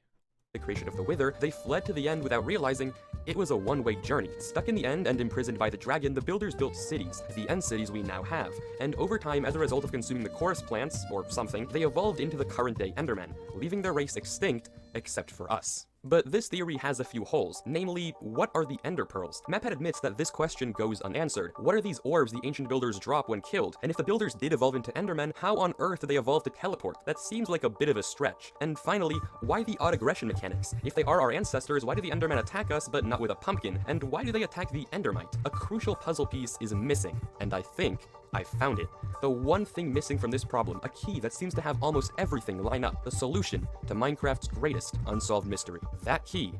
The creation of the Wither, they fled to the end without realizing it was a one-way journey. Stuck in the end and imprisoned by the dragon, the builders built cities, the end cities we now have. And over time, as a result of consuming the chorus plants, or something, they evolved into the current-day Endermen, leaving their race extinct, except for us. But this theory has a few holes, namely, what are the Ender Pearls? MatPat admits that this question goes unanswered. What are these orbs the ancient builders drop when killed? And if the builders did evolve into Endermen, how on earth did they evolve to teleport? That seems like a bit of a stretch. And finally, why the odd aggression mechanics? If they are our ancestors, why do the Endermen attack us but not with a pumpkin? And why do they attack the Endermite? A crucial puzzle piece is missing, and I think I found it. The one thing missing from this problem, a key that seems to have almost everything line up, the solution to Minecraft's greatest unsolved mystery. That key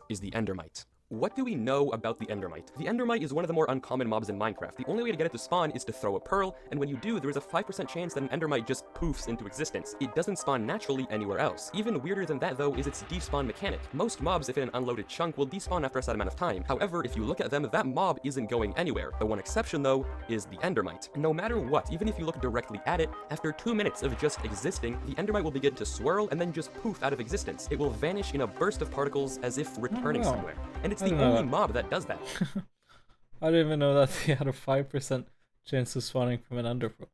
is the Endermite. What do we know about the Endermite? The Endermite is one of the more uncommon mobs in Minecraft. The only way to get it to spawn is to throw a pearl, and when you do, there is a 5% chance that an Endermite just poofs into existence. It doesn't spawn naturally anywhere else. Even weirder than that, though, is its despawn mechanic. Most mobs, if in an unloaded chunk, will despawn after a set amount of time. However, if you look at them, that mob isn't going anywhere. The one exception, though, is the Endermite. No matter what, even if you look directly at it, after 2 minutes of just existing, the Endermite will begin to swirl and then just poof out of existence. It will vanish in a burst of particles as if returning somewhere. And it's the only mob that does that. I didn't even know that they had a 5% chance of spawning from an Ender Pearl.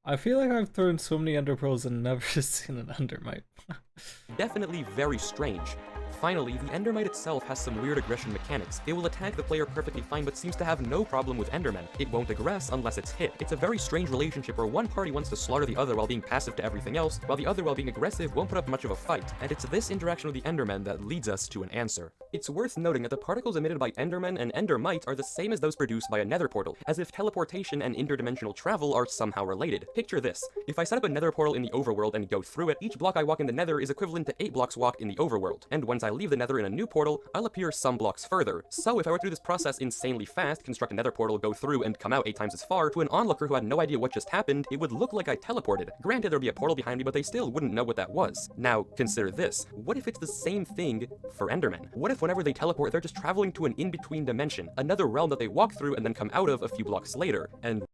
I feel like I've thrown so many Ender Pearls and never seen an Endermite. definitely very strange. Finally, the Endermite itself has some weird aggression mechanics. It will attack the player perfectly fine, but seems to have no problem with Endermen. It won't aggress unless it's hit. It's a very strange relationship where one party wants to slaughter the other while being passive to everything else, while the other, while being aggressive, won't put up much of a fight. And it's this interaction with the Endermen that leads us to an answer. It's worth noting that the particles emitted by Endermen and Endermites are the same as those produced by a nether portal, as if teleportation and interdimensional travel are somehow related. Picture this. If I set up a nether portal in the overworld and go through it, each block I walk in the nether is equivalent to 8 blocks walked in the overworld. And once I leave the nether in a new portal, I'll appear some blocks further. So if I were to do this process insanely fast, construct a nether portal, go through, and come out 8 times as far, to an onlooker who had no idea what just happened, it would look like I teleported. Granted, there'd be a portal behind me, but they still wouldn't know what that was. Now, consider this. What if it's the same thing for Endermen? What if whenever they teleport, they're just traveling to an in-between dimension, another realm that they walk through and then come out of a few blocks later? And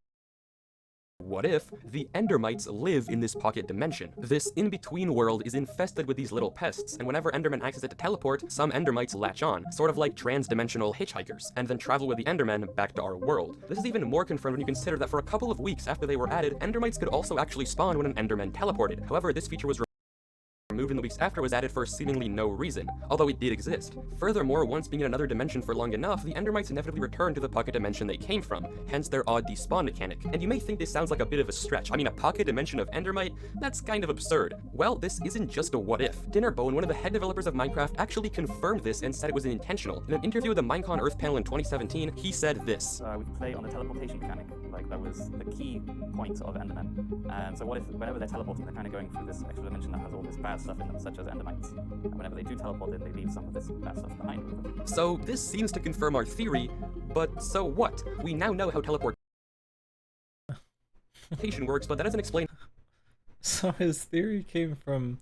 what if the Endermites live in this pocket dimension? This in-between world is infested with these little pests, and whenever Enderman access it to teleport, some Endermites latch on, sort of like trans-dimensional hitchhikers, and then travel with the Endermen back to our world. This is even more confirmed when you consider that for a couple of weeks after they were added, Endermites could also actually spawn when an Enderman teleported. However, this feature was removed in the weeks after was added for seemingly no reason, although it did exist. Furthermore, once being in another dimension for long enough, the Endermites inevitably return to the pocket dimension they came from, hence their odd despawn mechanic. And you may think this sounds like a bit of a stretch. I mean, a pocket dimension of Endermite? That's kind of absurd. Well, this isn't just a what if. Dinnerbone, one of the head developers of Minecraft, actually confirmed this and said it was intentional. In an interview with the Minecon Earth panel in 2017, he said this. We could play on the teleportation mechanic. Like, that was the key point of Endermen. So what if, whenever they're teleporting, they're kind of going through this extra dimension that has all this bad stuff in them, such as Endermites. And whenever they do teleport in, they leave some of this bad stuff behind with them. So this seems to confirm our theory, but so what? We now know how teleportation works, but that doesn't explain. So his theory came from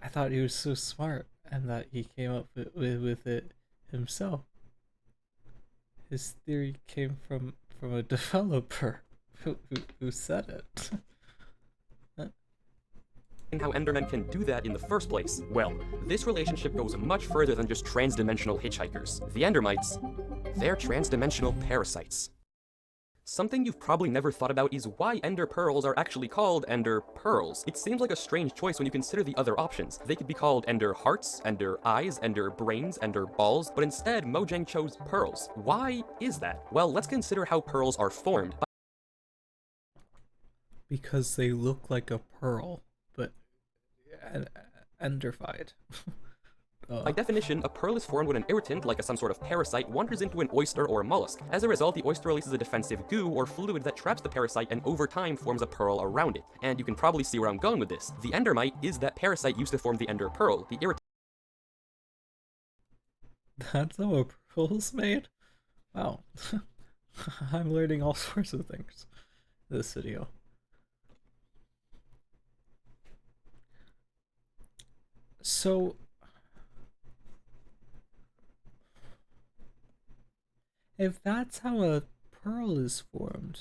I thought he was so smart and that he came up with it himself. His theory came from a developer who said it. And how Endermen can do that in the first place? Well, this relationship goes much further than just trans-dimensional hitchhikers. The Endermites, they're trans-dimensional parasites. Something you've probably never thought about is why Ender Pearls are actually called Ender Pearls. It seems like a strange choice when you consider the other options. They could be called Ender Hearts, Ender Eyes, Ender Brains, Ender Balls, but instead Mojang chose Pearls. Why is that? Well, let's consider how pearls are formed. Because they look like a pearl, but enderfied. By definition, a pearl is formed when an irritant, like some sort of parasite, wanders into an oyster or a mollusk. As a result, the oyster releases a defensive goo or fluid that traps the parasite and over time forms a pearl around it. And you can probably see where I'm going with this. The Endermite is that parasite used to form the Ender Pearl. The irritant. That's how a pearl's made? Wow. I'm learning all sorts of things in this video. So if that's how a pearl is formed,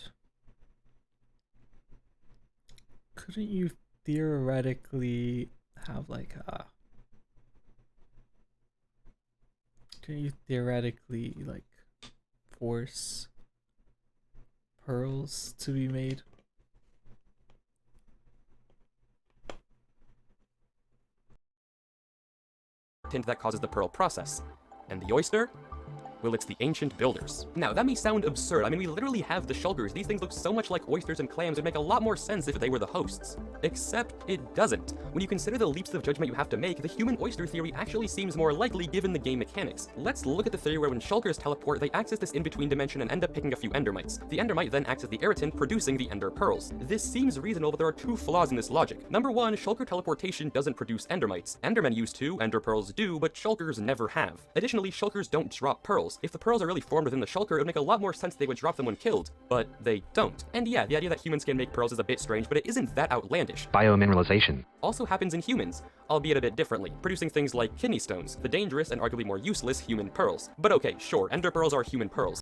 couldn't you theoretically have like a... Couldn't you theoretically like force pearls to be made? That causes the pearl process. And the oyster? Well, it's the ancient builders. Now, that may sound absurd. I mean, we literally have the shulkers. These things look so much like oysters and clams, it'd make a lot more sense if they were the hosts. Except it doesn't. When you consider the leaps of judgment you have to make, the human oyster theory actually seems more likely given the game mechanics. Let's look at the theory where when shulkers teleport, they access this in-between dimension and end up picking a few endermites. The endermite then acts as the irritant, producing the ender pearls. This seems reasonable, but there are two flaws in this logic. Number one, shulker teleportation doesn't produce endermites. Endermen used to, ender pearls do, but shulkers never have. Additionally, shulkers don't drop pearls. If the pearls are really formed within the shulker, it would make a lot more sense they would drop them when killed, but they don't. And yeah, the idea that humans can make pearls is a bit strange, but it isn't that outlandish. Biomineralization also happens in humans, albeit a bit differently, producing things like kidney stones, the dangerous and arguably more useless human pearls. But okay, sure, ender pearls are human pearls.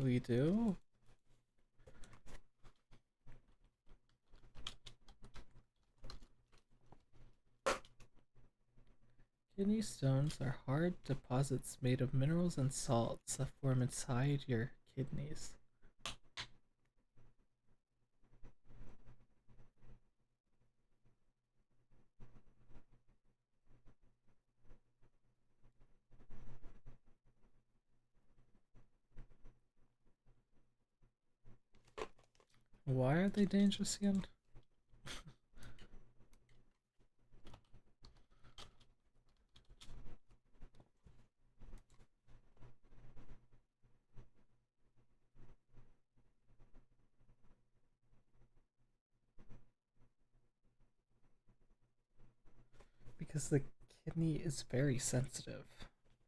We do? Kidney stones are hard deposits made of minerals and salts that form inside your kidneys. Why are they dangerous again? Because the kidney is very sensitive.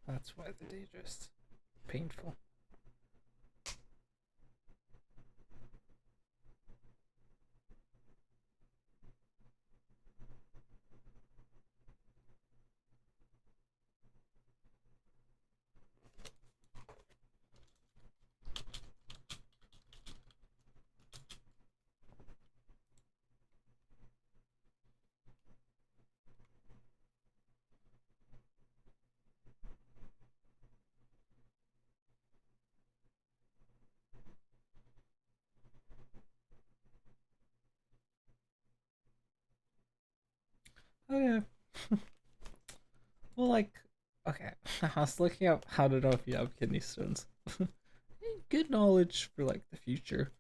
That's why they're dangerous. Painful. Okay. Well, like, okay. I was looking up how to know if you have kidney stones. Good knowledge for like the future.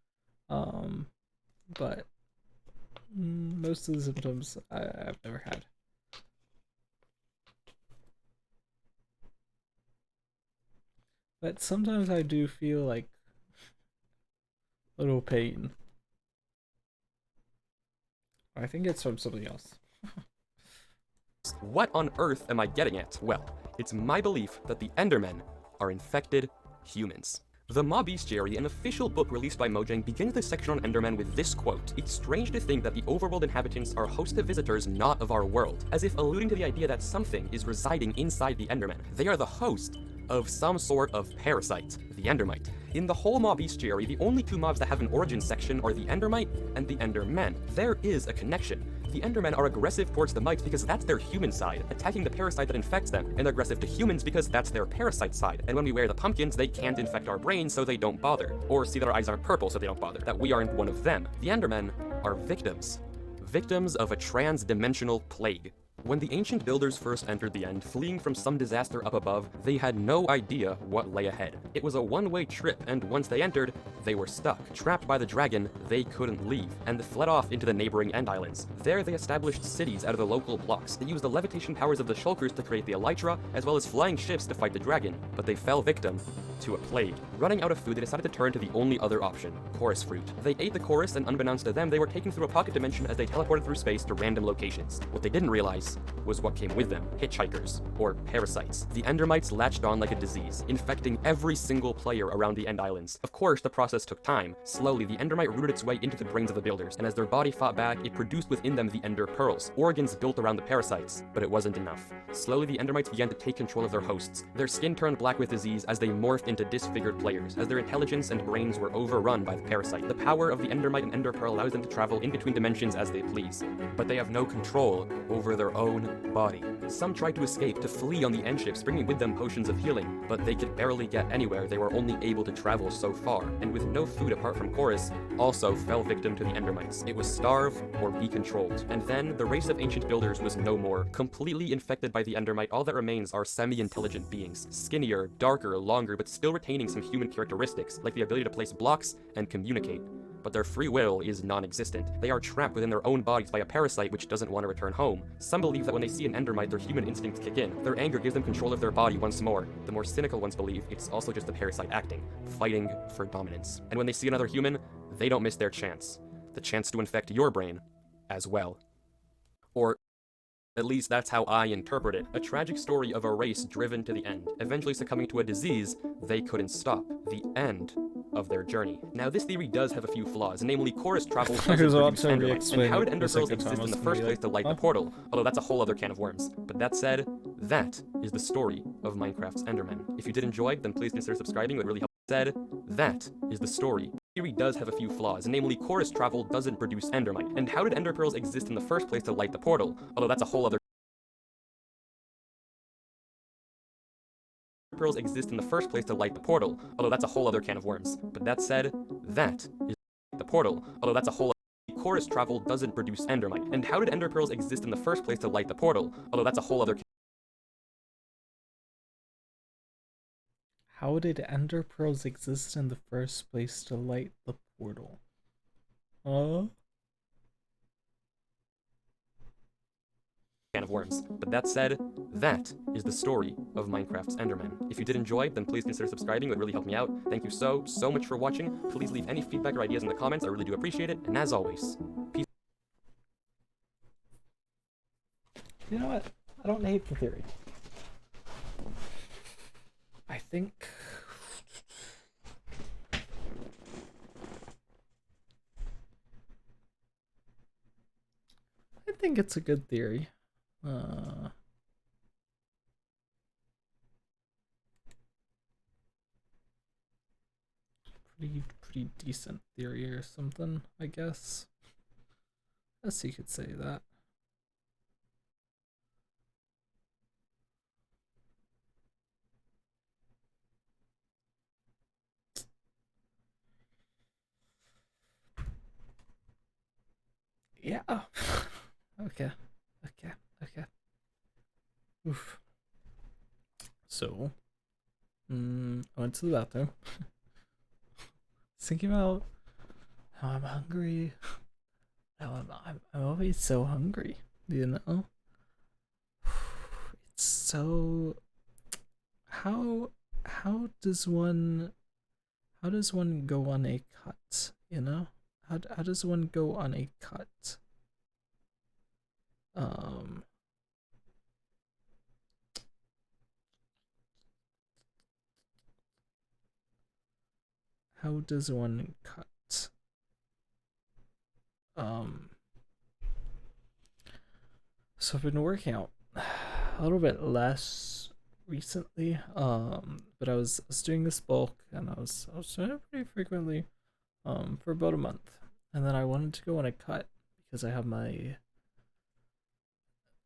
But most of the symptoms I've never had. But sometimes I do feel like little pain. I think it's from something else. What on earth am I getting at? Well, it's my belief that the Endermen are infected humans. The Ma Bestiary, an official book released by Mojang, begins this section on Endermen with this quote: "It's strange to think that the overworld inhabitants are host to visitors not of our world," as if alluding to the idea that something is residing inside the Endermen. They are the host of some sort of parasite, the Endermite. In the whole Ma Bestiary, the only two mobs that have an origin section are the Endermite and the Endermen. There is a connection. The Endermen are aggressive towards the mites because that's their human side, attacking the parasite that infects them, and they're aggressive to humans because that's their parasite side. And when we wear the pumpkins, they can't infect our brains, so they don't bother. Or see that our eyes aren't purple, so they don't bother. That we aren't one of them. The Endermen are victims. Victims of a trans-dimensional plague. When the ancient builders first entered the End, fleeing from some disaster up above, they had no idea what lay ahead. It was a one-way trip, and once they entered, they were stuck. Trapped by the dragon, they couldn't leave, and fled off into the neighboring End Islands. There they established cities out of the local blocks. They used the levitation powers of the Shulkers to create the Elytra, as well as flying ships to fight the dragon, but they fell victim to a plague. Running out of food, they decided to turn to the only other option, chorus fruit. They ate the chorus, and unbeknownst to them, they were taken through a pocket dimension as they teleported through space to random locations. What they didn't realize was what came with them, hitchhikers, or parasites. The Endermites latched on like a disease, infecting every single player around the End Islands. Of course, the process took time. Slowly, the Endermite rooted its way into the brains of the builders, and as their body fought back, it produced within them the Ender Pearls, organs built around the parasites, but it wasn't enough. Slowly, the Endermites began to take control of their hosts. Their skin turned black with disease as they morphed into disfigured players, as their intelligence and brains were overrun by the parasite. The power of the Endermite and Ender Pearl allows them to travel in between dimensions as they please, but they have no control over their own body. Some tried to escape, to flee on the End ships, bringing with them potions of healing, but they could barely get anywhere. They were only able to travel so far, and with no food apart from chorus, also fell victim to the Endermites. It was starve or be controlled. And then, the race of ancient builders was no more. Completely infected by the Endermite, all that remains are semi-intelligent beings. Skinnier, darker, longer, but still retaining some human characteristics, like the ability to place blocks and communicate. But their free will is non-existent. They are trapped within their own bodies by a parasite which doesn't want to return home. Some believe that when they see an Endermite, their human instincts kick in. Their anger gives them control of their body once more. The more cynical ones believe it's also just the parasite acting, fighting for dominance. And when they see another human, they don't miss their chance. The chance to infect your brain as well. Or at least that's how I interpret it. A tragic story of a race driven to the end, eventually succumbing to a disease they couldn't stop. The end of their journey. Now, this theory does have a few flaws, namely chorus travel doesn't produce Endermites. And how did Ender Pearls exist in the first place to light the portal? Although that's a whole other can of worms. But that said, that is the story of Minecraft's Endermen. If you did enjoy, then please consider subscribing, it would really help. Said, that is the story. Theory does have a few flaws, namely chorus travel doesn't produce Endermite. And how did Ender Pearls exist in the first place to light the portal? Although that's a whole other pearls exist in the first place to light the portal, although that's a whole other can of worms. But that said, that is the portal, although that's a whole other chorus travel doesn't produce endermite. And how did ender pearls exist in the first place to light the portal, although that's a whole other How did ender pearls exist in the first place to light the portal? can of worms. But that said, that is the story of Minecraft's Enderman. If you did enjoy, then please consider subscribing. It would really help me out. Thank you so much for watching. Please leave any feedback or ideas in the comments. I really do appreciate it. And as always, peace. You know what? I don't hate the theory. I think... I think it's a good theory. Pretty decent theory or something, I guess. Guess you could say that. Yeah. Okay. Oof. So, I went to the bathroom. Thinking about how I'm hungry. How I'm always so hungry, you know? It's so... How does one go on a cut, you know? How does one go on a cut? How does one cut? So I've been working out a little bit less recently, but I was doing this bulk, and I was doing it pretty frequently, for about a month, and then I wanted to go on a cut because I have my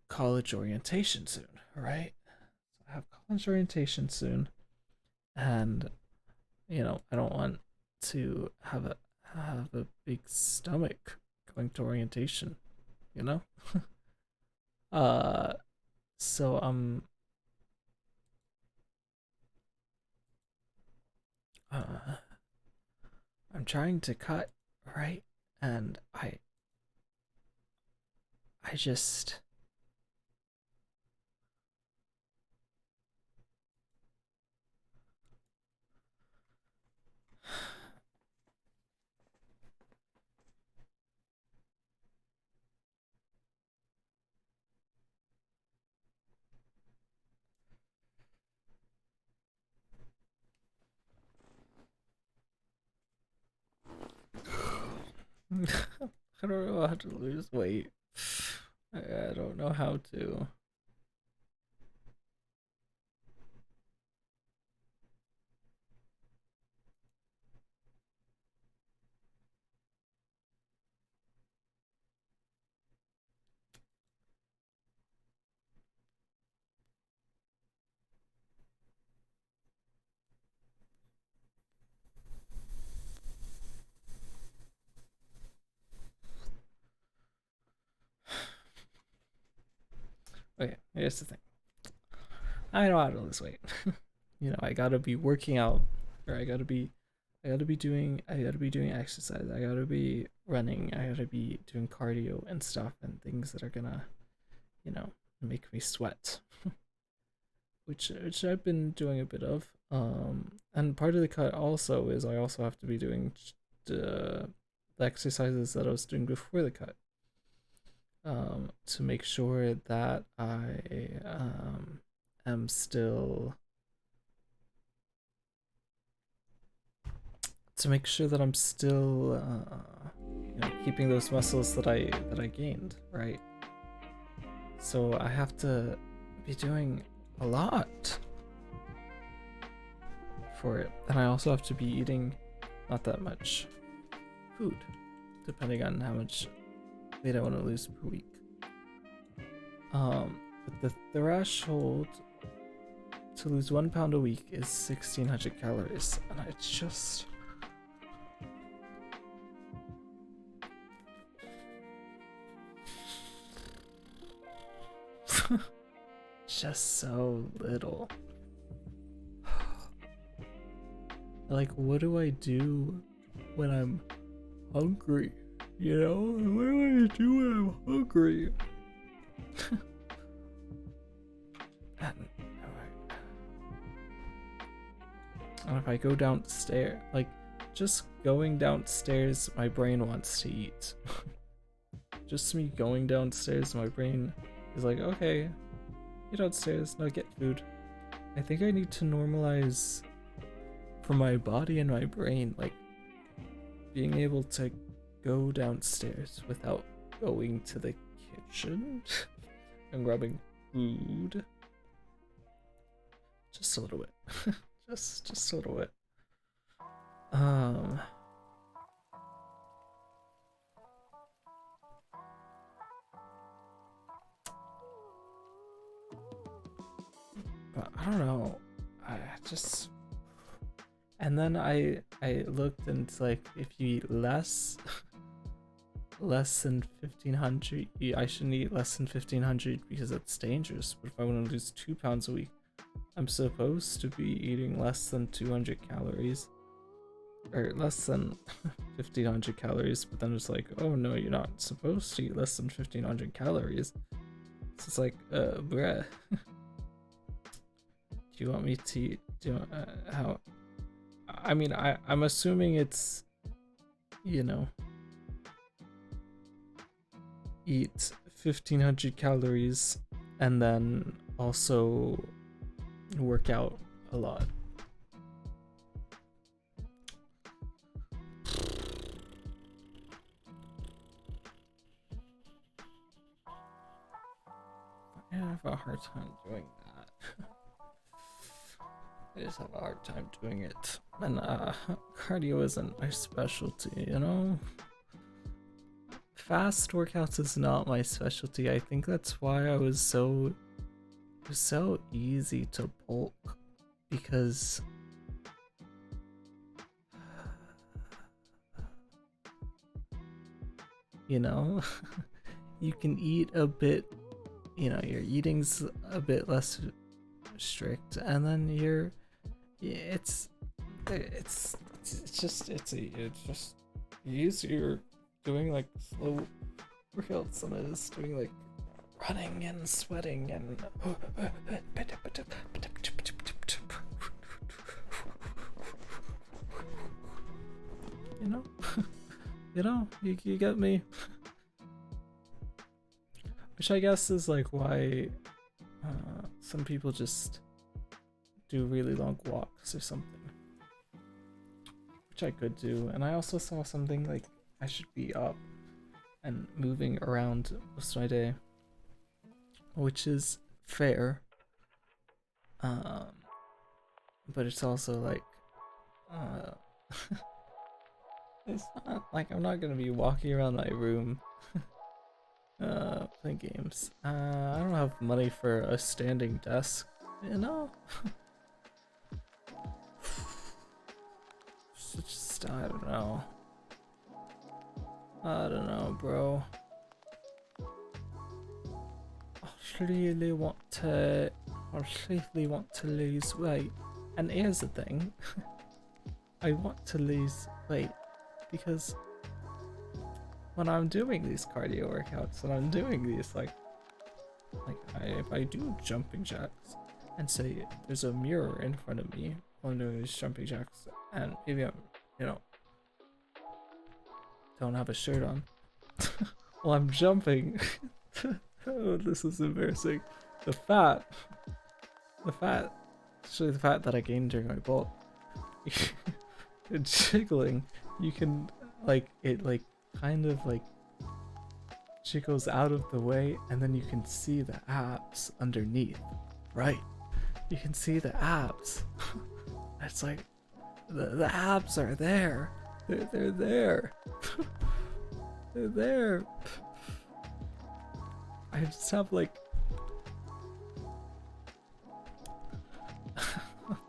college orientation soon, right? So I have college orientation soon, and you know, I don't want to have a big stomach going to orientation, you know? So I'm trying to cut, right? And I just I don't know how to lose weight. I don't know how to. Okay, here's the thing. I know how to lose weight. You know, I gotta be working out, or I gotta be doing exercise. I gotta be running. I gotta be doing cardio and stuff and things that are gonna, you know, make me sweat. which I've been doing a bit of. And part of the cut also is I also have to be doing the exercises that I was doing before the cut. To make sure that I am still you know, keeping those muscles that I gained, right? So I have to be doing a lot for it, and I also have to be eating not that much food, depending on how much weight I want to lose per week. But the threshold to lose 1 pound a week is 1,600 calories, and it's just... just so little. Like, what do I do when I'm hungry? You know? What do I do when I'm hungry? And if I go downstairs, like, just going downstairs, my brain wants to eat. Just me going downstairs, my brain is like, okay, get downstairs, now get food. I think I need to normalize for my body and my brain, like, being able to go downstairs without going to the kitchen and grabbing food. Just a little bit. just a little bit. But I don't know. I just... And then I looked into, like, if you eat less than 1,500, I shouldn't eat less than 1,500 because that's dangerous. But if I want to lose 2 pounds a week, I'm supposed to be eating less than 200 calories. Or less than 1,500 calories, but then it's like, oh no, you're not supposed to eat less than 1,500 calories. So it's like, bruh. Do you want me to eat, how... I mean, I'm assuming it's, you know, eat 1,500 calories and then also work out a lot. I have a hard time doing that. I just have a hard time doing it. And cardio isn't my specialty, you know? Fast workouts is not my specialty. I think that's why it was so easy to bulk, because you know, you can eat a bit, you know, your eating's a bit less strict, and then it's just easier doing like slow workouts than it is doing like running and sweating and you get me. Which I guess is like why some people just do really long walks or something, which I could do. And I also saw something like I should be up and moving around most of my day, which is fair, but it's also like it's not like I'm not gonna be walking around my room playing games. I don't have money for a standing desk, you know. Just I don't know, bro. I really want to lose weight, and here's the thing. I want to lose weight because when I'm doing these cardio workouts and I'm doing these if I do jumping jacks and say there's a mirror in front of me while I'm doing these jumping jacks, and maybe I'm, you know, don't have a shirt on while I'm jumping. Oh, this is embarrassing. The fat that I gained during my bulk, jiggling, you can it kind of jiggles out of the way, and then you can see the abs underneath, right? You can see the abs. It's like the abs are there. They're there. They're there. I just have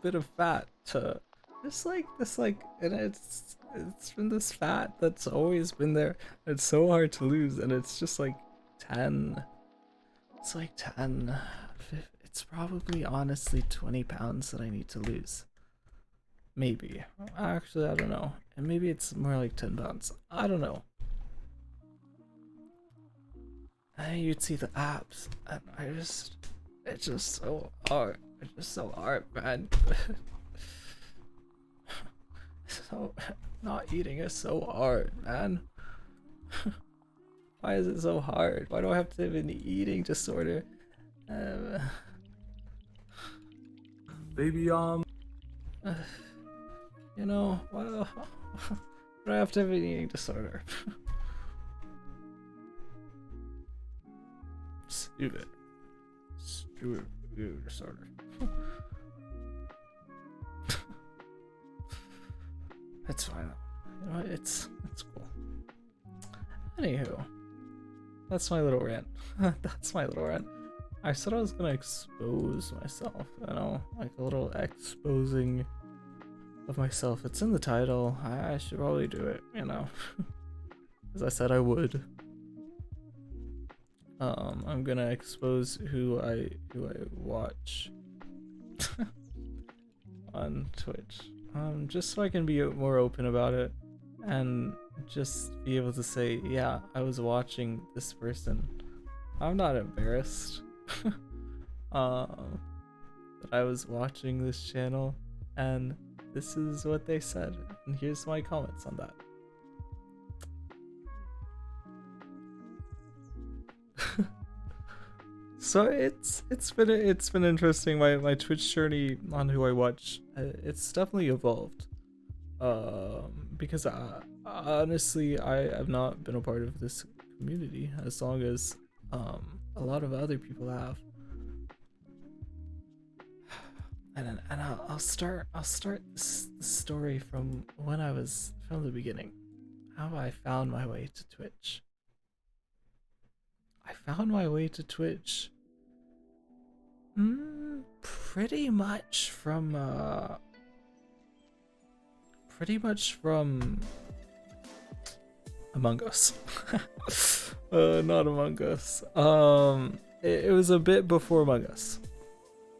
bit of fat to just like this, and it's been this fat that's always been there. It's so hard to lose, and it's just like 10. It's like 10. It's probably honestly 20 pounds that I need to lose. Maybe. Actually, I don't know. And maybe it's more like 10 pounds. I don't know. And you'd see the abs, and it's just so hard. It's just so hard, man. So, not eating is so hard, man. Why is it so hard? Why do I have to have an eating disorder? Baby, you know, why do I have to have an eating disorder? Stupid eating disorder. It's fine. You know what? It's cool. Anywho, that's my little rant. That's my little rant. I said I was gonna expose myself, you know, like a little exposing of myself. It's in the title. I should probably do it, you know, as I said I would. I'm gonna expose who I watch on Twitch. Just so I can be more open about it and just be able to say, yeah, I was watching this person. I'm not embarrassed that I was watching this channel, and this is what they said, and here's my comments on that. So it's been interesting. My Twitch journey on who I watch, it's definitely evolved. Because honestly, I have not been a part of this community as long as a lot of other people have. And I'll start this story from when I was from the beginning. How I found my way to Twitch. I found my way to Twitch pretty much from Among Us. Not Among Us. It was a bit before Among Us,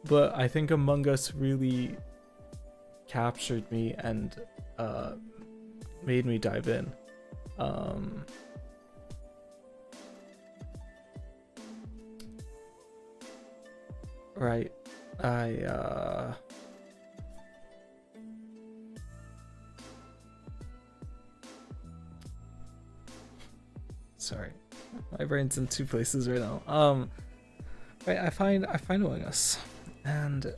but I think Among Us really captured me and made me dive in. Right. Sorry. My brain's in two places right now. Right, I find Among Us, and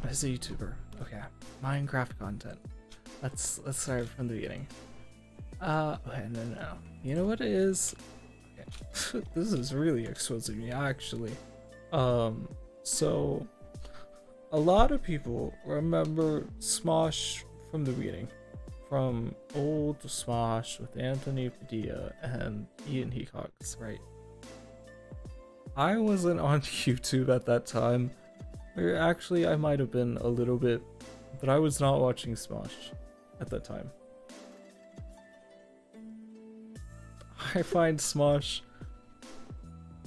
as a YouTuber, okay, Minecraft content. Let's start from the beginning. Okay, no. You know what it is? Okay. This is really exposing me, actually. So a lot of people remember Smosh from the beginning, from old Smosh with Anthony Padilla and Ian Hecox, right? I wasn't on YouTube at that time. Or actually, I might have been a little bit, but I was not watching Smosh at that time. I find Smosh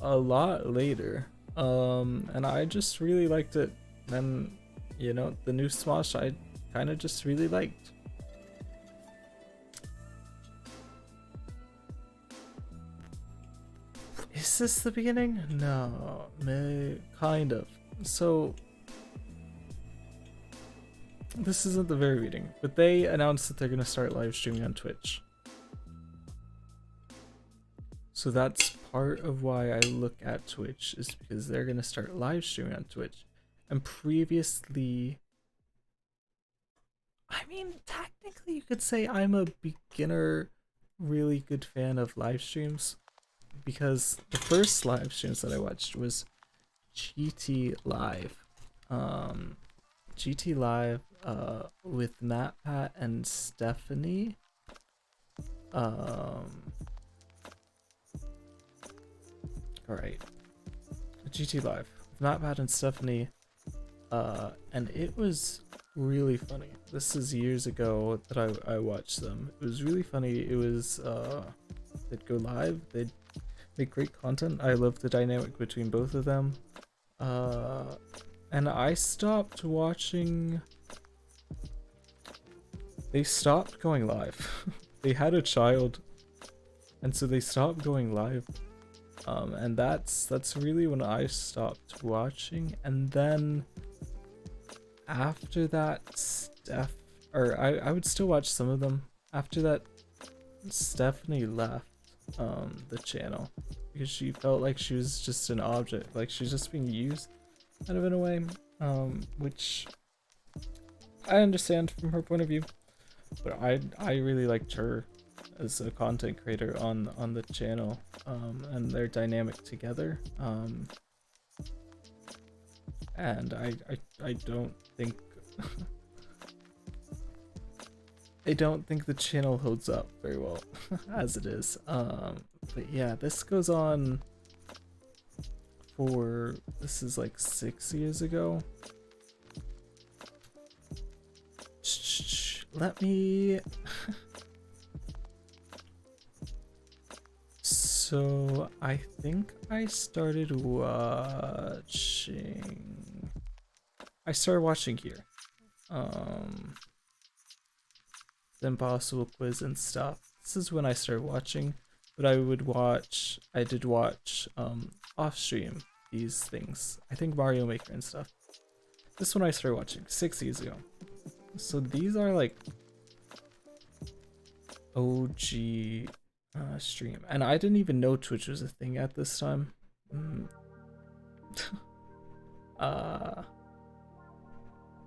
a lot later, and I just really liked it. And you know, the new Smosh I kind of just really liked. Is this the beginning? No, kind of. So this isn't the very beginning, but they announced that they're gonna start live streaming on Twitch. So that's part of why I look at Twitch, is because they're gonna start live streaming on Twitch. And previously, I mean, technically you could say I'm a beginner, really good fan of live streams, because the first live streams that I watched was GT Live. GT Live with MatPat and Stephanie. Alright. GT Live. MatPat and Stephanie, and it was really funny. This is years ago that I watched them. It was really funny. It was they'd go live, they'd make great content. I loved the dynamic between both of them. And I stopped watching. They stopped going live. They had a child, and so they stopped going live. And that's really when I stopped watching. And then after that, I would still watch some of them. After that, Stephanie left the channel because she felt like she was just an object, like she's just being used kind of in a way, which I understand from her point of view, but I really liked her as a content creator on the channel, and their dynamic together, and I don't think I don't think the channel holds up very well as it is. But yeah, this goes on for, this is like 6 years ago. Let me so I think I started watching here. The Impossible Quiz and stuff. This is when I started watching, but I did watch off stream these things. I think Mario Maker and stuff. This one I started watching 6 years ago. So these are like OG stream, and I didn't even know Twitch was a thing at this time.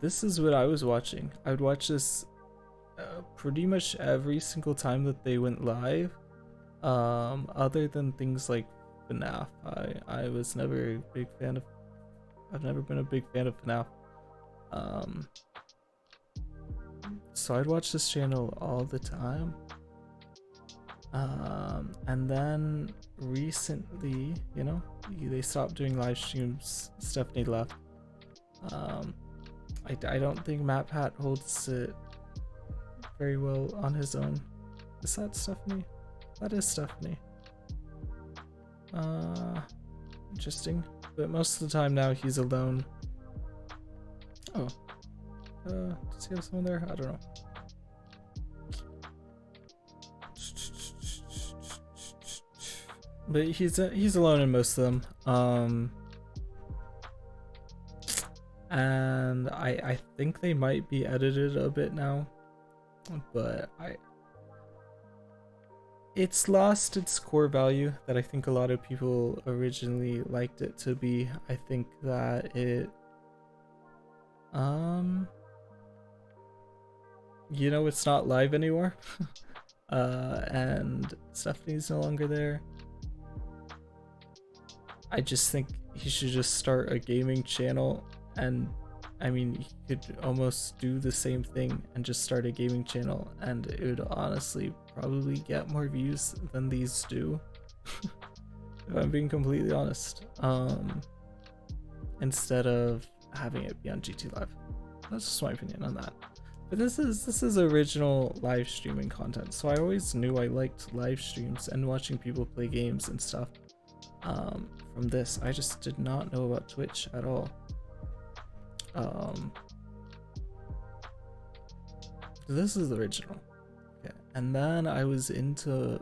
This is what I was watching. I would watch this pretty much every single time that they went live, other than things like FNAF. I was never a big fan of, I've never been a big fan of FNAF. So I'd watch this channel all the time. And then recently, you know, they stopped doing live streams. Stephanie left. I don't think MatPat holds it very well on his own. Is that Stephanie? That is Stephanie. Interesting. But most of the time now he's alone. Oh. Does he have someone there? I don't know. But he's alone in most of them. And I think they might be edited a bit now, but it's lost its core value that I think a lot of people originally liked it to be. I think that it you know, it's not live anymore. And Stephanie's no longer there. I just think he should just start a gaming channel, and I mean, he could almost do the same thing and just start a gaming channel, and it would honestly probably get more views than these do. If I'm being completely honest. Instead of having it be on GT Live. That's just my opinion on that. But this is original live streaming content, so I always knew I liked live streams and watching people play games and stuff. From this, I just did not know about Twitch at all. This is the original. Okay, and then I was into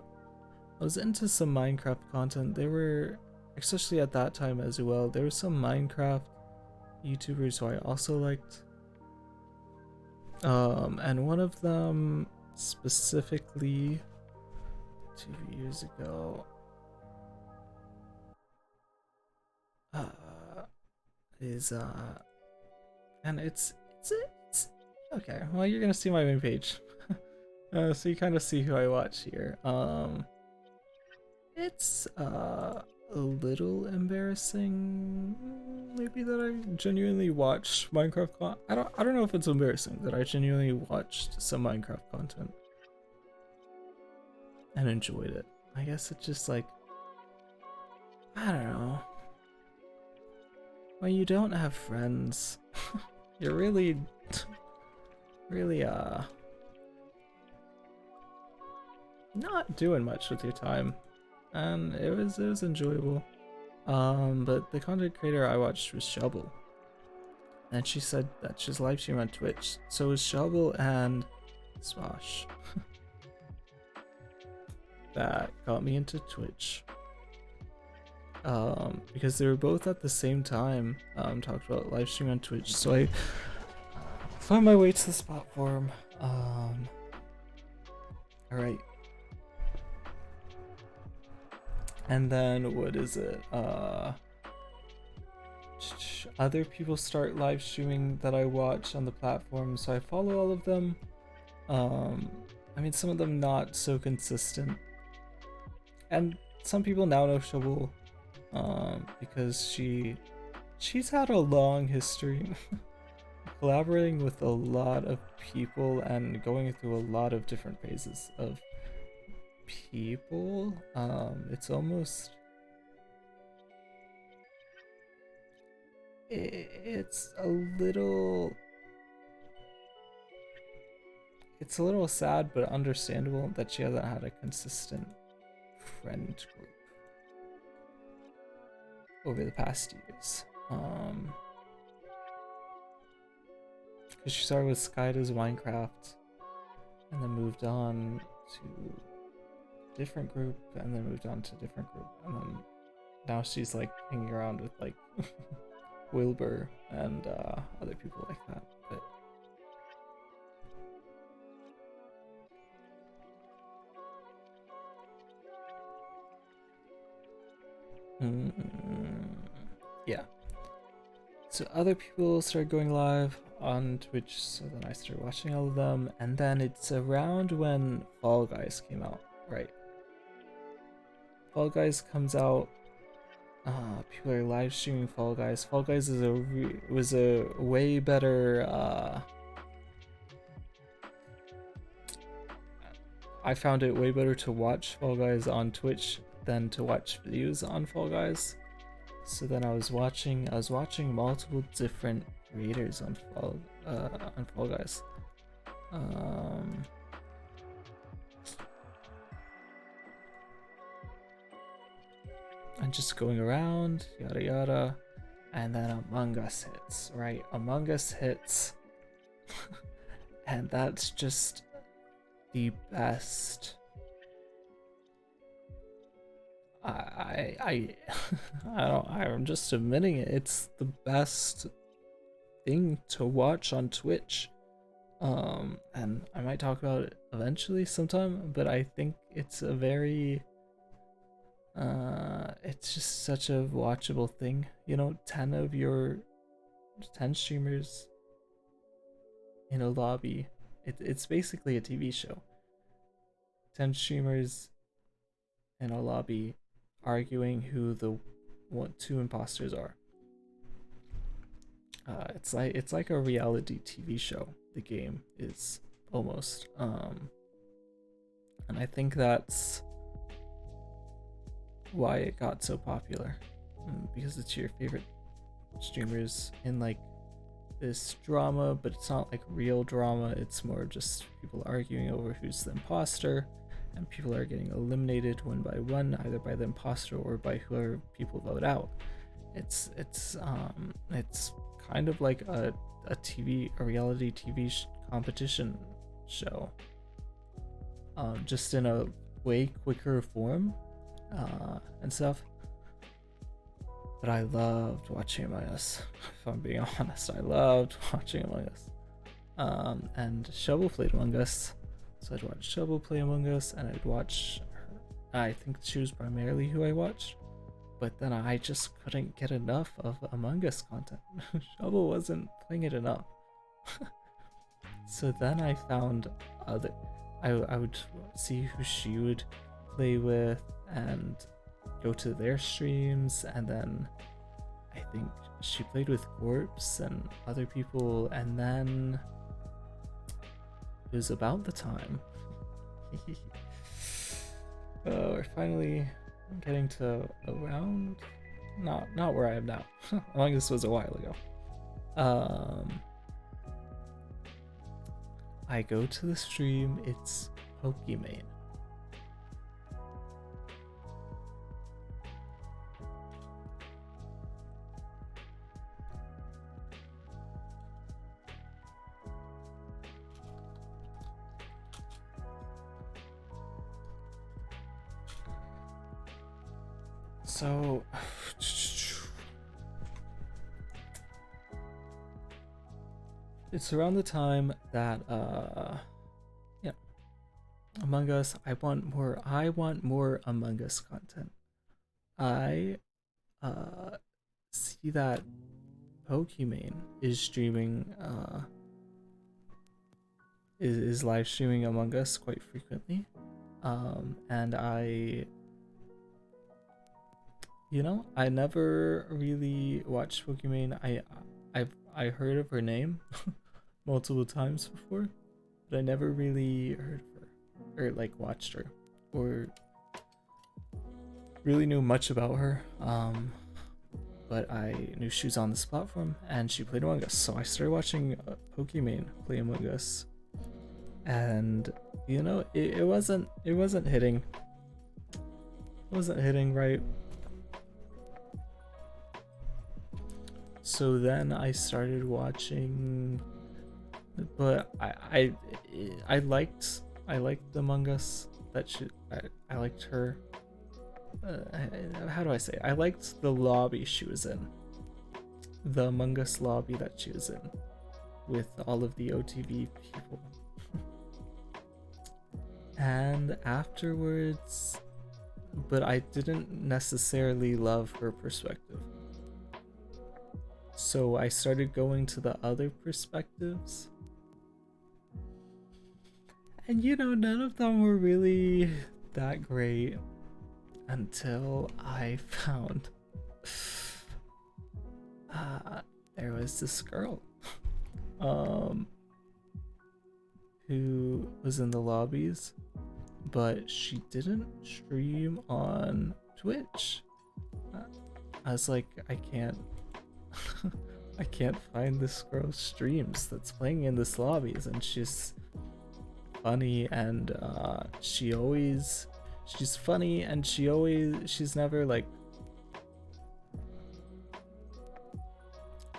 some Minecraft content. There were, especially at that time as well, there were some Minecraft YouTubers who I also liked. And one of them specifically 2 years ago is and it's okay, well, you're gonna see my main page. So you kind of see who I watch here. It's a little embarrassing maybe that I genuinely watched Minecraft I don't know if it's embarrassing that I genuinely watched some Minecraft content and enjoyed it. I guess it's just like, I don't know. when you don't have friends, you're really not doing much with your time, and it was enjoyable. But the content creator I watched was Shovel, and she said that she's live streaming on Twitch. So is Shovel and Swash. That got me into Twitch. Because they were both at the same time talked about live streaming on Twitch. So I found my way to this platform. Alright. And then what is it? Other people start live streaming that I watch on the platform, so I follow all of them. I mean, some of them not so consistent. And some people now know Shovel because she's had a long history collaborating with a lot of people and going through a lot of different phases of people. It's almost it's a little sad but understandable that she hasn't had a consistent friend group over the past years. Because she started with Skyda's Minecraft and then moved on to different group and then moved on to different group, and then now she's like hanging around with like Wilbur and other people like that. But yeah, so other people started going live on Twitch, so then I started watching all of them, and then it's around when Fall Guys came out, right? Fall Guys comes out. People are live streaming Fall Guys. Fall Guys is was a way better. I found it way better to watch Fall Guys on Twitch than to watch videos on Fall Guys. So then I was watching multiple different creators on Fall Guys. And just going around, yada yada, and then Among Us hits, right? Among Us hits, and that's just the best. I'm just admitting it. It's the best thing to watch on Twitch. And I might talk about it eventually sometime, but I think it's a very it's just such a watchable thing, you know. 10 streamers in a lobby. It's basically a TV show. 10 streamers in a lobby arguing who the two imposters are. It's like a reality TV show. The game is almost, and I think that's why it got so popular, because it's your favorite streamers in like this drama, but it's not like real drama. It's more just people arguing over who's the imposter, and people are getting eliminated one by one, either by the imposter or by whoever people vote out. It's kind of like a reality TV competition show, just in a way quicker form, and stuff. But I loved watching Among Us. If I'm being honest, I loved watching Among Us. And Shovel played Among Us, so I'd watch Shovel play Among Us, and I'd watch her. I think she was primarily who I watched, but then I just couldn't get enough of Among Us content. Shovel wasn't playing it enough. So then I found I would see who she would play with and go to their streams, and then I think she played with Corpse and other people, and then it was about the time. We're finally getting to around not where I am now. Among Us was a while ago. I go to the stream, it's Pokimane. So it's around the time that yeah, Among Us, I want more Among Us content. I see that Pokimane is streaming is live streaming Among Us quite frequently. And I never really watched Pokimane. I heard of her name multiple times before, but I never really heard of her or like watched her or really knew much about her. But I knew she was on this platform and she played Among Us, so I started watching Pokimane play Among Us, and it wasn't hitting. It wasn't hitting right. So then I started watching, but I liked Among Us. I liked her. How do I say? I liked the lobby she was in, the Among Us lobby that she was in, with all of the OTV people. And afterwards, but I didn't necessarily love her perspective. So I started going to the other perspectives. And none of them were really that great until I found there was this girl who was in the lobbies, but she didn't stream on Twitch. I was like, I can't find this girl's streams that's playing in this lobbies, and she's funny, and she's funny, and she's never like,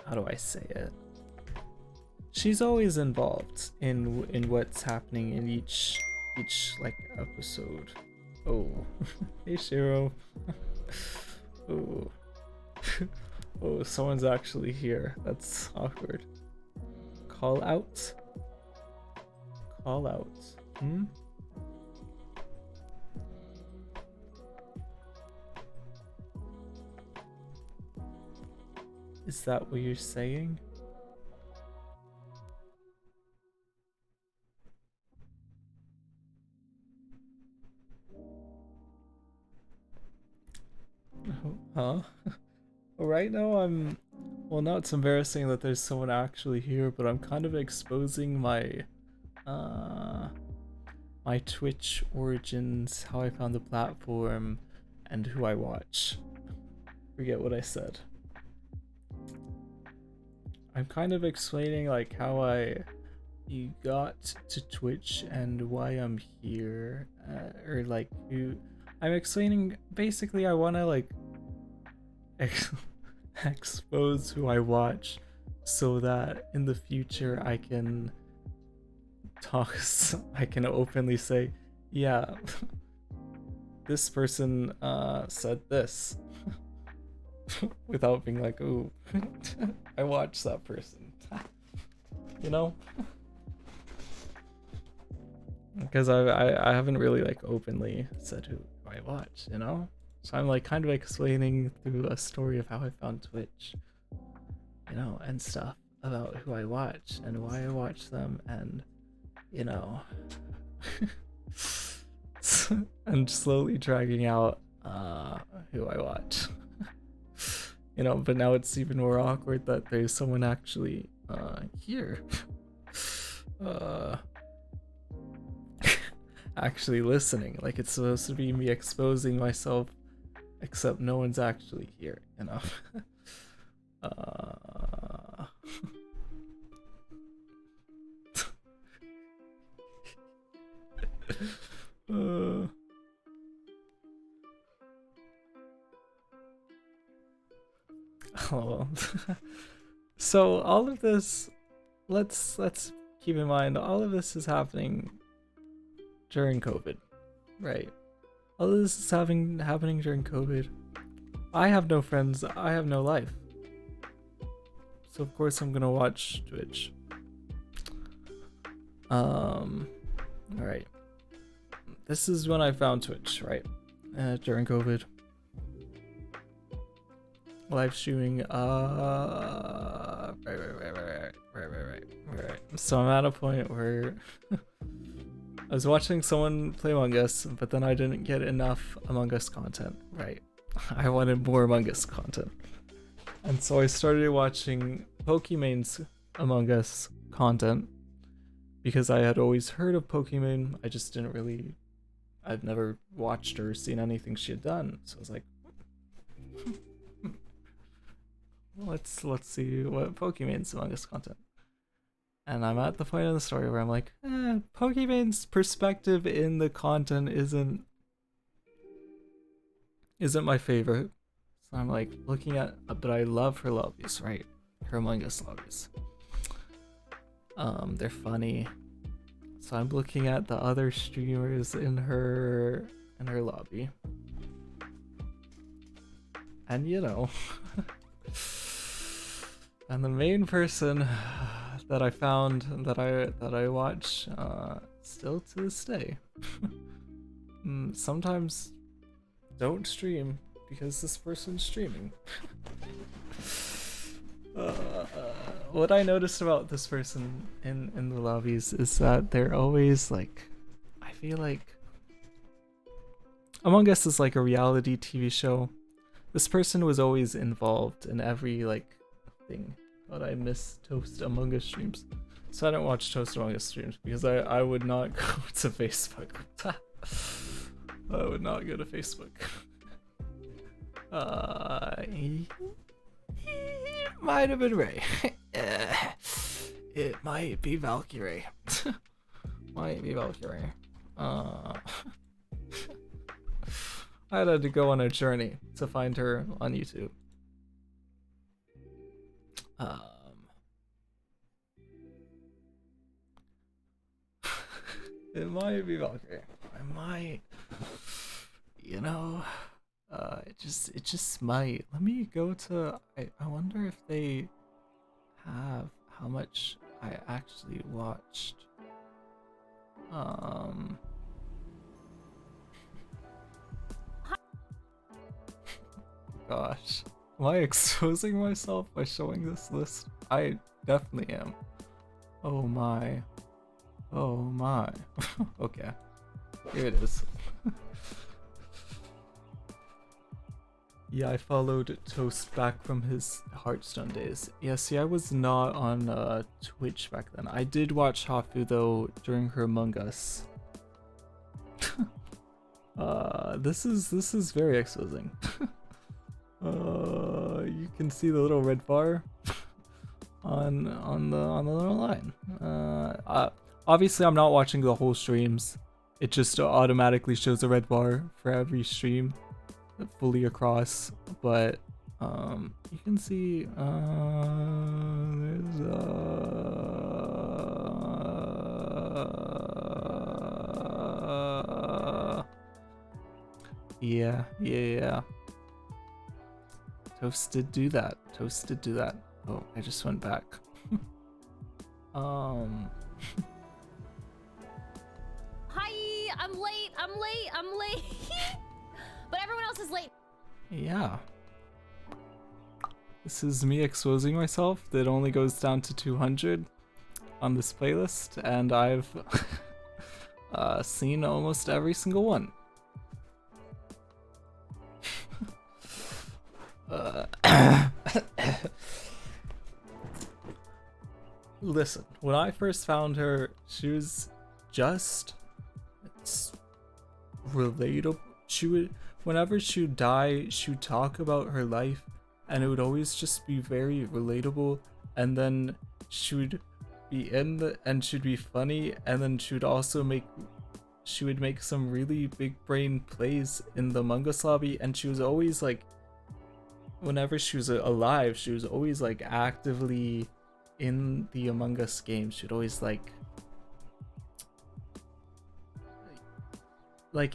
how do I say it? She's always involved in what's happening in each like episode. Oh, hey Shiro. Oh. Oh, someone's actually here. That's awkward. Call out. Call out. Is that what you're saying? Huh? Right now now it's embarrassing that there's someone actually here, but I'm kind of exposing my my Twitch origins, how I found the platform, and who I watch. Forget what I said. I'm kind of explaining like how I got to Twitch and why I'm here, or like I'm explaining. Basically, I want to like expose who I watch, so that in the future I can openly say, yeah, this person said this, without being like, ooh, I watched that person, because I haven't really like openly said who I watch, so I'm like kind of explaining through a story of how I found Twitch, and stuff about who I watch and why I watch them, and and slowly dragging out who I watch. But now it's even more awkward that there's someone actually here actually listening. Like, it's supposed to be me exposing myself, Except no one's actually here, you know. Oh, so all of this, let's keep in mind, all of this is happening during COVID, right? All of this is happening during COVID. I have no friends. I have no life. So of course I'm gonna watch Twitch. All right. This is when I found Twitch, right? During COVID. Live streaming. Right. So I'm at a point where I was watching someone play Among Us, but then I didn't get enough Among Us content, right? I wanted more Among Us content. And so I started watching Pokemon's Among Us content because I had always heard of Pokemon. I just didn't really, I'd never watched or seen anything she had done. So I was like, let's see what Pokemon's Among Us content. And I'm at the point in the story where I'm like, Pokemon's perspective in the content isn't my favorite. So I'm like looking at, but I love her lobbies, right? Her Among Us lobbies. They're funny. So I'm looking at the other streamers in her lobby. And you know, and the main person that I found that I watch still to this day. Sometimes don't stream because this person's streaming. What I noticed about this person in the lobbies is that they're always like, I feel like Among Us is like a reality TV show. This person was always involved in every like thing. But I miss Toast Among Us streams. So I don't watch Toast Among Us streams because I would not go to Facebook. I would not go to Facebook. It might have been Ray. It might be Valkyrie. Might be Valkyrie. I had to go on a journey to find her on YouTube. It might be Valkyrie. I might, you know, it just might. Let me go to, I wonder if they have how much I actually watched. Gosh, am I exposing myself by showing this list? I definitely am. Oh my. Oh my. Okay. Here it is. Yeah, I followed Toast back from his Hearthstone days. Yeah, see, I was not on Twitch back then. I did watch Hafu though during her Among Us. This is very exposing. You can see the little red bar on the little line. Obviously I'm not watching the whole streams. It just automatically shows a red bar for every stream fully across, but you can see there's yeah. Toast did do that. Oh, I just went back. Hi, I'm late. But everyone else is late. Yeah. This is me exposing myself. That only goes down to 200 on this playlist, and I've seen almost every single one. Listen, when I first found her, she was just relatable. whenever she would die, she would talk about her life, and it would always just be very relatable. And then she would be and she'd be funny, and then she would make some really big brain plays in the Among Us lobby, and she was always like, whenever she was alive, she was always like actively in the Among Us game. She'd always like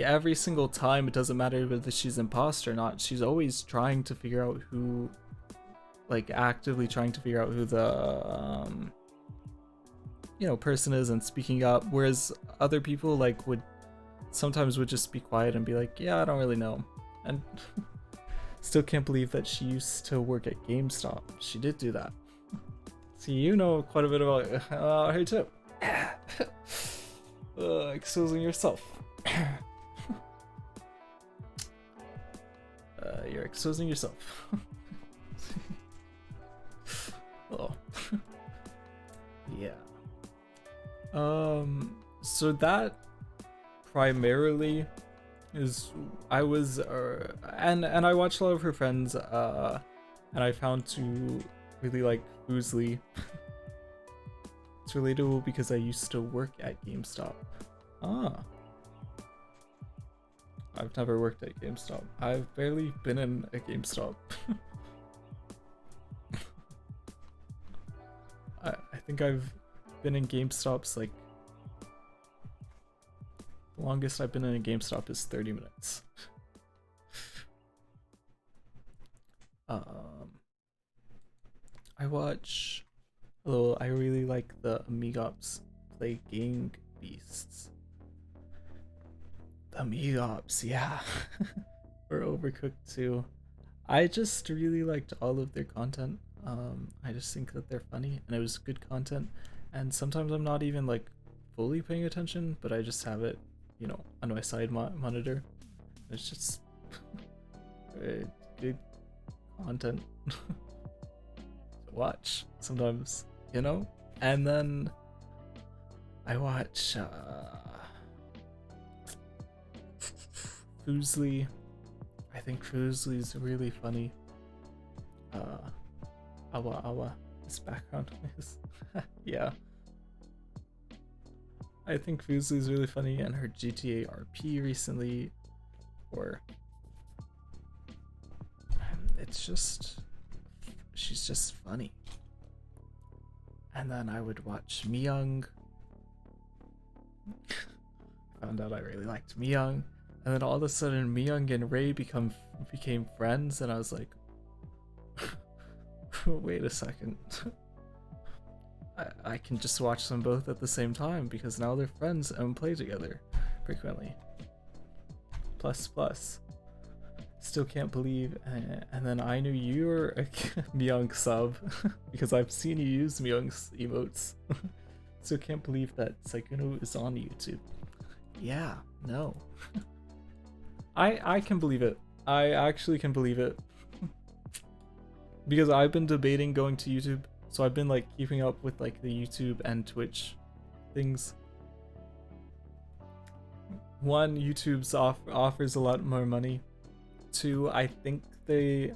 every single time, it doesn't matter whether she's imposter or not, she's always trying to figure out who, like actively trying to figure out who the person is and speaking up, whereas other people like would just be quiet and be like, yeah, I don't really know. And still can't believe that she used to work at GameStop. She did do that. See, you know quite a bit about her too. Exposing yourself. You're exposing yourself. Oh. Yeah. So that primarily is I was and I watched a lot of her friends and I found to really like Boozley. It's relatable because I used to work at GameStop. I've never worked at GameStop. I've barely been in a GameStop. I think I've been in GameStops like the longest I've been in a GameStop is 30 minutes. I watch. Although I really like the Amigops play Gang Beasts. The Amigops, yeah. Or Overcooked too. I just really liked all of their content. I just think that they're funny and it was good content. And sometimes I'm not even like fully paying attention, but I just have it, on my side monitor. It's just good content to watch sometimes, And then I watch Boozley. I think Boozley's really funny. Awa, this background noise. Yeah. I think Boozley's really funny, and her GTA RP recently, she's just funny. And then I would watch Myung. Found out I really liked Myung, and then all of a sudden Myung and Ray became friends, and I was like, wait a second. I can just watch them both at the same time because now they're friends and play together frequently. Plus. Still can't believe. And then I knew you were a Myung sub because I've seen you use Myung's emotes. Still can't believe that Saikuno is on YouTube. Yeah, no. I can believe it. I actually can believe it. Because I've been debating going to YouTube, so I've been like keeping up with like the YouTube and Twitch things. One, YouTube's offers a lot more money. Two, I think they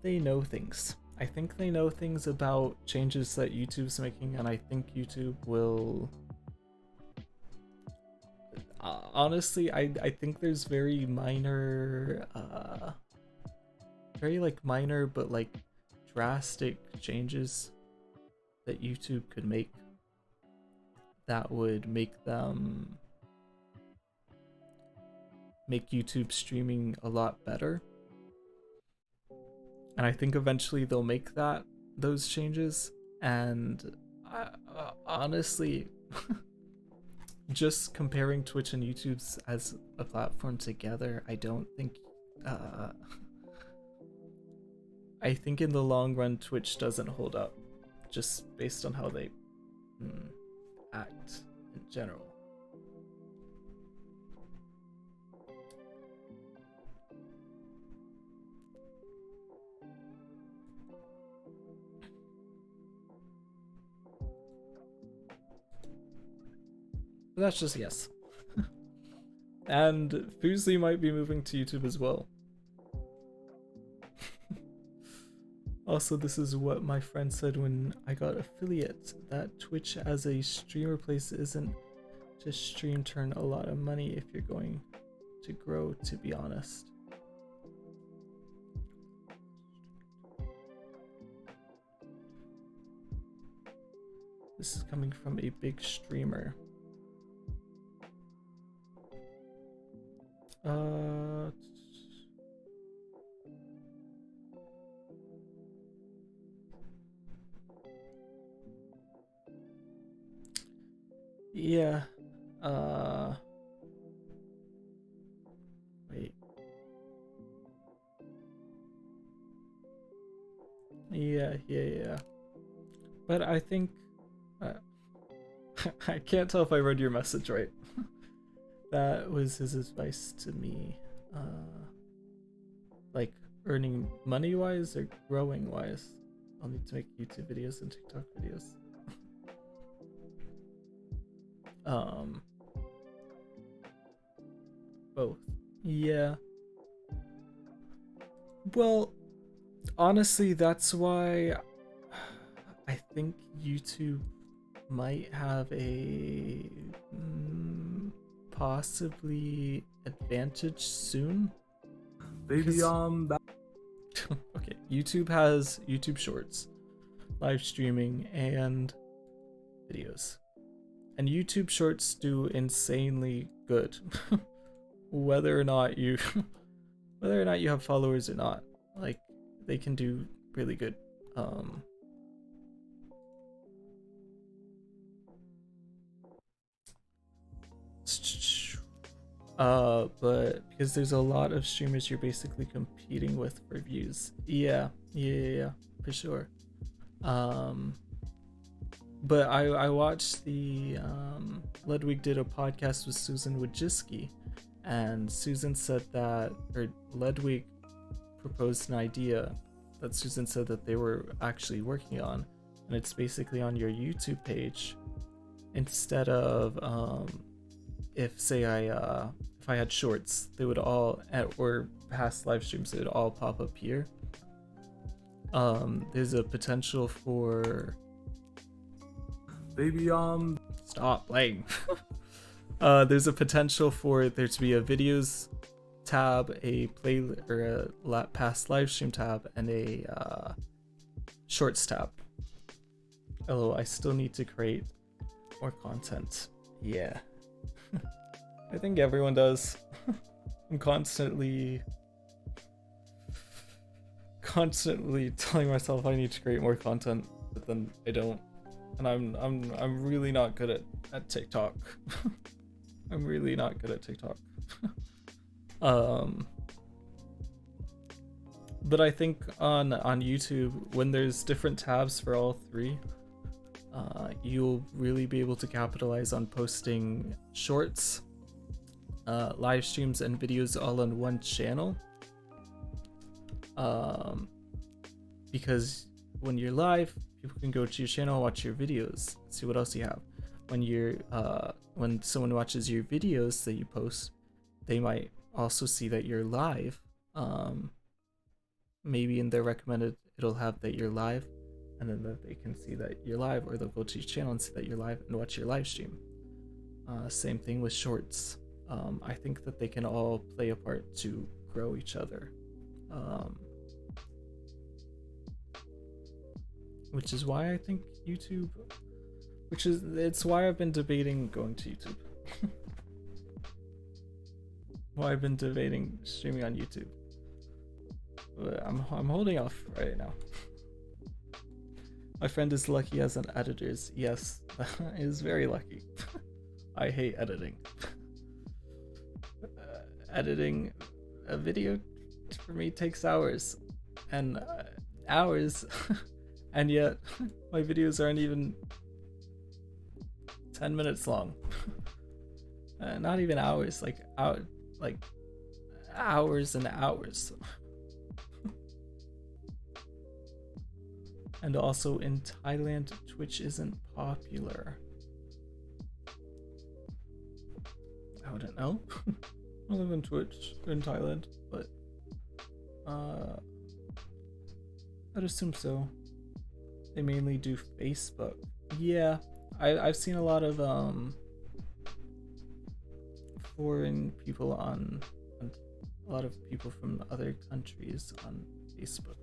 know things. I think they know things about changes that YouTube's making, and I think YouTube will. Honestly, I think there's very minor, minor but like drastic changes that YouTube could make that would make YouTube streaming a lot better. And I think eventually they'll make those changes. And honestly, just comparing Twitch and YouTube as a platform together, I don't think I think in the long run Twitch doesn't hold up, just based on how they act in general. But that's just a guess. And Fuslie might be moving to YouTube as well. Also, this is what my friend said when I got affiliate, that Twitch as a streamer place isn't just stream turn a lot of money if you're going to grow, to be honest. This is coming from a big streamer. Yeah. Wait. Yeah. But I think I can't tell if I read your message right. That was his advice to me. Like earning money wise or growing wise. I'll need to make YouTube videos and TikTok videos. Both. Yeah. Well, honestly, that's why I think YouTube might have a possibly advantage soon. Baby, okay, YouTube has YouTube Shorts, live streaming, and videos. And YouTube Shorts do insanely good. whether or not you have followers or not. Like, they can do really good. But because there's a lot of streamers you're basically competing with for views. Yeah, for sure. But I watched the Ludwig did a podcast with Susan Wojcicki, and Susan said that, or Ludwig proposed an idea that Susan said that they were actually working on, and it's basically on your YouTube page. Instead of if I had shorts, they would all, or past live streams, they would all pop up here. There's a potential for stop playing. There's a potential for there to be a videos tab, a play or a past live stream tab, and a shorts tab. Although I still need to create more content. Yeah. I think everyone does. I'm constantly telling myself I need to create more content, but then I don't. And I'm really not good at TikTok. I'm really not good at TikTok. But I think on YouTube, when there's different tabs for all three, you'll really be able to capitalize on posting shorts, live streams, and videos all on one channel. Because when you're live, people can go to your channel, watch your videos, see what else you have. When someone watches your videos that you post, they might also see that you're live. Maybe in their recommended, it'll have that you're live, and then that they can see that you're live, or they'll go to your channel and see that you're live and watch your live stream. Same thing with shorts. I think that they can all play a part to grow each other. Which is why I think YouTube, it's why I've been debating going to YouTube. Why I've been debating streaming on YouTube. But I'm holding off right now. My friend is lucky as an editor. Yes, is very lucky. I hate editing. Editing a video for me takes hours, and hours. And yet, my videos aren't even 10 minutes long. Not even hours, like hours and hours. And also in Thailand, Twitch isn't popular. I wouldn't know. I live in Twitch in Thailand, but I'd assume so. They mainly do Facebook. Yeah, I've seen a lot of foreign people on a lot of people from other countries on Facebook.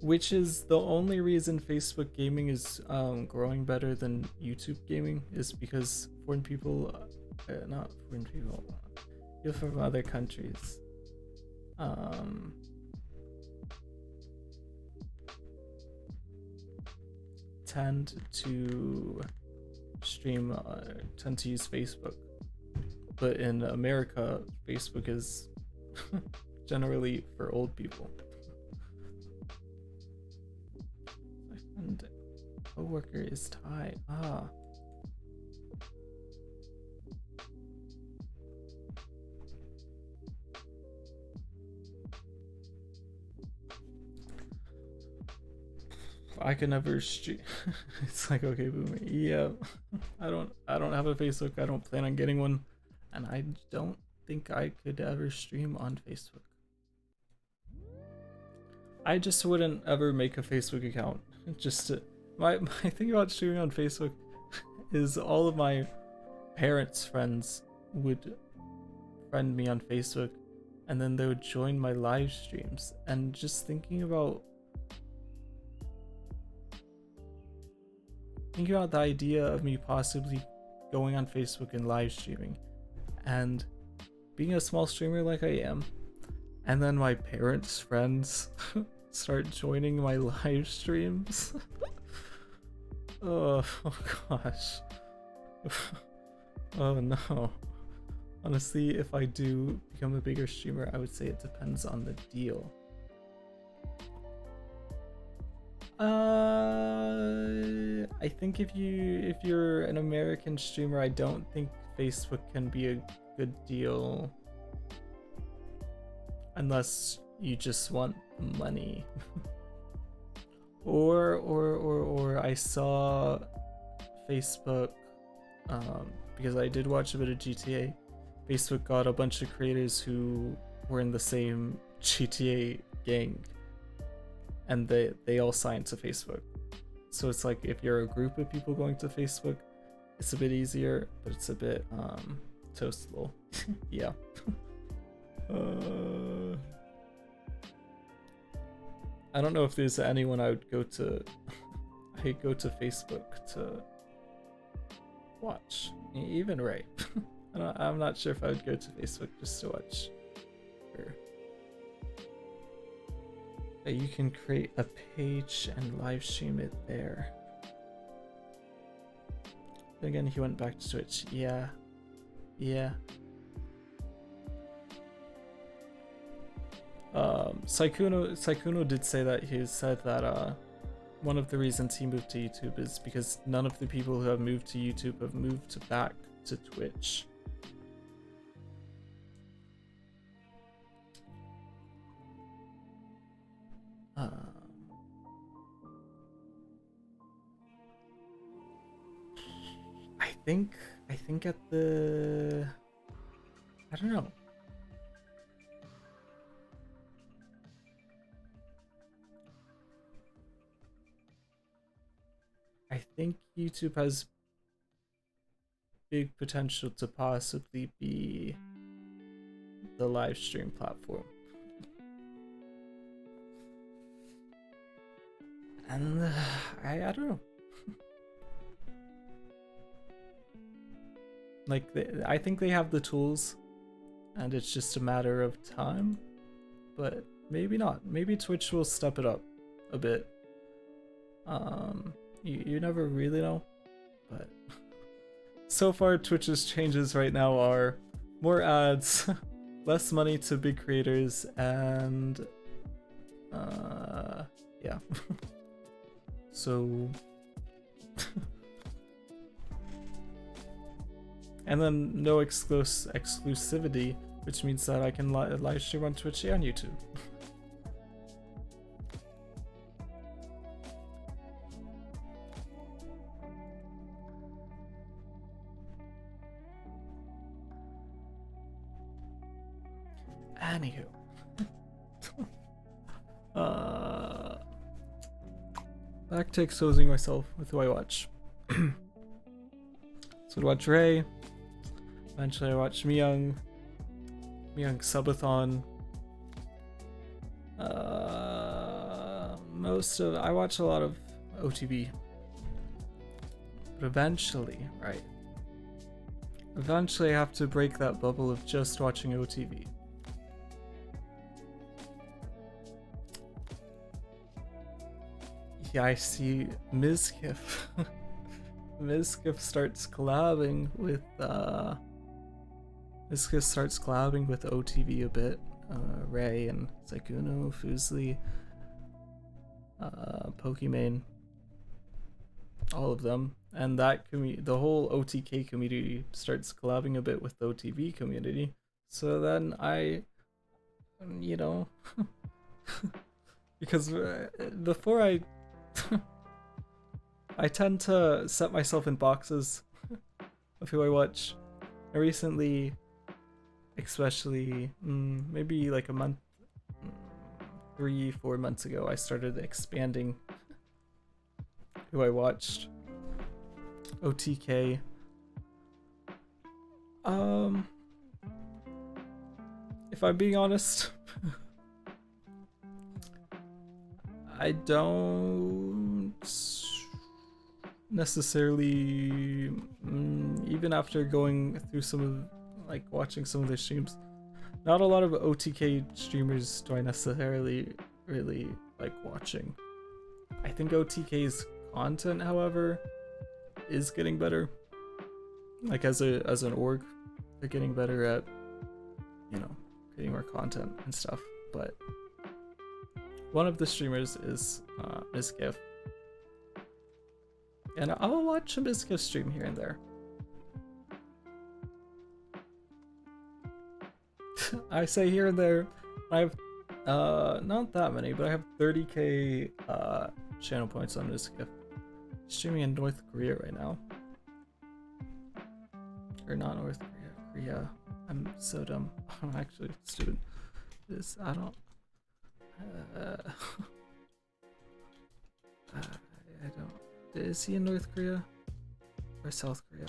Which is the only reason Facebook gaming is growing better than YouTube gaming, is because foreign people, not foreign people, people from other countries tend to stream, tend to use Facebook. But in America, Facebook is generally for old people. My friend coworker is Thai. Ah. I could never stream. It's like, okay, boomer. Yeah, I don't have a Facebook. I don't plan on getting one, and I don't think I could ever stream on Facebook. I just wouldn't ever make a Facebook account. Just to, my thing about streaming on Facebook is all of my parents' friends would friend me on Facebook, and then they would join my live streams. And just thinking about the idea of me possibly going on Facebook and live streaming, and being a small streamer like I am, and then my parents' friends start joining my live streams. Oh gosh. Oh no. Honestly, if I do become a bigger streamer, I would say it depends on the deal. I think if you're an American streamer, I don't think Facebook can be a good deal unless you just want money. or I saw Facebook, because I did watch a bit of GTA. Facebook got a bunch of creators who were in the same GTA gang, and they all signed to Facebook. So it's like, if you're a group of people going to Facebook, it's a bit easier, but it's a bit toastable. Yeah. I don't know if there's anyone I would go to. I go to Facebook to watch. Even Ray. I'm not sure if I would go to Facebook just to watch her. You can create a page and live stream it there. Then again, he went back to Twitch. Yeah. Saikuno did say that he said that one of the reasons he moved to YouTube is because none of the people who have moved to YouTube have moved back to Twitch. I think at the, I don't know. I think YouTube has big potential to possibly be the live stream platform. And I don't know. Like, I think they have the tools, and it's just a matter of time. But maybe not. Maybe Twitch will step it up a bit. You never really know. But so far, Twitch's changes right now are more ads, less money to big creators, and yeah. So and then no exclusivity, which means that I can live stream on Twitch and YouTube. Back to exposing myself with who I watch. So I'd watch Ray. Eventually I watched Myung Subathon. I watch a lot of OTV. But eventually I have to break that bubble of just watching OTV. Yeah, I see Mizkif. Mizkif starts collabing with OTV a bit. Ray and Sekuno, Fusli, Pokimane, all of them, and that the whole OTK community starts collabing a bit with the OTV community. So then because before I tend to set myself in boxes of who I watch. I recently, especially maybe like a month, 3-4 months ago, I started expanding who I watched. OTK. If I'm being honest, I don't necessarily, even after going through watching some of the streams, not a lot of OTK streamers do I necessarily really like watching. I think OTK's content, however, is getting better. Like as an org, they're getting better at, creating more content and stuff. But one of the streamers is Mizkif. And I'll watch a Mizkif stream here and there. I say here and there. I have not that many, but I have 30k channel points on Mizkif. Streaming in North Korea right now. Or not North Korea, Korea. I'm so dumb. I'm actually stupid. I don't is he in North Korea or South Korea?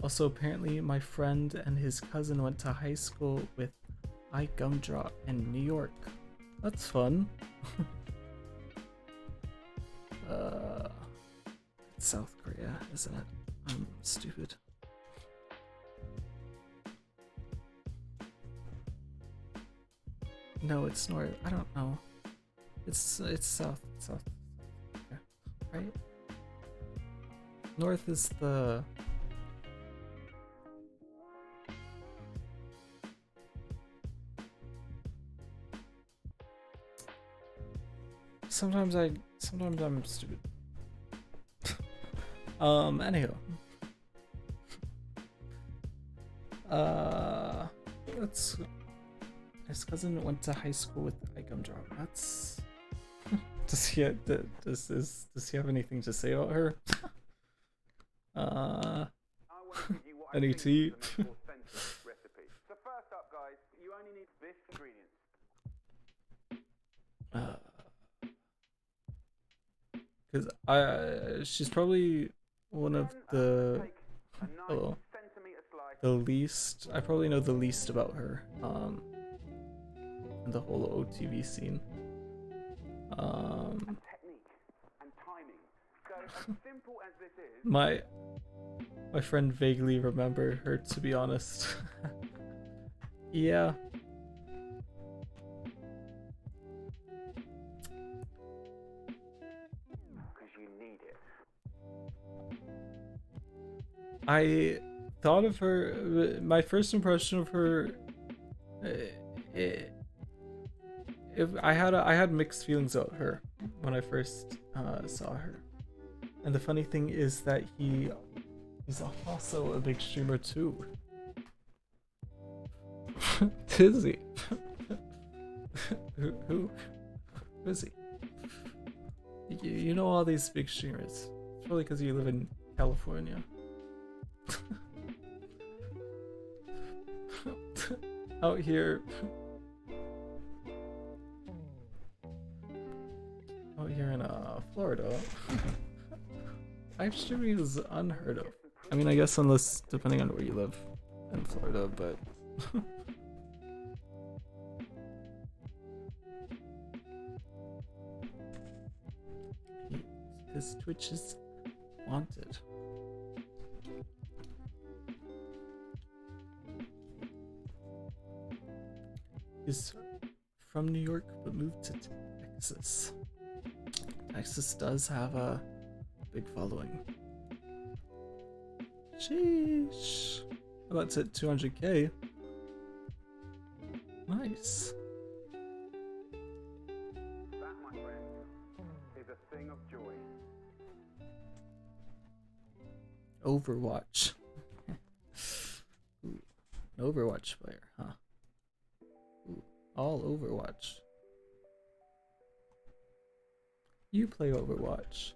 Also, apparently my friend and his cousin went to high school with Gumdrop in New York. That's fun. It's South Korea, isn't it? I'm stupid. No, it's north. I don't know. It's south. South. Okay. Right? North is the... Sometimes I'm stupid. Anyhow. His cousin went to high school with Gumdrop. That's... Does he have anything to say about her? NET. So first up, guys, you only need this ingredient. Because she's probably one of the least, I probably know the least about her in the whole OTV scene. Technique and timing. So as simple as this is, my friend vaguely remembered her, to be honest. Yeah. I thought of her, my first impression of her, I had mixed feelings about her when I first saw her. And the funny thing is that he's also a big streamer too. Is he? Who is he? You know all these big streamers. It's probably because you live in California. Out here Florida. Live streaming is unheard of. I mean, I guess unless depending on where you live in Florida, but his Twitch is wanted. He's from New York but moved to Texas. Texas does have a big following. Sheesh. How about at 200k? Nice. That, my friend, is a thing of joy. Overwatch. Ooh, an Overwatch player, huh? Ooh, all Overwatch. You play Overwatch.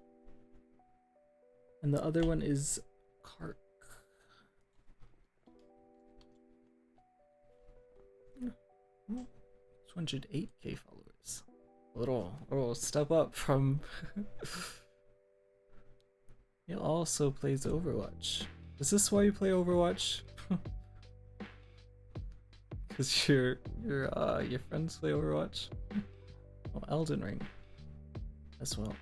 And the other one is Kark. 208k followers. A little step up from he also plays Overwatch. Is this why you play Overwatch? Cause your friends play Overwatch? Well, Elden Ring as well.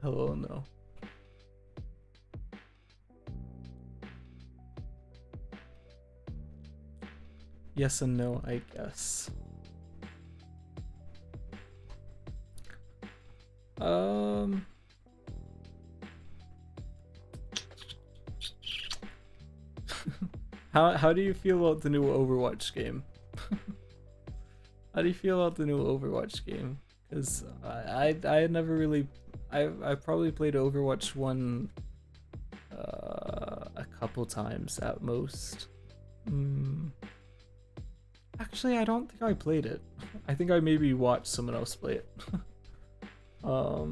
Hello, no. Yes and no, I guess. How do you feel about the new Overwatch game? How do you feel about the new Overwatch game? Because I had never really I probably played Overwatch 1 a couple times at most. Actually, I don't think I played it. I think I maybe watched someone else play it. How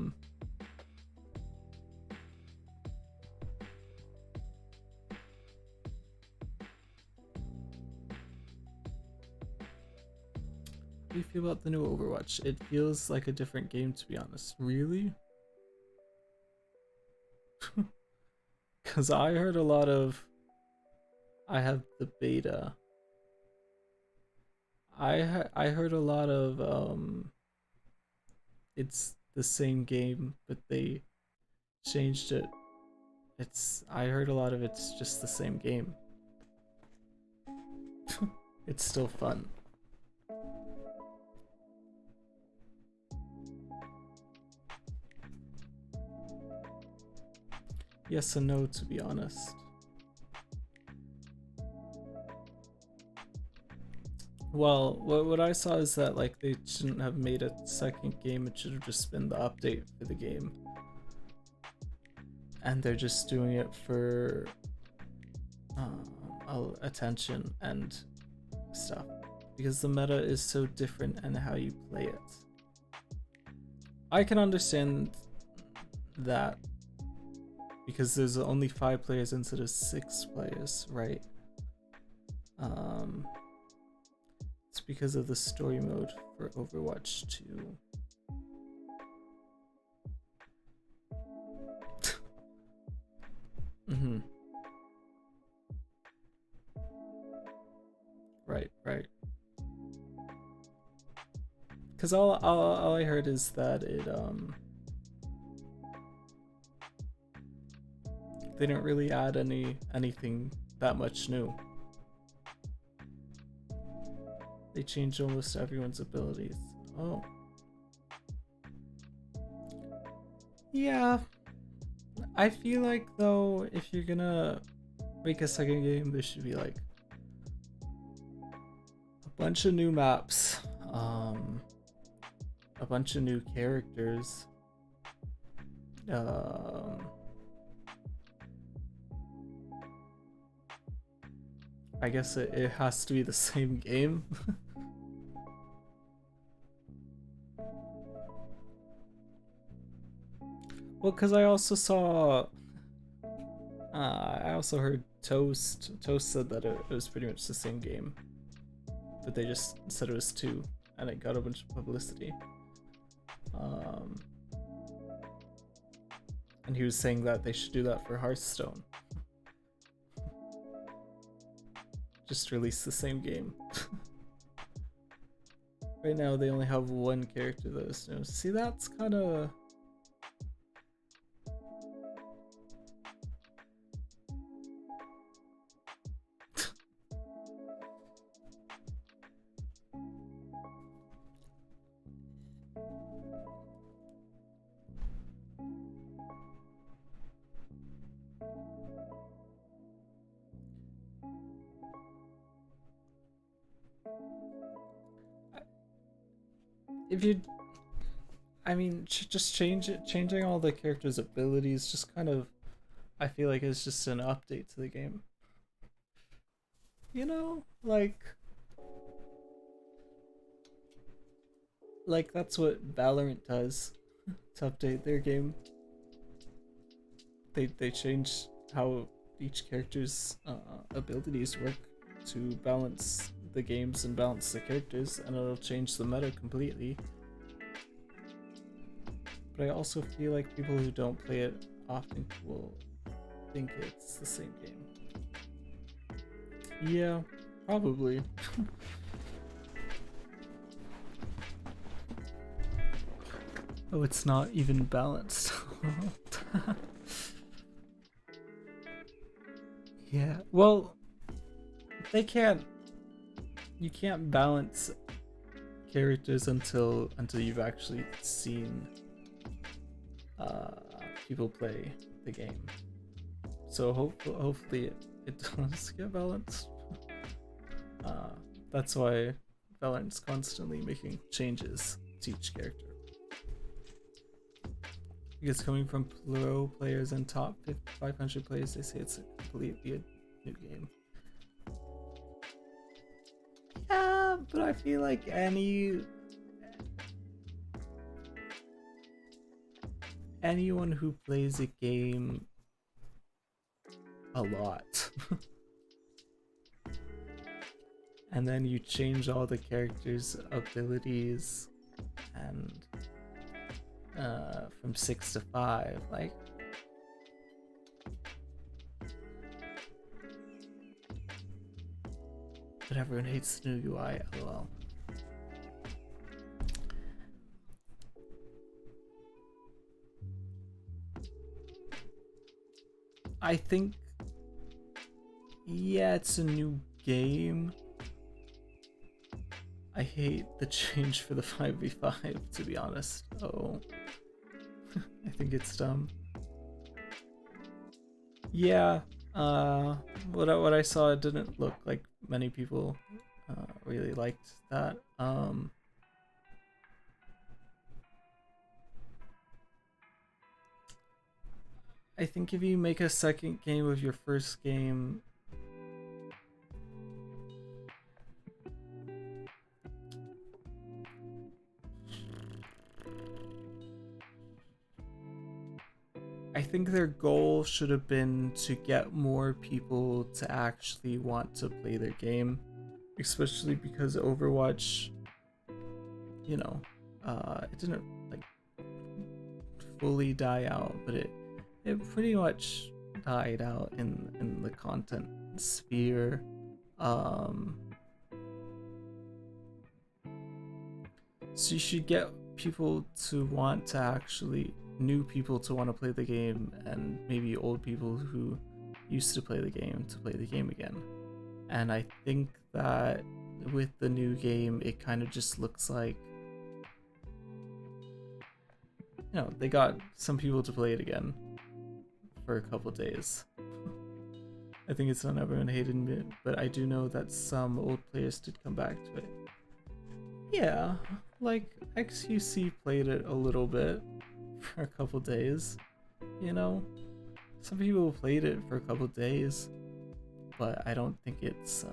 do you feel about the new Overwatch? It feels like a different game, to be honest. Really? Because I heard a lot of... I have the beta. I heard a lot of it's the same game, but they changed it. I heard a lot of it's just the same game. It's still fun. Yes and no, to be honest. Well, what I saw is that like they shouldn't have made a second game. It should have just been the update for the game, and they're just doing it for attention and stuff because the meta is so different and how you play it. I can understand that because there's only 5 players instead of 6 players, right? It's because of the story mode for Overwatch 2. Right. Because all I heard is that it they didn't really add anything that much new. They changed almost everyone's abilities. Oh. Yeah. I feel like though, if you're gonna make a second game, there should be like a bunch of new maps, a bunch of new characters, I guess it has to be the same game. Well, because I also saw, I also heard Toast said that it was pretty much the same game, but they just said it was 2, and it got a bunch of publicity. And he was saying that they should do that for Hearthstone. Just release the same game. Right now they only have one character that is new. See, that's kind of... If you, I mean, just changing all the characters' abilities, just kind of, I feel like it's just an update to the game. You know, like that's what Valorant does to update their game. They change how each character's abilities work to balance the games and balance the characters, and it'll change the meta completely. But I also feel like people who don't play it often will think it's the same game. Yeah, probably. Oh, it's not even balanced. Yeah, well, they can't. You can't balance characters until you've actually seen people play the game. So hopefully it does get balanced. That's why Valorant's constantly making changes to each character. Because coming from pro players and top 500 players, they say it's a completely new game. Yeah, but I feel like anyone who plays a game a lot and then you change all the characters' abilities and from 6 to 5, like, but everyone hates the new UI, lol. I think, yeah, it's a new game. I hate the change for the 5v5, to be honest. Oh, I think it's dumb. Yeah, what I saw, it didn't look like many people really liked that. I think if you make a second game of your first game, I think their goal should have been to get more people to actually want to play their game, especially because Overwatch, you know, it didn't like fully die out, but it pretty much died out in the content sphere. So you should get people to want to actually, new people to want to play the game, and maybe old people who used to play the game to play the game again. And I think that with the new game, it kind of just looks like, you know, they got some people to play it again for a couple days. I think it's not everyone hated it, but I do know that some old players did come back to it. Yeah, like XQC played it a little bit for a couple days, you know? Some people played it for a couple days, but I don't think it's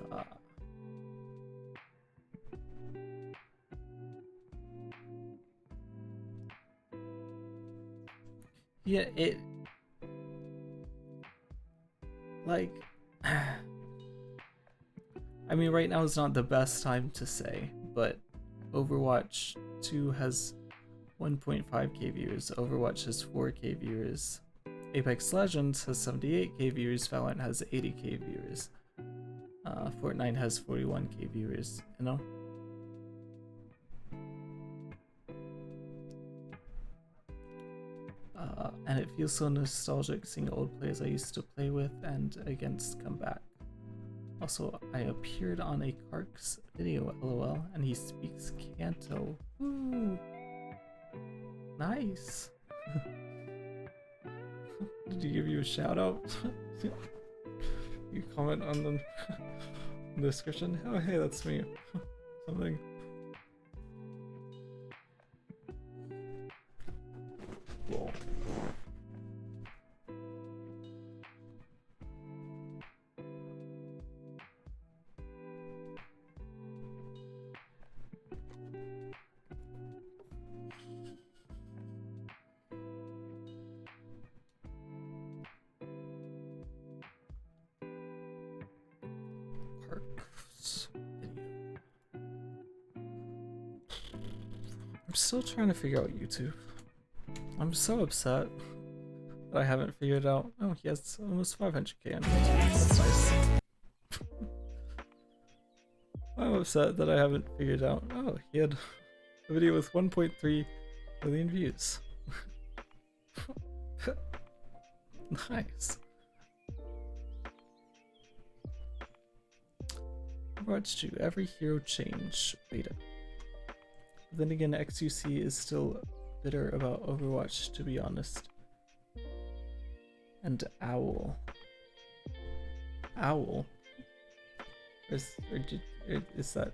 yeah, it like I mean, right now is not the best time to say, but Overwatch 2 has 1.5k viewers. Overwatch has 4k viewers. Apex Legends has 78k viewers. Valorant has 80k viewers. Fortnite has 41k viewers. You know. And it feels so nostalgic seeing old players I used to play with and against come back. Also, I appeared on a Kark's video, lol, and he speaks Kanto. Woo! Nice! Did he give you a shout out? You comment on the description? Oh hey, that's me. Something. Cool. I'm still trying to figure out YouTube. I'm so upset that I haven't figured out. Oh, he has almost 500k on YouTube. That's nice. I'm upset that I haven't figured out. Oh, he had a video with 1.3 million views. Nice. Overwatch 2, every hero change beta. Then again, XUC is still bitter about Overwatch, to be honest. And Owl. Owl? Is that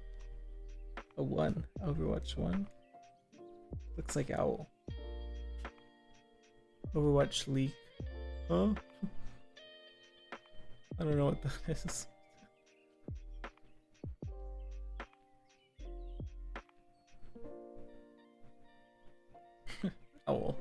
a 1? Overwatch 1? Looks like Owl. Overwatch leak. Huh? I don't know what that is. Owl.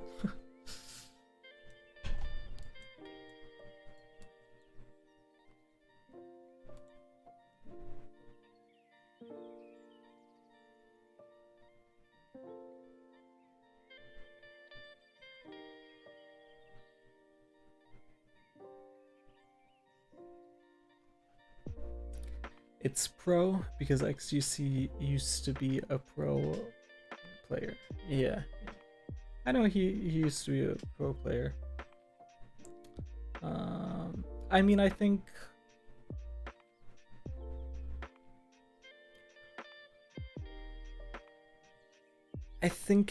It's pro because XGC used to be a pro player. Yeah. I know he used to be a pro player. I mean, I think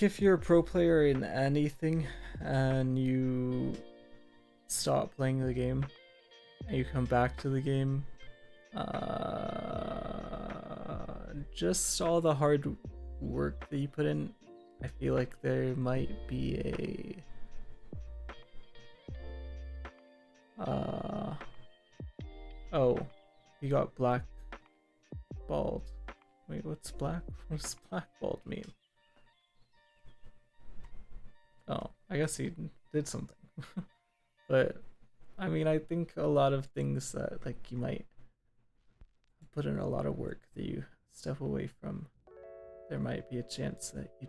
if you're a pro player in anything and you stop playing the game and you come back to the game, just all the hard work that you put in, I feel like there might be oh, you got black bald. Wait, what's black? What does black bald mean? Oh, I guess he did something. But I mean, I think a lot of things that like you might put in a lot of work that you step away from, there might be a chance that you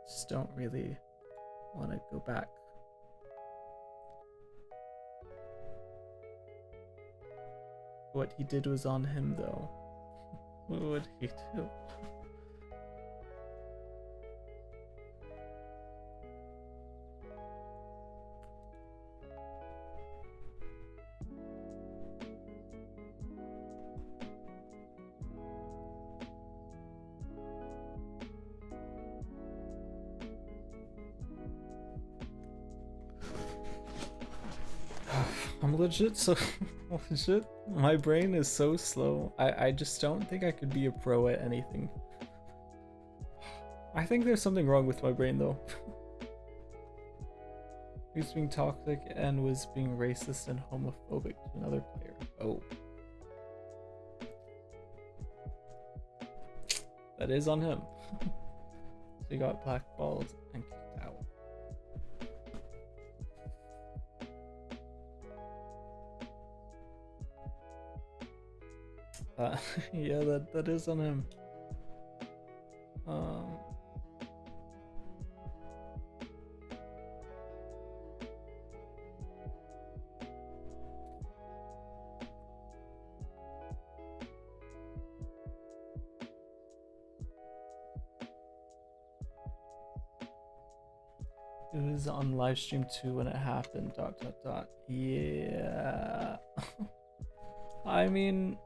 just don't really want to go back. What he did was on him, though. What would he do? I'm legit so legit. My brain is so slow. I just don't think I could be a pro at anything. I think there's something wrong with my brain though. He was being toxic and was being racist and homophobic to another player. Oh. That is on him. So he got blackballed and kicked out. Yeah, that is on him. It was on live stream too when it happened. ... Yeah. I mean,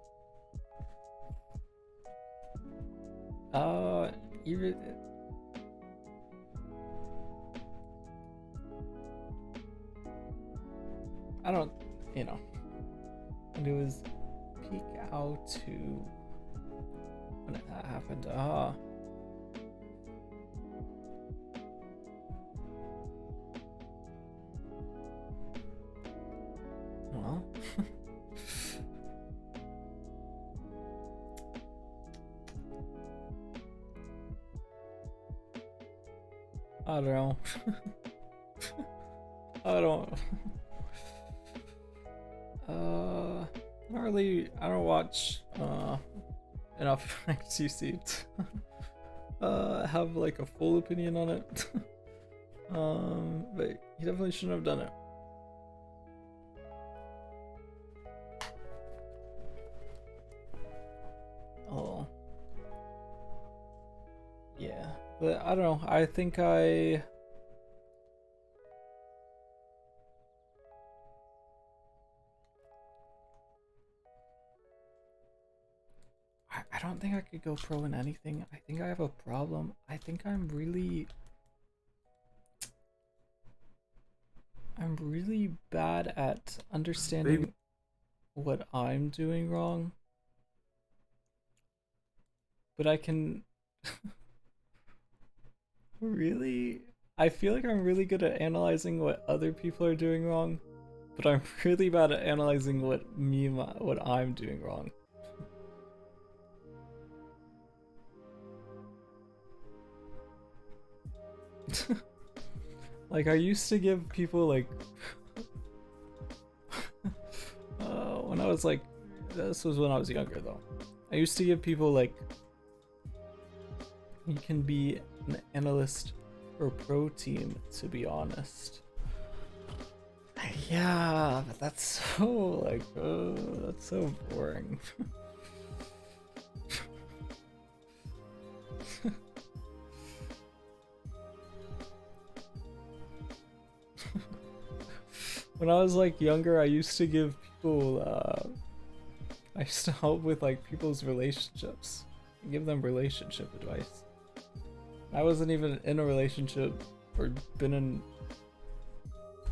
even I don't, you know, and it was peek out to when it happened. Well. I don't know. I don't. I don't watch enough XQC to have like a full opinion on it. But he definitely shouldn't have done it. Oh. Yeah, but I don't know. I think I don't think I could go pro in anything. I think I have a problem. I think I'm really bad at understanding what I'm doing wrong. But I can I feel like I'm really good at analyzing what other people are doing wrong, but I'm really bad at analyzing what I'm doing wrong. Like I used to give people like when I was like, this was when I was younger though. I used to give people like, you can be an analyst for a pro team, to be honest. Yeah, but that's so like, that's so boring. When I was like younger, I used to give people, I used to help with like people's relationships, and give them relationship advice. I wasn't even in a relationship or been in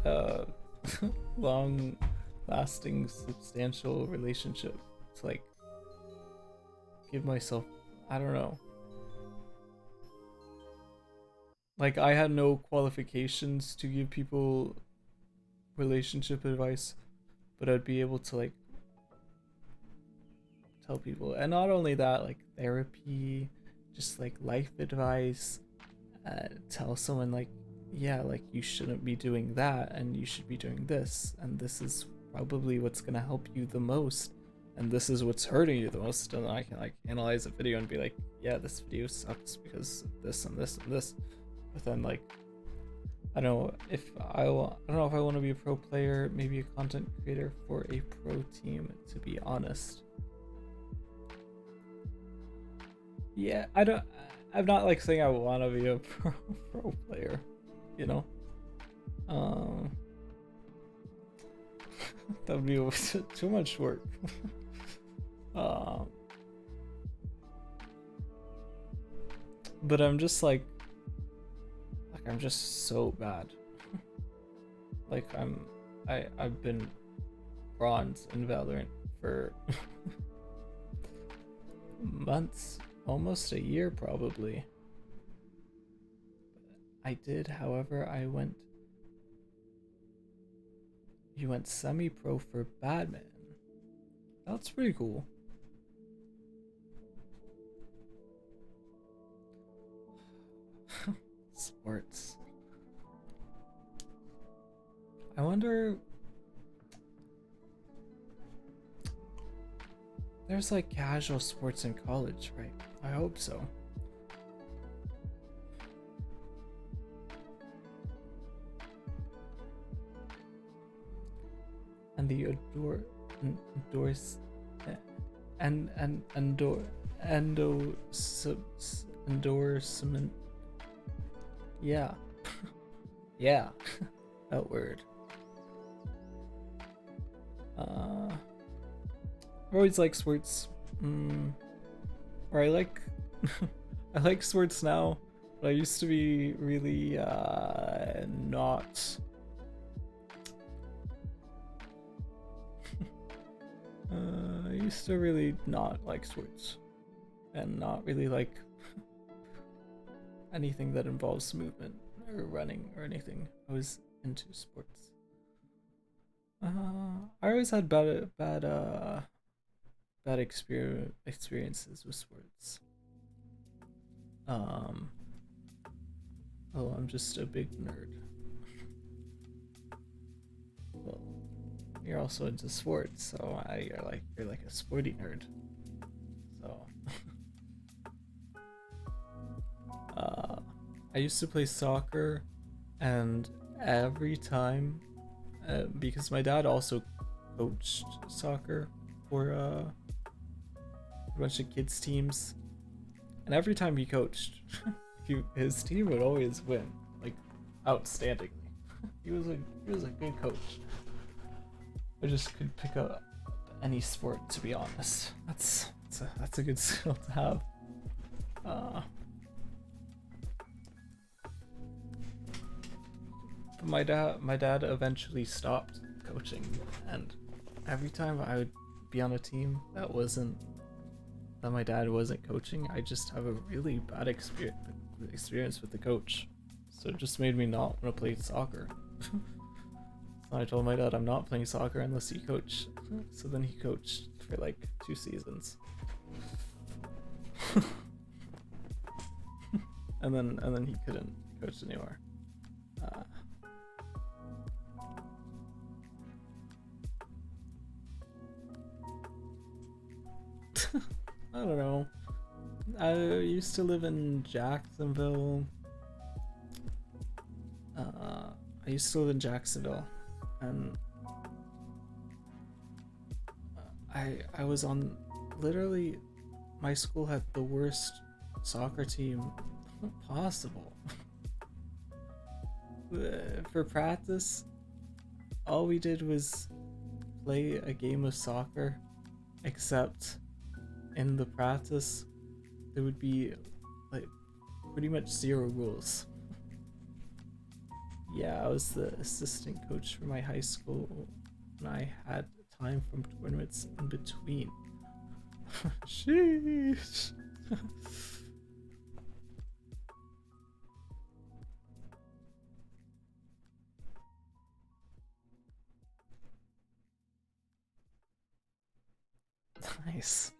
a long lasting substantial relationship to like give myself, I don't know. Like I had no qualifications to give people relationship advice, but I'd be able to like tell people, and not only that, like therapy, just like life advice, tell someone like, yeah, like you shouldn't be doing that and you should be doing this, and this is probably what's gonna help you the most, and this is what's hurting you the most. And I can like analyze a video and be like, yeah, this video sucks because of this and this and this. But then like, I don't know if I don't know if I want to be a pro player, maybe a content creator for a pro team, to be honest. Yeah, I'm not like saying I want to be a pro player, you know. That would be too much work. But I'm just like I'm just so bad. Like I've been bronze in Valorant for months, almost a year probably. I did, however, you went semi-pro for badminton. That's pretty cool. Sports. I wonder, there's like casual sports in college, right? I hope so. And the endorsement. Yeah. Yeah, that word. I always like sports. Or I like I like sports now, but I used to be really not. I used to really not like sports, and not really like anything that involves movement or running or anything. I was into sports. I always had bad experiences with sports. Oh, I'm just a big nerd. Well, you're also into sports, so you're like a sporty nerd. So I used to play soccer, and every time, because my dad also coached soccer for a bunch of kids teams, and every time he coached, his team would always win, like outstandingly. He was a good coach. I just could pick up any sport, to be honest. That's a good skill to have. But my dad eventually stopped coaching, and every time I would be on a team that my dad wasn't coaching, I just have a really bad experience with the coach. So it just made me not want to play soccer. So I told my dad I'm not playing soccer unless you coach. So then he coached for like 2 seasons. and then he couldn't coach anymore. I don't know. I used to live in Jacksonville. And I was on, literally, my school had the worst soccer team possible. For practice, all we did was play a game of soccer, except in the practice there would be like pretty much 0 rules. Yeah, I was the assistant coach for my high school, and I had time from tournaments in between. Sheesh. Nice.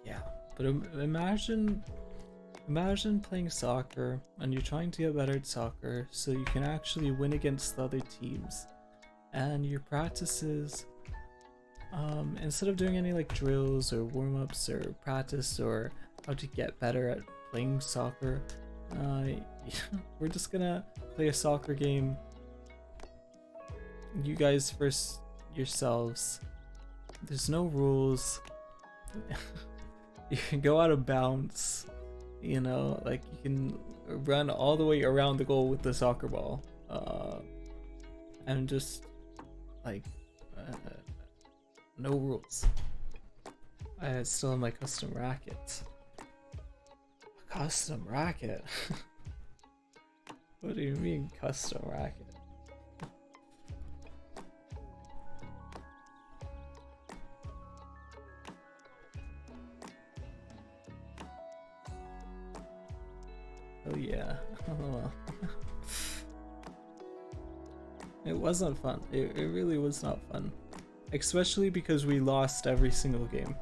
Yeah, but imagine playing soccer and you're trying to get better at soccer so you can actually win against the other teams, and your practices, instead of doing any like drills or warm-ups or practice or how to get better at playing soccer, we're just gonna play a soccer game. You guys versus yourselves. There's no rules. You can go out of bounds, you know, like you can run all the way around the goal with the soccer ball, and just like no rules. I still have my custom racket. Custom racket? What do you mean custom racket? Oh yeah. Oh. It wasn't fun. It really was not fun. Especially because we lost every single game.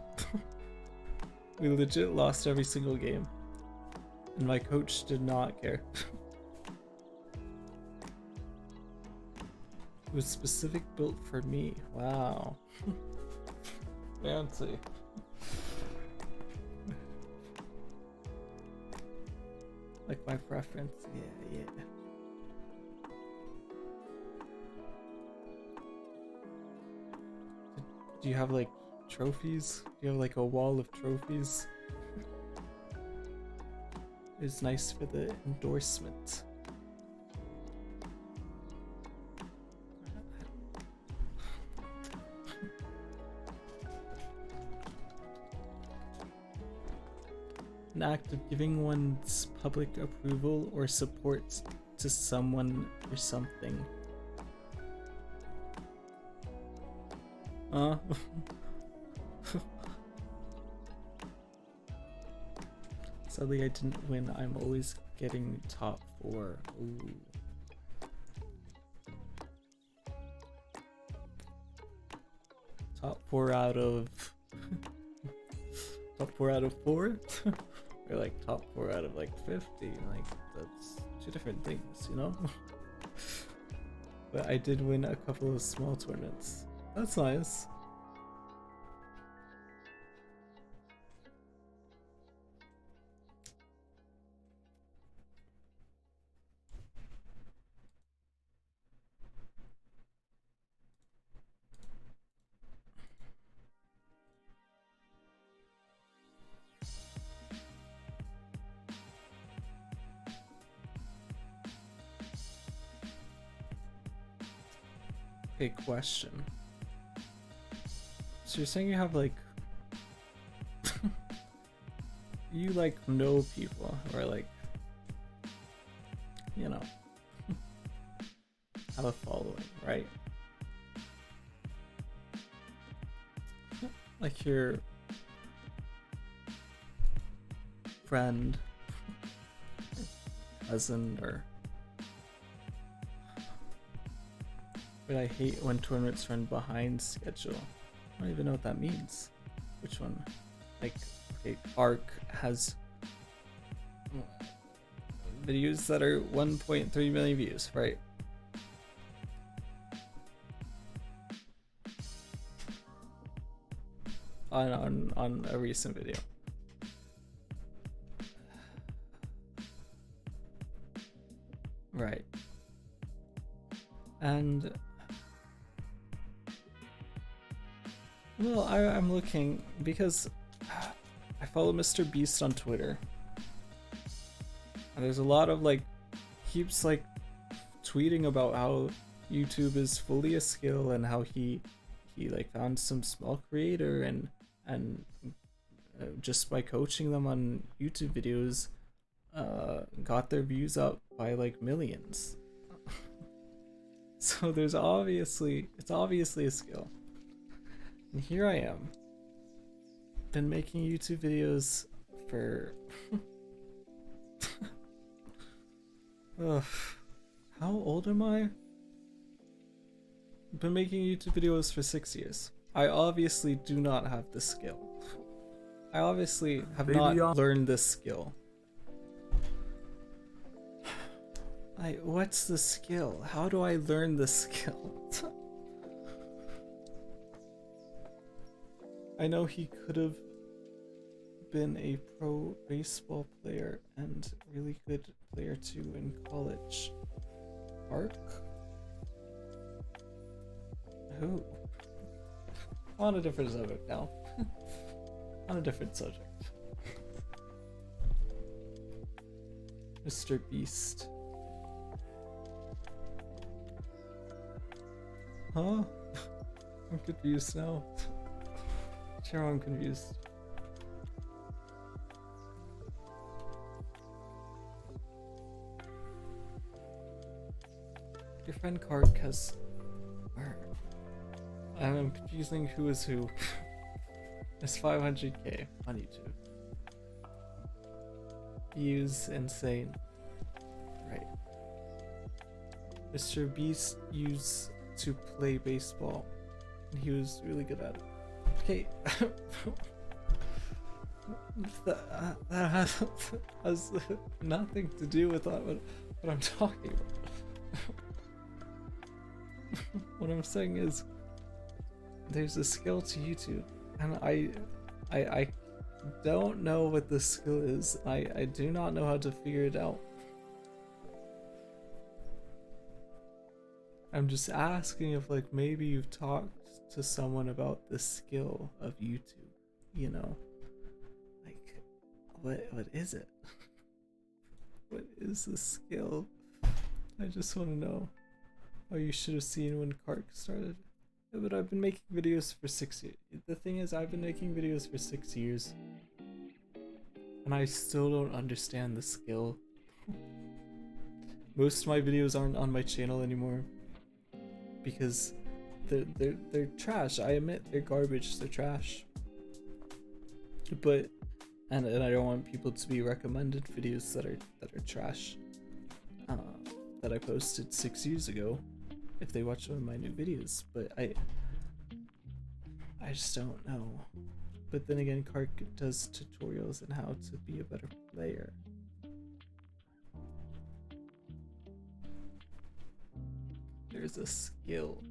We legit lost every single game. And my coach did not care. It was specific built for me. Wow. Fancy. Like my preference. Yeah. Do you have like trophies? Do you have like a wall of trophies? It's nice for the endorsement. An act of giving one's public approval or support to someone or something. Sadly, I didn't win. I'm always getting top 4. Ooh. Top 4 out of top 4 out of 4? Or like top 4 out of like 50? Like that's 2 different things, you know? But I did win a couple of small tournaments. That's nice. Okay, question. So you're saying you have like you like know people or like, you know, have a following, right? Like your friend, cousin, or but I hate when tournaments run behind schedule. I don't even know what that means. Which one? Like, okay, Arc has videos that are 1.3 million views, right? On a recent video. Right. And well, I'm looking because I follow Mr. Beast on Twitter. And there's a lot of like, keeps like tweeting about how YouTube is fully a skill and how he like found some small creator and just by coaching them on YouTube videos, got their views up by like millions. So it's obviously a skill. And here I am. Been making YouTube videos for ugh. How old am I? Been making YouTube videos for 6 years. I obviously do not have the skill. I obviously have not learned this skill. What's the skill? How do I learn the skill? I know he could have been a pro baseball player and really good player too in college. Arc? Who? On a different subject now. On a different subject. Mr. Beast. Huh? I'm confused now. Sure, I'm confused. Your friend Kark has... Where? I'm confusing who is who. It's 500k on YouTube. Views insane. Right. Mr. Beast used to play baseball and he was really good at it. Okay. that has nothing to do with what I'm talking about. What I'm saying is there's a skill to YouTube and I don't know what the skill is. I do not know how to figure it out. I'm just asking if like maybe you've talked to someone about the skill of YouTube, you know? Like what is it? What is the skill? I just want to know. Oh, you should have seen when Kark started. Yeah, but I've been making videos for 6 years. The thing is, I've been making videos for 6 years. And I still don't understand the skill. Most of my videos aren't on my channel anymore. Because they're trash. I admit they're garbage, they're trash. But and I don't want people to be recommended videos that are trash. That I posted 6 years ago if they watch one of my new videos, but I just don't know. But then again, Kark does tutorials on how to be a better player. There's a skill.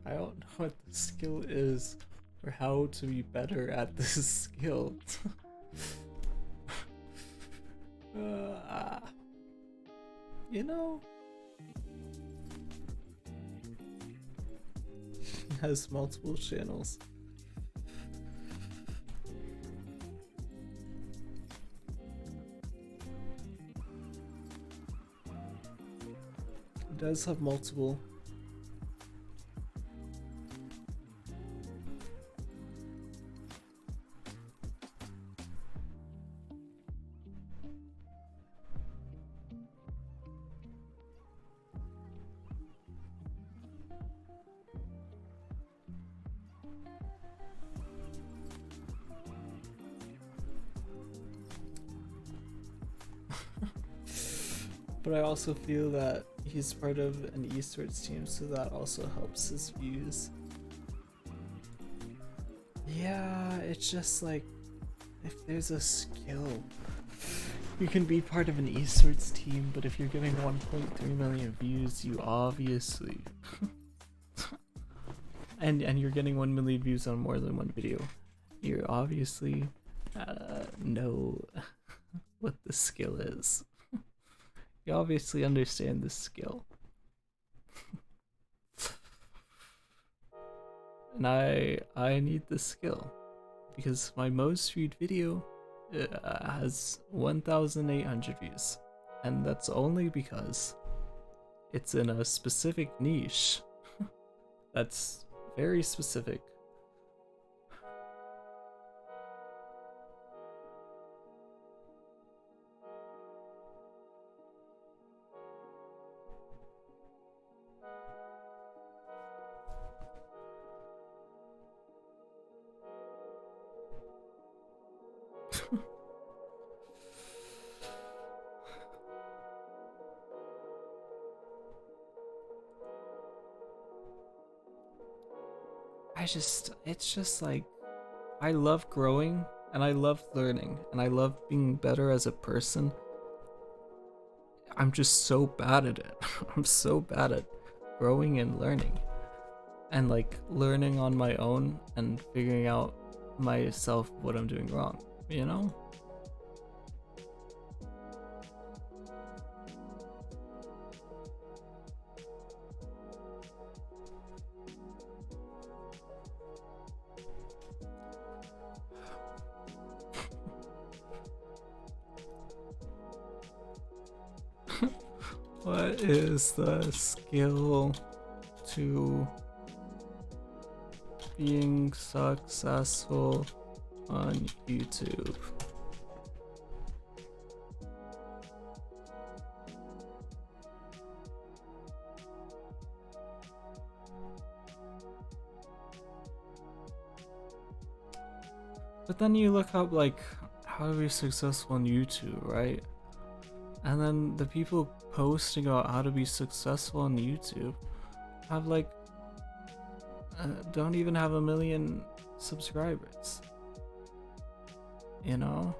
I don't know what the skill is or how to be better at this skill. You know, he has multiple channels. He does have multiple. But I also feel that he's part of an esports team, so that also helps his views. Yeah, it's just like, if there's a skill, you can be part of an esports team, but if you're getting 1.3 million views, you obviously... and you're getting 1 million views on more than one video, you obviously know what the skill is. You obviously understand the skill. And I need the skill because my most viewed video has 1,800 views, and that's only because it's in a specific niche that's very specific. It's just like, I love growing and I love learning and I love being better as a person. I'm just so bad at it. I'm so bad at growing and learning. And like learning on my own and figuring out myself what I'm doing wrong, you know? What is the skill to being successful on YouTube? But then you look up like how to be successful on YouTube, right? And then the people posting about how to be successful on YouTube have like don't even have 1 million subscribers. You know?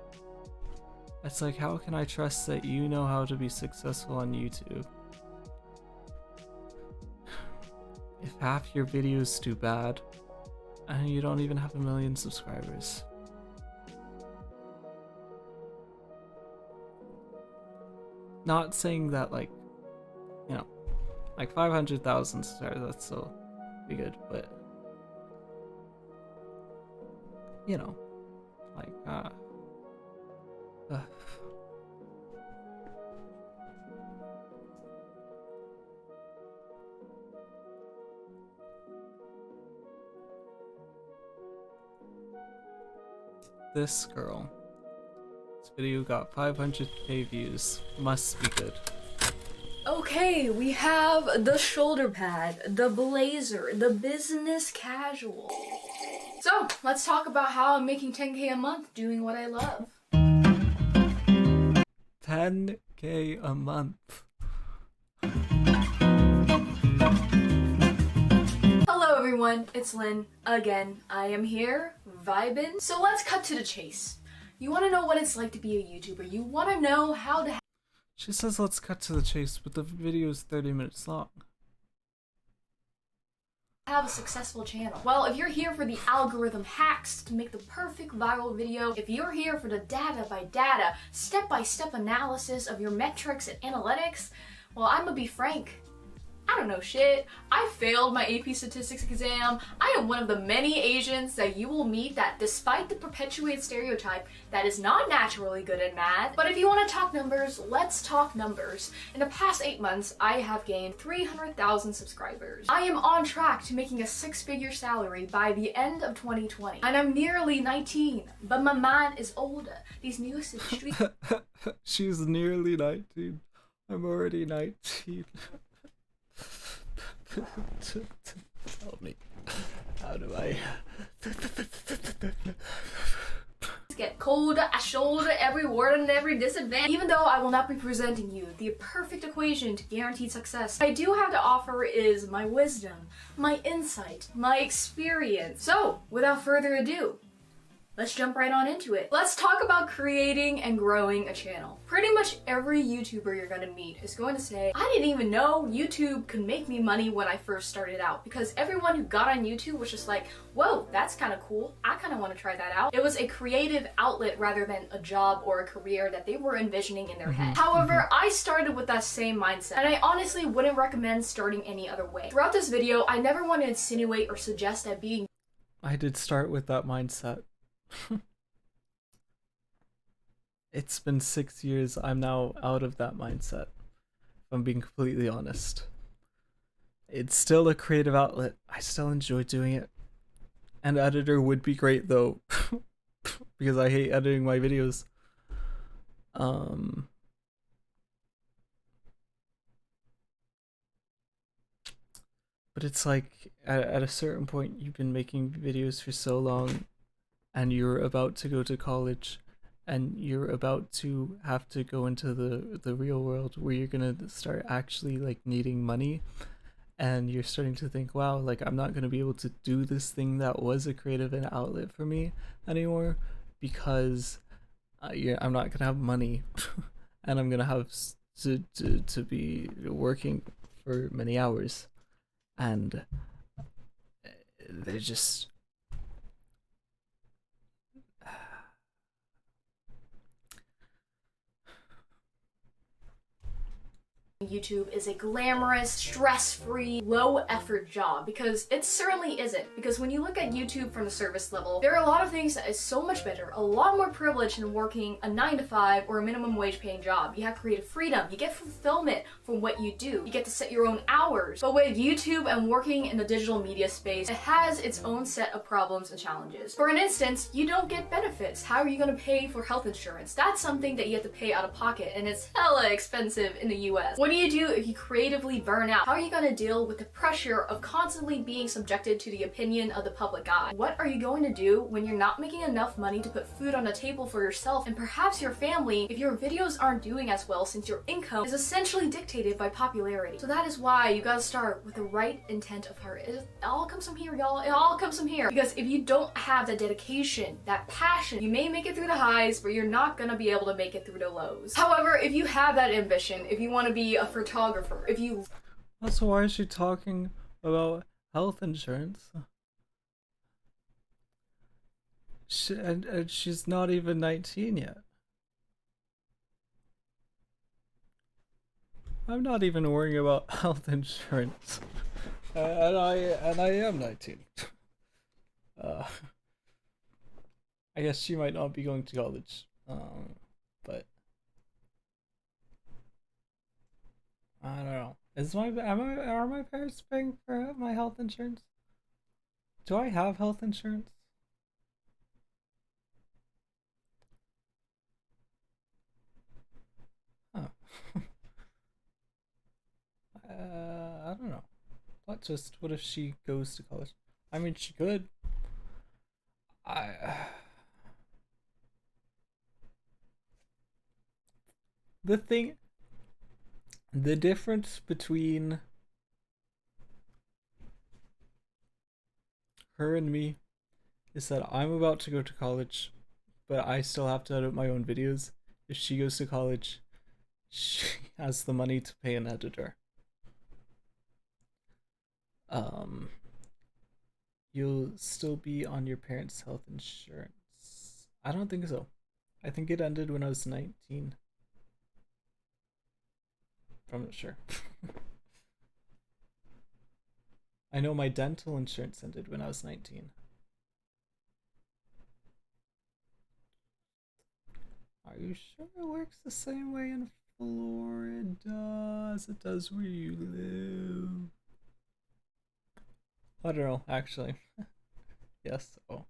It's like, how can I trust that you know how to be successful on YouTube if half your videos do bad and you don't even have 1 million subscribers? Not saying that, like, you know, Like 500,000 stars, that's still be good, but you know, like this girl. This video got 500k views. Must be good. Okay, we have the shoulder pad, the blazer, the business casual. So, let's talk about how I'm making 10k a month doing what I love. 10k a month. Hello everyone, it's Lynn. Again, I am here, vibin'. So let's cut to the chase. You want to know what it's like to be a YouTuber. You want to know how to She says let's cut to the chase, but the video is 30 minutes long. have a successful channel. Well, if you're here for the algorithm hacks to make the perfect viral video, if you're here for the data by data, step-by-step analysis of your metrics and analytics, well, I'm gonna be frank. I don't know shit. I failed my AP statistics exam. I am one of the many Asians that you will meet that, despite the perpetuated stereotype, that is not naturally good at math. But if you want to talk numbers, let's talk numbers. In the past 8 months, I have gained 300,000 subscribers. I am on track to making a 6-figure salary by the end of 2020. And I'm nearly 19, but my mind is older. These music street... She's nearly 19. I'm already 19. Tell me, how do I get cold, I shoulder every word and every disadvantage. Even though I will not be presenting you the perfect equation to guaranteed success, what I do have to offer is my wisdom, my insight, my experience. So, without further ado, let's jump right on into it. Let's talk about creating and growing a channel. Pretty much every YouTuber you're gonna meet is going to say, I didn't even know YouTube could make me money when I first started out, because everyone who got on YouTube was just like, whoa, that's kind of cool. I kind of want to try that out. It was a creative outlet rather than a job or a career that they were envisioning in their head. However, I started with that same mindset, and I honestly wouldn't recommend starting any other way. Throughout this video, I never want to insinuate or suggest that being I did start with that mindset. It's been 6 years. I'm now out of that mindset, if I'm being completely honest. It's still a creative outlet. I still enjoy doing it. An editor would be great though, because I hate editing my videos. But it's like at a certain point you've been making videos for so long, and you're about to go to college, and you're about to have to go into the real world where you're gonna start actually like needing money, and you're starting to think, wow, like I'm not gonna be able to do this thing that was a creative and outlet for me anymore, because I'm not gonna have money and I'm gonna have to be working for many hours, and they're just YouTube is a glamorous, stress-free, low-effort job, because it certainly isn't. Because when you look at YouTube from the service level, there are a lot of things that is so much better, a lot more privilege than working a 9-to-5 or a minimum wage paying job. You have creative freedom, you get fulfillment from what you do, you get to set your own hours. But with YouTube and working in the digital media space, it has its own set of problems and challenges. For an instance, you don't get benefits. How are you going to pay for health insurance? That's something that you have to pay out of pocket, and it's hella expensive in the US. What do you do if you creatively burn out? How are you going to deal with the pressure of constantly being subjected to the opinion of the public eye? What are you going to do when you're not making enough money to put food on the table for yourself and perhaps your family if your videos aren't doing as well, since your income is essentially dictated by popularity? So that is why you gotta start with the right intent of heart. It all comes from here, y'all. It all comes from here. Because if you don't have that dedication, that passion, you may make it through the highs, but you're not gonna be able to make it through the lows. However, if you have that ambition, if you want to be a photographer, if you... Also, why is she talking about health insurance? And she's not even 19 yet. I'm not even worrying about health insurance. And I am 19. I guess she might not be going to college. But I don't know. Are my parents paying for my health insurance? Do I have health insurance? Huh. I don't know. Plot twist, what if she goes to college? I mean, she could. The difference between her and me is that I'm about to go to college, but I still have to edit my own videos. If she goes to college, she has the money to pay an editor. You'll still be on your parents' health insurance. I don't think so. I think it ended when I was 19. I'm not sure. I know my dental insurance ended when I was 19. Are you sure it works the same way in Florida as it does where you live? I don't know, actually. Yes. Oh.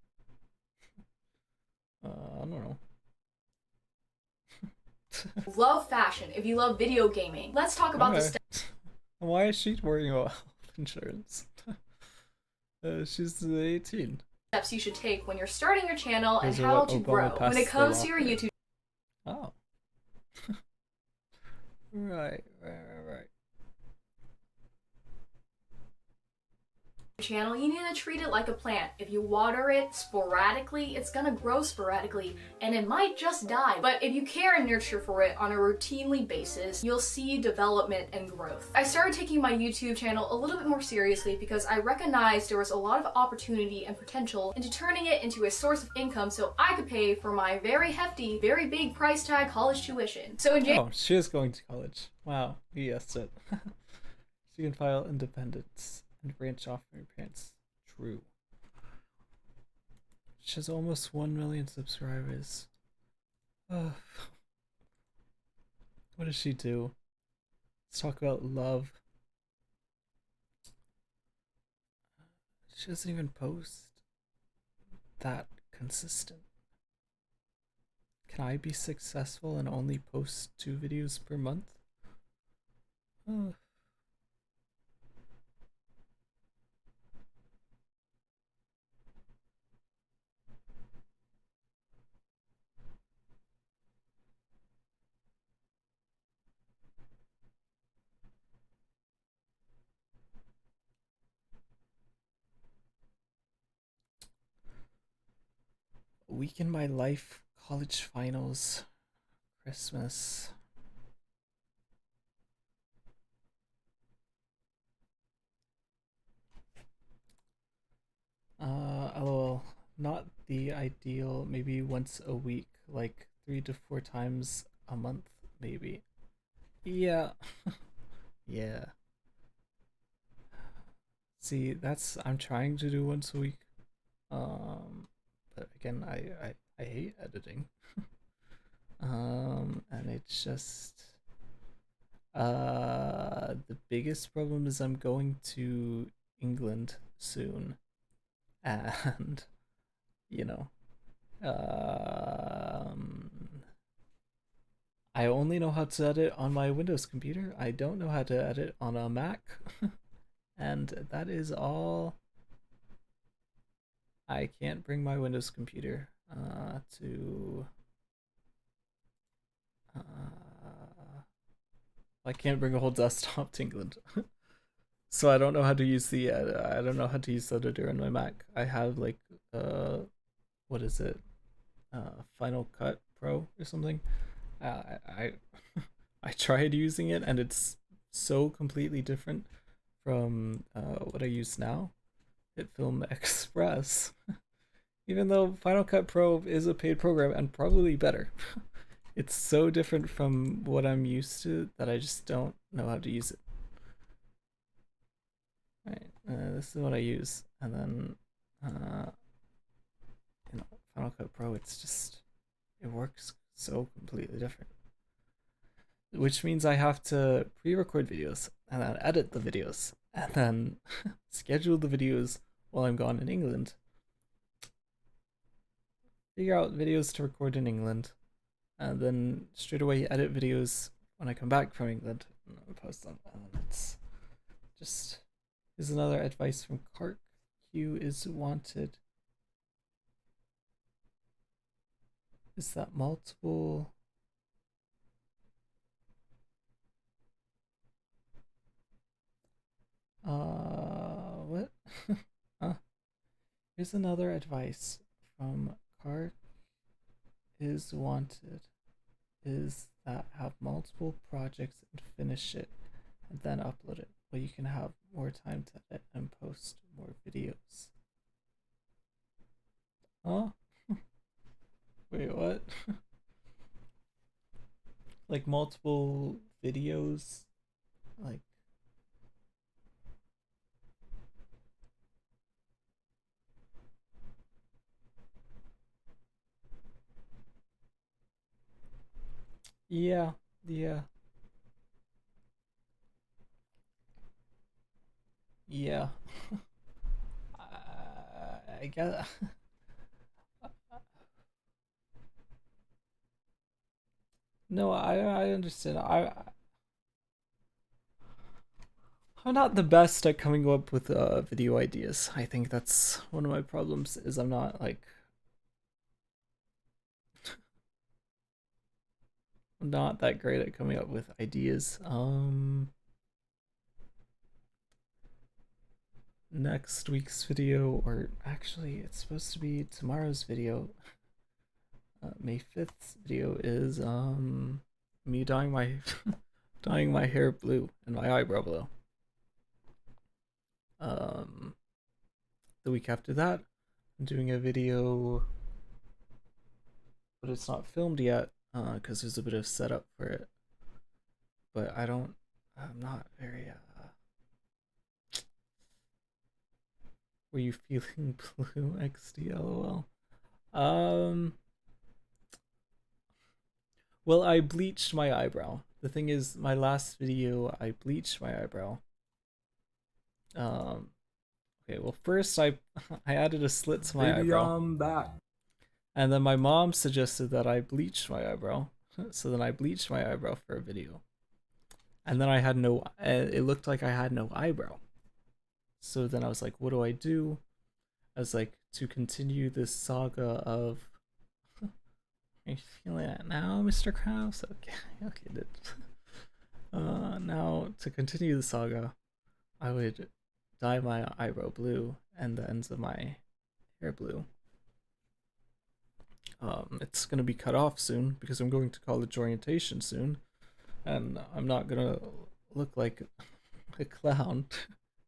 I don't know. Love fashion, if you love video gaming. Let's talk about the Why is she worrying about health insurance? She's 18. steps you should take when you're starting your channel and Those are how what to Obama grow. When passed it comes the to your law for. YouTube Oh. Right. channel, you need to treat it like a plant. If you water it sporadically, it's gonna grow sporadically and it might just die. But if you care and nurture for it on a routinely basis, you'll see development and growth. I started taking my YouTube channel a little bit more seriously because I recognized there was a lot of opportunity and potential into turning it into a source of income so I could pay for my very hefty, very big price tag college tuition. So in January, Oh, she is going to college. Wow, you guessed it. She can file independence and branch off from your parents. True. She has almost 1 million subscribers. What does she do? Let's talk about love. She doesn't even post that consistent. Can I be successful and only post 2 videos per month? A week in my life, college finals, Christmas. LOL. Not the ideal, maybe once a week, like 3 to 4 times a month, maybe. Yeah. Yeah. See, I'm trying to do once a week. But again, I hate editing. And it's just the biggest problem is I'm going to England soon, and you know, I only know how to edit on my Windows computer. I don't know how to edit on a Mac. And that is all. I can't bring my Windows computer I can't bring a whole desktop to England. So I don't know how to use the I don't know how to use the editor on my Mac. I have like what is it? Final Cut Pro or something. I I tried using it and it's so completely different from what I use now. Film Express. Even though Final Cut Pro is a paid program and probably better. It's so different from what I'm used to that I just don't know how to use it. Right, this is what I use, and then you know, Final Cut Pro, it's just, it works so completely different. Which means I have to pre-record videos, and then edit the videos, and then schedule the videos while I'm gone in England. Figure out videos to record in England, and then straight away edit videos when I come back from England and post them. And it's just, here's another advice from Clark. Q is wanted. Is that multiple? What? Huh? Here's another advice from Clark is wanted. Is that have multiple projects and finish it and then upload it, but you can have more time to edit and post more videos. Huh? Wait, what? Like multiple videos? Like, yeah, yeah. Yeah. I guess. No, I understand. I'm not the best at coming up with video ideas. I think that's one of my problems, is I'm not like, I'm not that great at coming up with ideas. Next week's video, or actually it's supposed to be tomorrow's video, May 5th's video, is me dyeing my dyeing my hair blue and my eyebrow blue. The week after that, I'm doing a video, but it's not filmed yet because there's a bit of setup for it. But I'm not very were you feeling blue XD LOL? Well, I bleached my eyebrow. The thing is, my last video, I bleached my eyebrow. Okay, well first I added a slit to my eyebrow. I'm back. And then my mom suggested that I bleach my eyebrow. So then I bleached my eyebrow for a video. And then I had no, it looked like I had no eyebrow. So then I was like, what do I do? I was like, to continue this saga of, are you feeling that now, Mr. Krause? Okay, okay, dude. Now to continue the saga, I would dye my eyebrow blue and the ends of my hair blue. It's gonna be cut off soon because I'm going to college orientation soon, and I'm not gonna look like a clown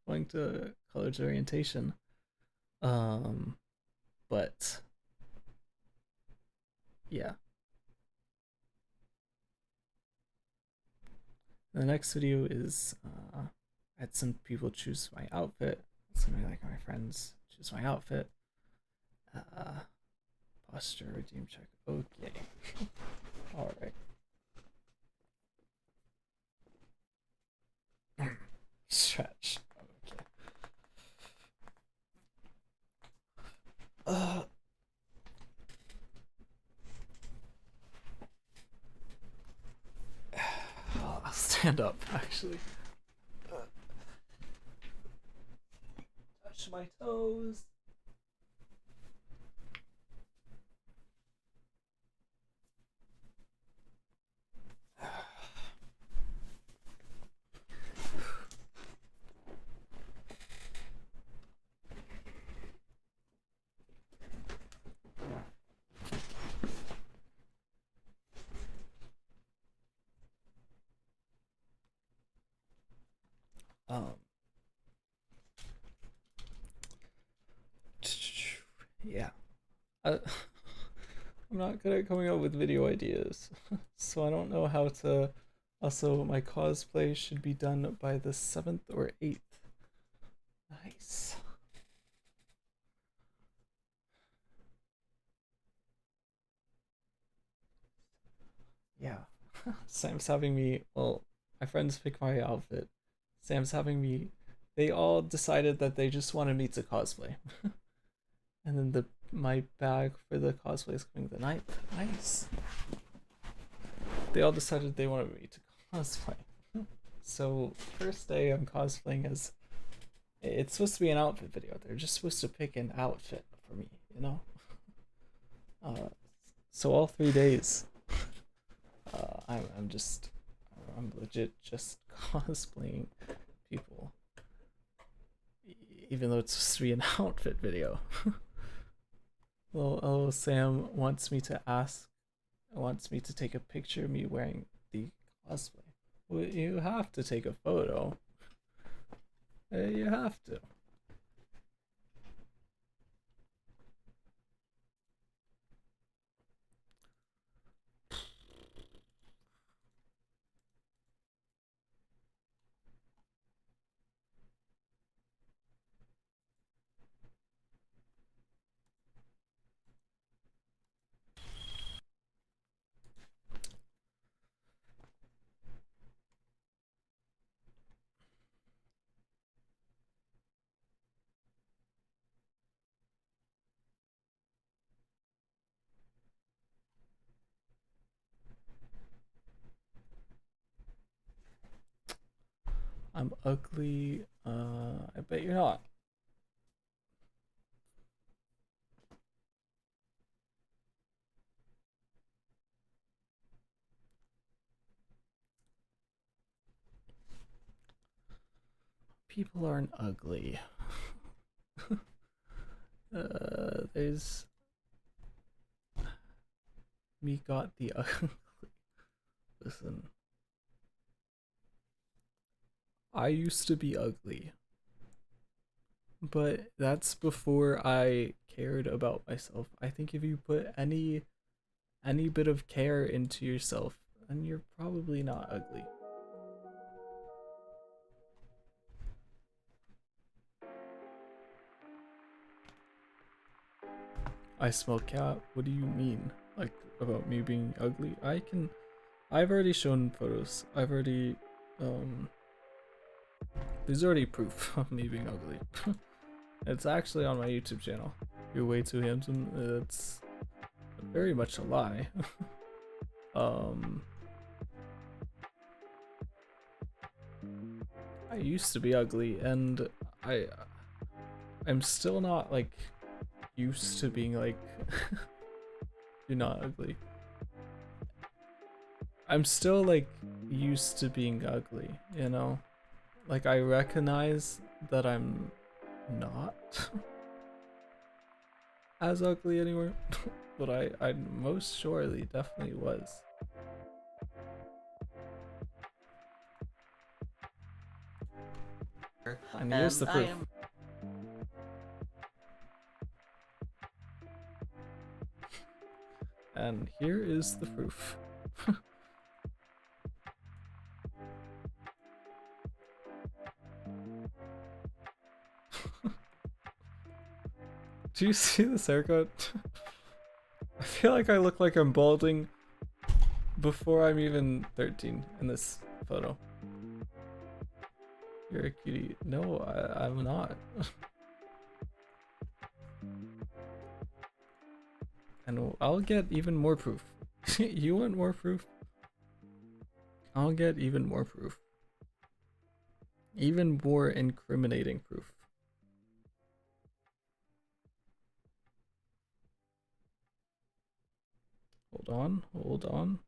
going to college orientation. But yeah. The next video is I had some people choose my outfit. It's gonna be like my friends choose my outfit. Posture redeem check. Okay. All right. Stretch. Okay. I'll stand up actually. Touch my toes. Yeah. I'm not good at coming up with video ideas, so I don't know how to. Also, my cosplay should be done by the 7th or 8th. Nice. Yeah. Sam's having me, well, my friends pick my outfit. Sam's having me, they all decided that they just wanted me to cosplay. And then my bag for the cosplay is coming the 9th. Nice. They all decided they wanted me to cosplay. So first day I'm cosplaying as, it's supposed to be an outfit video. They're just supposed to pick an outfit for me, you know? So all 3 days, I'm legit just cosplaying people. Even though it's supposed to be an outfit video. Well, oh, Sam wants me to take a picture of me wearing the cosplay. Well, you have to take a photo. You have to. I'm ugly. I bet you're not. People aren't ugly. There's me got the ugly. Listen. I used to be ugly. But that's before I cared about myself. I think if you put any bit of care into yourself, then you're probably not ugly. I smell cat. What do you mean? Like, about me being ugly? I've already shown photos. There's already proof of me being ugly. It's actually on my YouTube channel. You're way too handsome. It's very much a lie. I used to be ugly, and I'm still not like used to being like you're not ugly. I'm still like used to being ugly, you know? Like I recognize that I'm not as ugly anymore, but I most surely definitely was. And here's the proof. And here is the proof. Do you see this haircut? I feel like I look like I'm balding before I'm even 13 in this photo. You're a cutie. No, I'm not. And I'll get even more proof. You want more proof? I'll get even more proof. Even more incriminating proof. Hold on.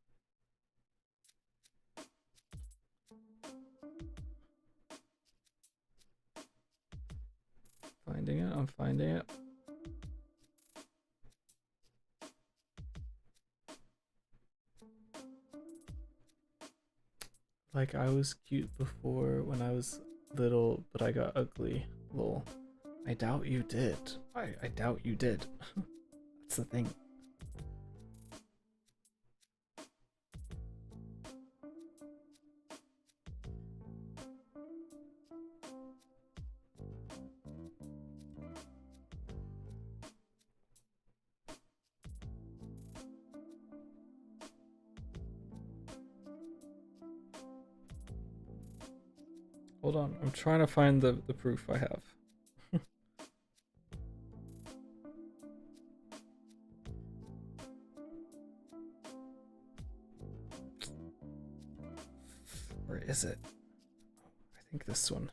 I'm finding it. Like I was cute before when I was little, but I got ugly. Lol. I doubt you did. I doubt you did. That's the thing. Hold on, I'm trying to find the proof I have. Where is it? I think this one.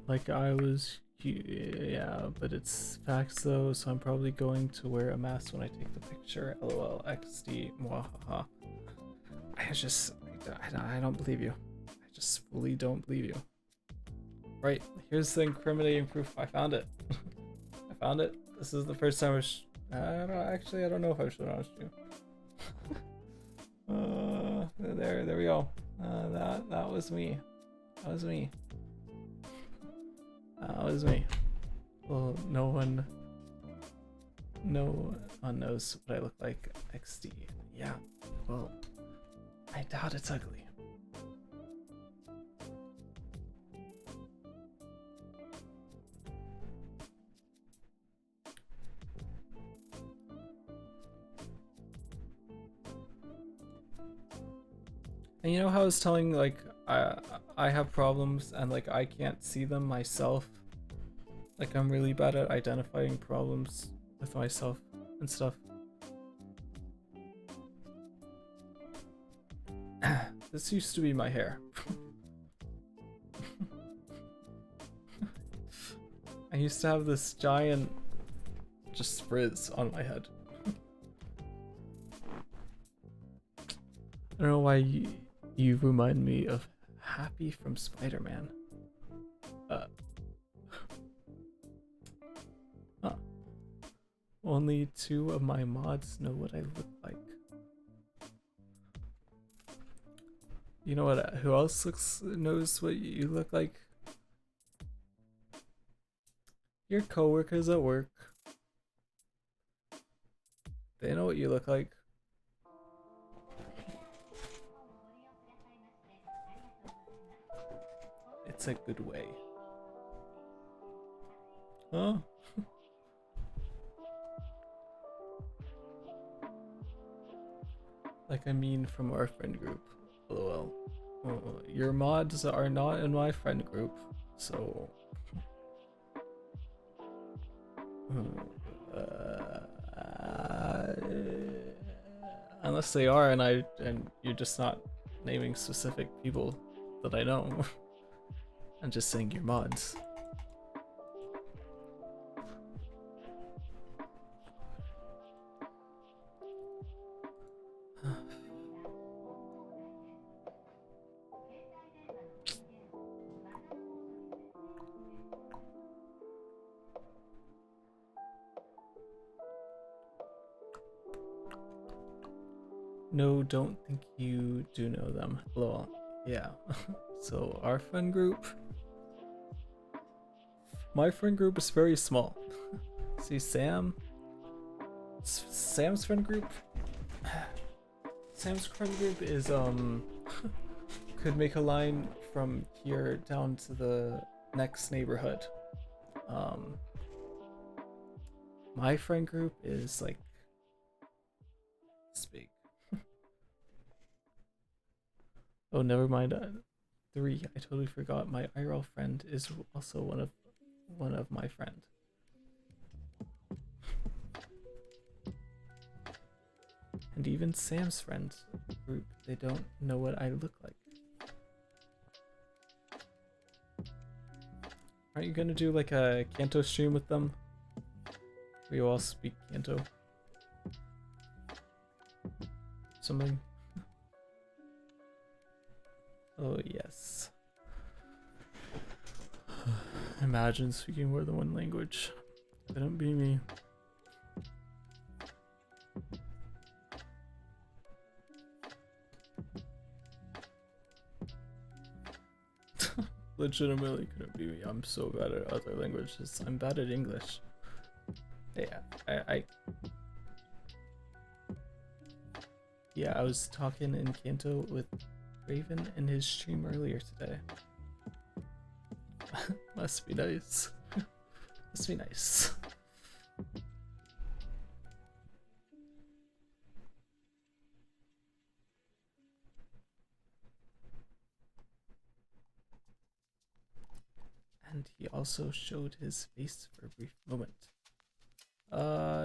Like I was, yeah, but it's facts though, so I'm probably going to wear a mask when I take the picture. LOL, XD, mwahaha. I don't believe you. I just fully don't believe you. Right, here's the incriminating proof. I found it. I found it. This is the first time I don't know if I should honest you. There we go. That was me. That was me. That was me. Well, no one knows what I look like. XD. Yeah. Well, I doubt it's ugly. And you know how I was telling, like, I have problems and like I can't see them myself. Like I'm really bad at identifying problems with myself and stuff. This used to be my hair. I used to have this giant just frizz on my head. I don't know why you remind me of Happy from Spider-Man. Huh. Only 2 of my mods know what I look like. You know what? Who else knows what you look like? Your coworkers at work. They know what you look like. It's a good way. Huh? Like I mean from our friend group. LOL. Your mods are not in my friend group, so unless they are and you're just not naming specific people that I know. I'm just saying your mods. No, don't think you do know them. Lol. Yeah. So our friend group. My friend group is very small. See Sam? Sam's friend group? Sam's friend group is could make a line from here down to the next neighborhood. My friend group is like this big. Oh, never mind. 3. I totally forgot. My IRL friend is also one of my friend. And even Sam's friend group, they don't know what I look like. Aren't you gonna do like a Kanto stream with them? We all speak Kanto. Something. Oh yes. Imagine speaking more than one language. Couldn't be me. Legitimately couldn't be me. I'm so bad at other languages. I'm bad at English. Yeah, yeah, I was talking in Kanto with Raven in his stream earlier today. Must be nice. Must be nice. And he also showed his face for a brief moment.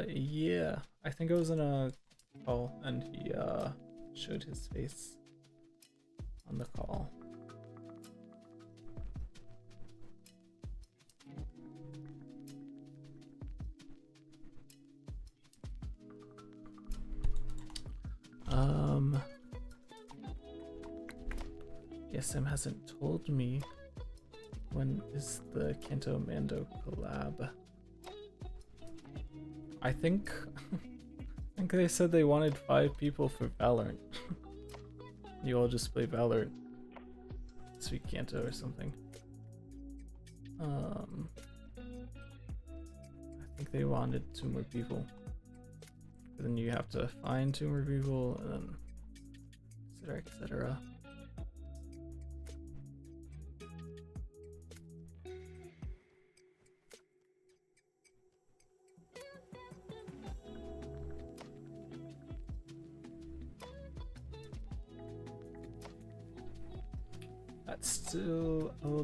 Yeah, I think I was in a call and he showed his face on the call. Yeah, Sam hasn't told me when is the Kanto Mando collab. I think they said they wanted 5 people for Valorant. You all just play Valorant. Sweet Kanto or something. I think they wanted 2 more people. But then you have to find 2 more people and then etc, etc.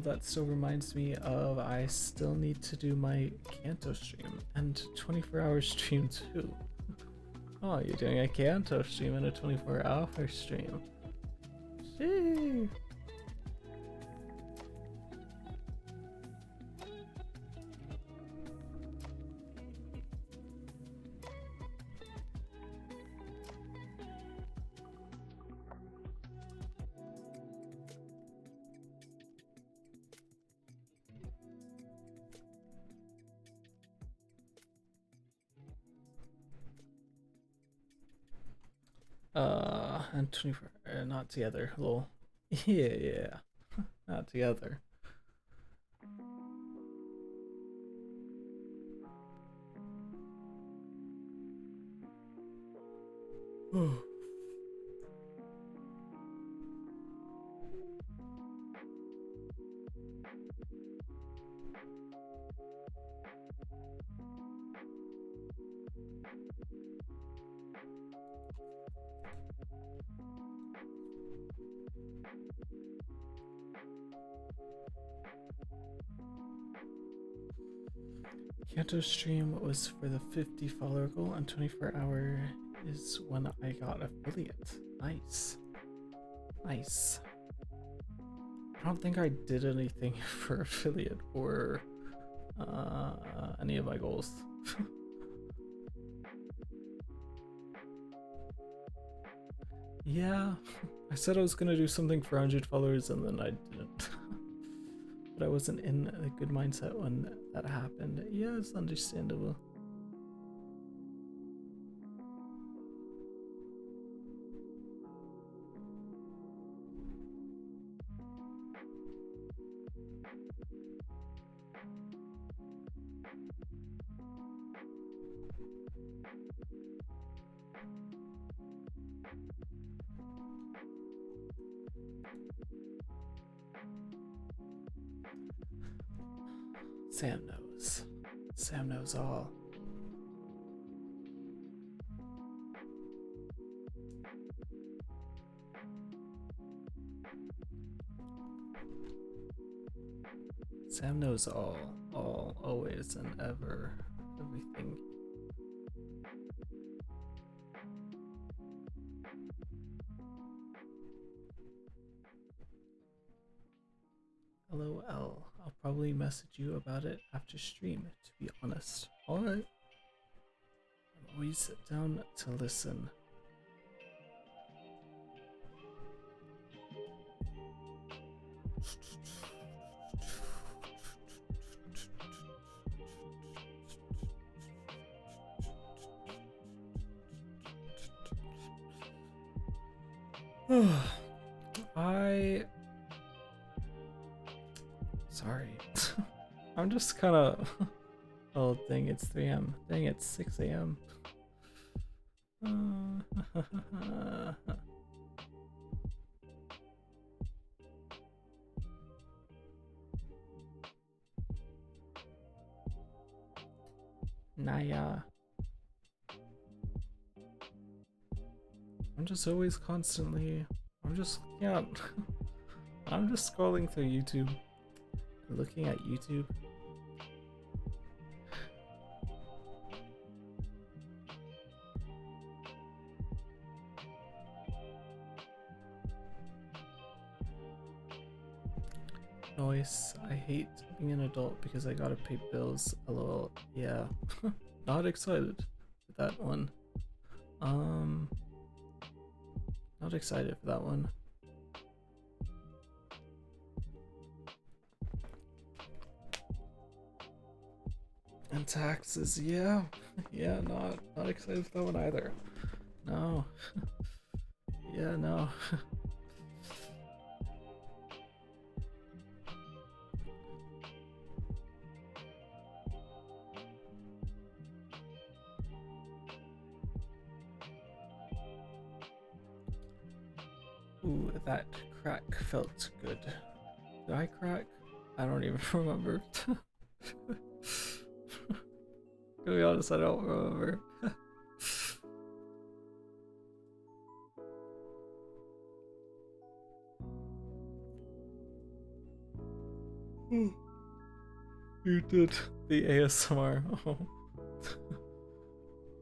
That still reminds me of I still need to do my Kanto stream and 24-hour stream too. Oh, you're doing a Kanto stream and a 24-hour stream. Gee. And 24, not together, lol. Yeah, not together. Kanto stream was for the 50 follower goal, and 24-hour is when I got affiliate. Nice. Nice. I don't think I did anything for affiliate or any of my goals. Yeah, I said I was gonna do something for 100 followers and then I didn't. But I wasn't in a good mindset when that happened. Yeah, it's understandable. Sam knows. Sam knows all. Sam knows all, always and ever, everything. LOL. I'll probably message you about it after stream, to be honest. Alright. I'm always down to listen. Sorry. I'm just kind of... Oh, dang, it's 3 a.m. Dang, it's 6 a.m. Naya. I'm just always constantly... I'm just scrolling through YouTube looking at YouTube. Noise. I hate being an adult because I gotta pay bills. LOL. Yeah. Not excited for that one. Not excited for that one. And taxes, yeah. Yeah, not excited for that one either. No. Yeah, no. Ooh, that crack felt good. Did I crack? I don't even remember. To be honest, I don't remember. You did the ASMR. Oh.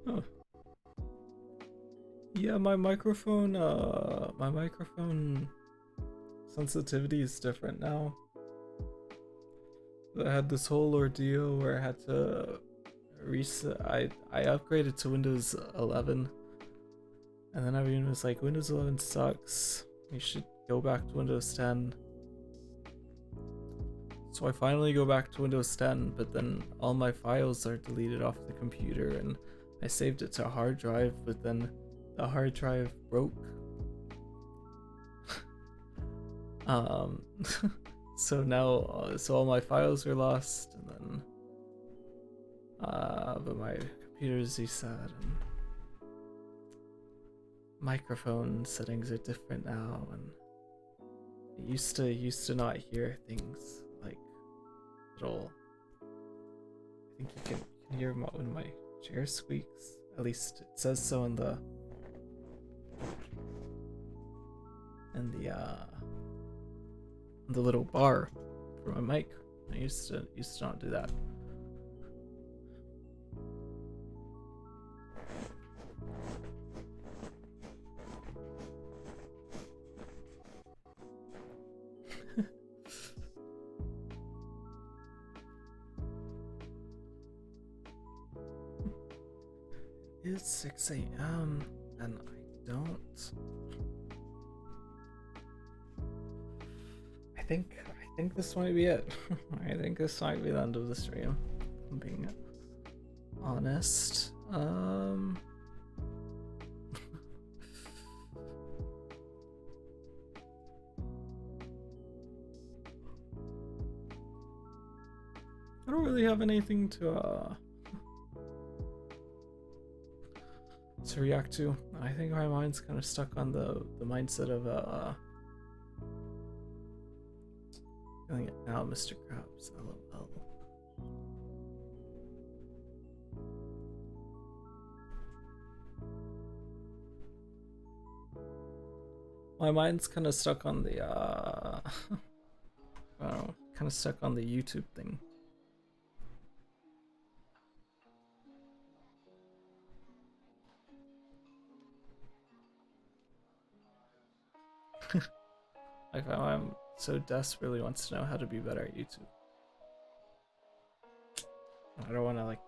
Huh. Yeah, my microphone sensitivity is different now. I had this whole ordeal where I had to reset. I upgraded to Windows 11, and then everyone was like, Windows 11 sucks. You should go back to Windows 10. So I finally go back to Windows 10, but then all my files are deleted off the computer, and I saved it to a hard drive, but then the hard drive broke. So now, so all my files are lost, and then, but my computer's reset, and microphone settings are different now, and I used to not hear things like at all. I think you can hear when my chair squeaks. At least it says so in the little bar for my mic. I used to not do that. It's 6 a.m. and I don't. I think this might be it. I think this might be the end of the stream, if I'm being honest. I don't really have anything to react to. I think my mind's kind of stuck on the mindset of feeling it now, Mr. Krabs. LOL. My mind's kind of stuck on the kind of stuck on the YouTube thing. Like I'm so desperately wants to know how to be better at YouTube. I don't want to like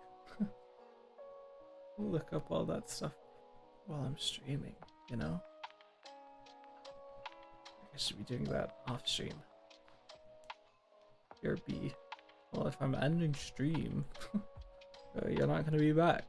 look up all that stuff while I'm streaming, you know? I should be doing that off stream. Here B. Well, if I'm ending stream, you're not gonna be back.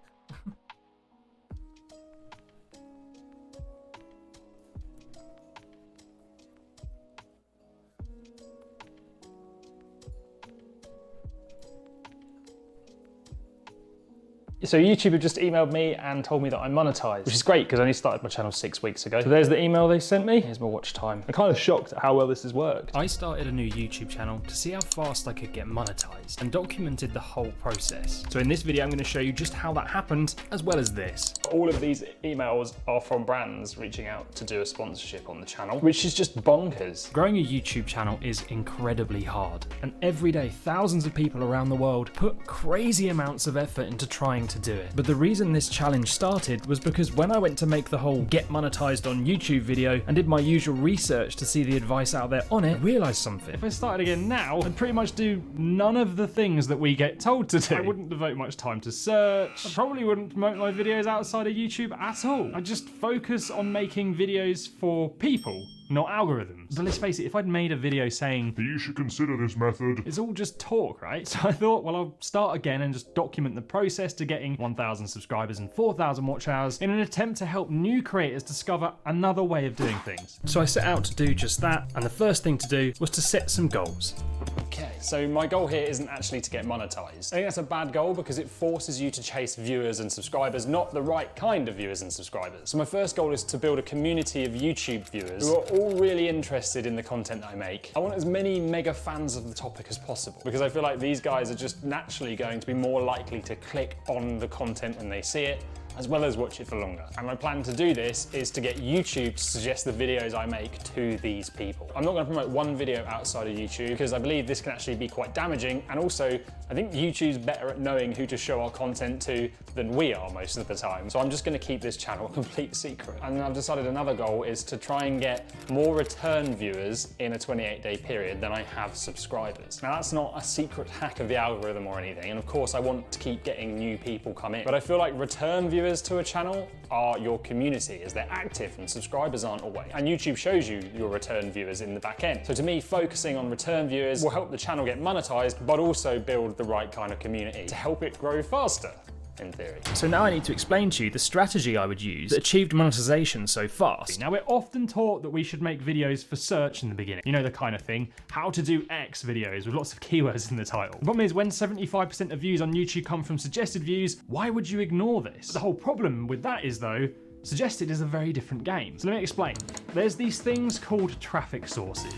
So YouTube have just emailed me and told me that I'm monetized, which is great because I only started my channel 6 weeks ago. So there's the email they sent me. Here's my watch time. I'm kind of shocked at how well this has worked. I started a new YouTube channel to see how fast I could get monetized and documented the whole process. So in this video, I'm going to show you just how that happened, as well as this. All of these emails are from brands reaching out to do a sponsorship on the channel, which is just bonkers. Growing a YouTube channel is incredibly hard, and every day thousands of people around the world put crazy amounts of effort into trying to do it. But the reason this challenge started was because when I went to make the whole get monetized on YouTube video and did my usual research to see the advice out there on it, I realized something. If I started again now, I'd pretty much do none of the things that we get told to do. I wouldn't devote much time to search. I probably wouldn't promote my videos outside of YouTube at all. I'd just focus on making videos for people, not algorithms. But let's face it, if I'd made a video saying, you should consider this method, it's all just talk, right? So I thought, well, I'll start again and just document the process to getting 1,000 subscribers and 4,000 watch hours in an attempt to help new creators discover another way of doing things. So I set out to do just that, and the first thing to do was to set some goals. Okay, so my goal here isn't actually to get monetized. I think that's a bad goal because it forces you to chase viewers and subscribers, not the right kind of viewers and subscribers. So my first goal is to build a community of YouTube viewers who are all really interested in the content that I make. I want as many mega fans of the topic as possible because I feel like these guys are just naturally going to be more likely to click on the content when they see it, as well as watch it for longer. And my plan to do this is to get YouTube to suggest the videos I make to these people. I'm not going to promote one video outside of YouTube because I believe this can actually be quite damaging, and also I think YouTube's better at knowing who to show our content to than we are most of the time. So I'm just going to keep this channel a complete secret. And I've decided another goal is to try and get more return viewers in a 28-day period than I have subscribers. Now that's not a secret hack of the algorithm or anything, and of course I want to keep getting new people come in. But I feel like return viewers to a channel are your community, as they're active and subscribers aren't always. And YouTube shows you your return viewers in the back end. So to me, focusing on return viewers will help the channel get monetized, but also build the right kind of community to help it grow faster, in theory. So now I need to explain to you the strategy I would use that achieved monetization so fast. Now we're often taught that we should make videos for search in the beginning. You know, the kind of thing, how to do X videos with lots of keywords in the title. The problem is when 75% of views on YouTube come from suggested views, why would you ignore this? The whole problem with that is though, suggested is a very different game. So let me explain. There's these things called traffic sources.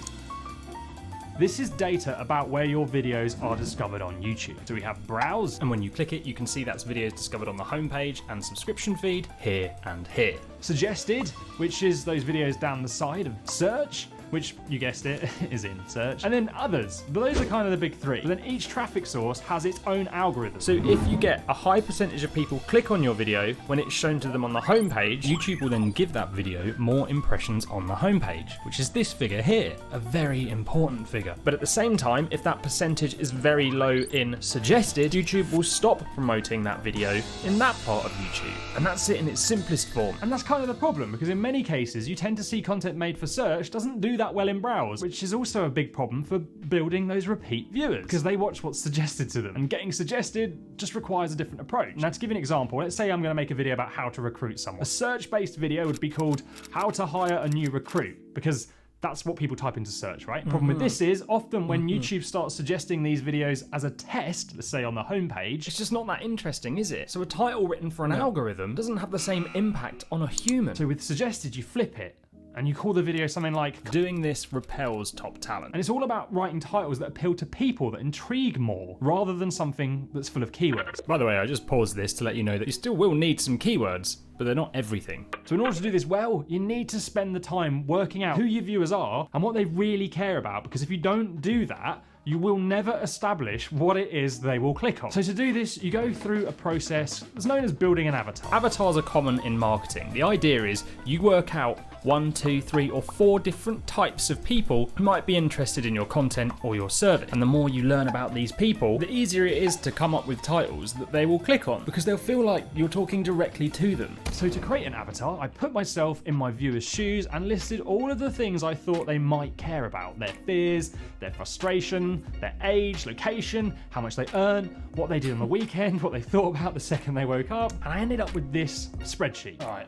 This is data about where your videos are discovered on YouTube. So we have browse, and when you click it, you can see that's videos discovered on the homepage and subscription feed here and here. Suggested, which is those videos down the side of search, which, you guessed it, is in search. And then others, but those are kind of the big three. But then each traffic source has its own algorithm. So if you get a high percentage of people click on your video when it's shown to them on the homepage, YouTube will then give that video more impressions on the homepage, which is this figure here, a very important figure. But at the same time, if that percentage is very low in suggested, YouTube will stop promoting that video in that part of YouTube. And that's it in its simplest form. And that's kind of the problem, because in many cases, you tend to see content made for search doesn't do that well in browse, which is also a big problem for building those repeat viewers, because they watch what's suggested to them, and getting suggested just requires a different approach. Now, to give you an example, let's say I'm going to make a video about how to recruit someone. A search-based video would be called how to hire a new recruit, because that's what people type into search, right? Problem with this is often when YouTube starts suggesting these videos as a test, let's say on the homepage, it's just not that interesting, is it? So a title written for an algorithm doesn't have the same impact on a human. So with suggested, you flip it, and you call the video something like, doing this repels top talent. And it's all about writing titles that appeal to people, that intrigue more, rather than something that's full of keywords. By the way, I just paused this to let you know that you still will need some keywords, but they're not everything. So in order to do this well, you need to spend the time working out who your viewers are and what they really care about, because if you don't do that, you will never establish what it is they will click on. So to do this, you go through a process that's known as building an avatar. Avatars are common in marketing. The idea is you work out 1, 2, 3, or 4 different types of people who might be interested in your content or your service. And the more you learn about these people, the easier it is to come up with titles that they will click on, because they'll feel like you're talking directly to them. So to create an avatar, I put myself in my viewers' shoes and listed all of the things I thought they might care about. Their fears, their frustration, their age, location, how much they earn, what they did on the weekend, what they thought about the second they woke up. And I ended up with this spreadsheet. All right.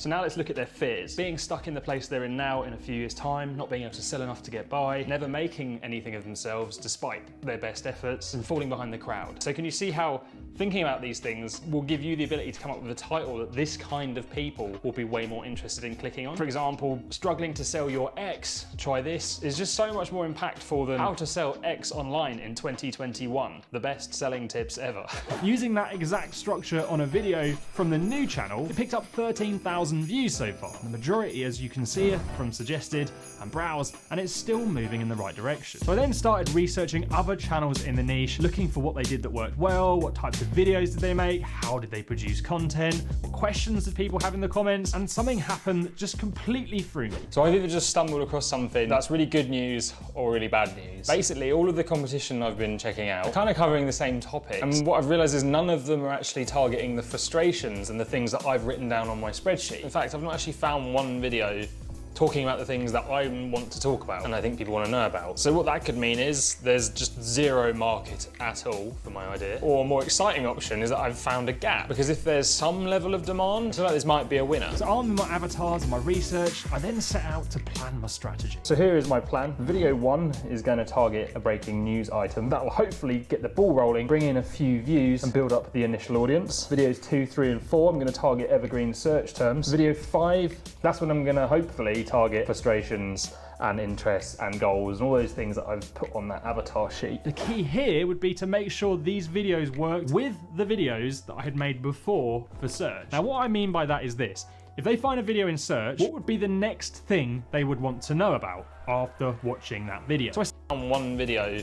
So now let's look at their fears. Being stuck in the place they're in now in a few years' time, not being able to sell enough to get by, never making anything of themselves despite their best efforts, and falling behind the crowd. So can you see how thinking about these things will give you the ability to come up with a title that this kind of people will be way more interested in clicking on? For example, struggling to sell your X, try this, is just so much more impactful than how to sell X online in 2021, the best selling tips ever. Using that exact structure on a video from the new channel, it picked up 13,000 views so far. The majority, as you can see, from suggested and browse, and it's still moving in the right direction. So I then started researching other channels in the niche, looking for what they did that worked well, what types of videos did they make, how did they produce content, what questions did people have in the comments, and something happened that just completely threw me. So I've either just stumbled across something that's really good news or really bad news. Basically, all of the competition I've been checking out are kind of covering the same topics, and what I've realized is none of them are actually targeting the frustrations and the things that I've written down on my spreadsheet. In fact, I've not actually found one video talking about the things that I want to talk about and I think people want to know about. So what that could mean is there's just zero market at all for my idea. Or a more exciting option is that I've found a gap, because if there's some level of demand, I feel like this might be a winner. So armed with my avatars and my research, I then set out to plan my strategy. So here is my plan. Video 1 is going to target a breaking news item that will hopefully get the ball rolling, bring in a few views and build up the initial audience. Videos 2, 3 and 4, I'm going to target evergreen search terms. Video 5, that's when I'm going to hopefully target frustrations and interests and goals and all those things that I've put on that avatar sheet. The key here would be to make sure these videos worked with the videos that I had made before for search. Now what I mean by that is this. If they find a video in search, what would be the next thing they would want to know about after watching that video? So I found one video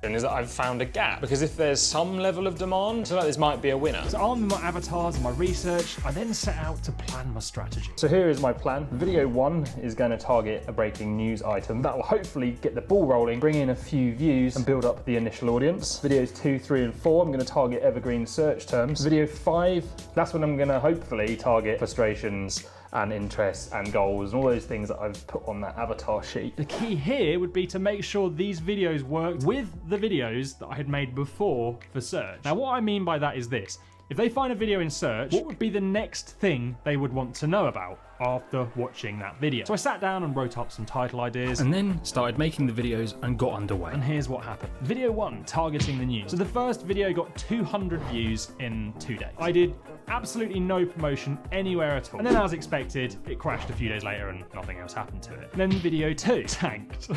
is that I've found a gap, because if there's some level of demand, I feel like this might be a winner. So armed with my avatars and my research, I then set out to plan my strategy. So here is my plan. Video 1 is going to target a breaking news item that will hopefully get the ball rolling, bring in a few views and build up the initial audience. Videos 2, 3 and 4, I'm going to target evergreen search terms. Video 5, that's when I'm going to hopefully target frustrations and interests and goals and all those things that I've put on that avatar sheet. The key here would be to make sure these videos worked with the videos that I had made before for search. Now what I mean by that is this. If they find a video in search, what would be the next thing they would want to know about after watching that video? So I sat down and wrote up some title ideas and then started making the videos and got underway. And here's what happened. Video 1, targeting the news. So the first video got 200 views in 2 days. I did absolutely no promotion anywhere at all. And then as expected, it crashed a few days later and nothing else happened to it. And then video 2 tanked.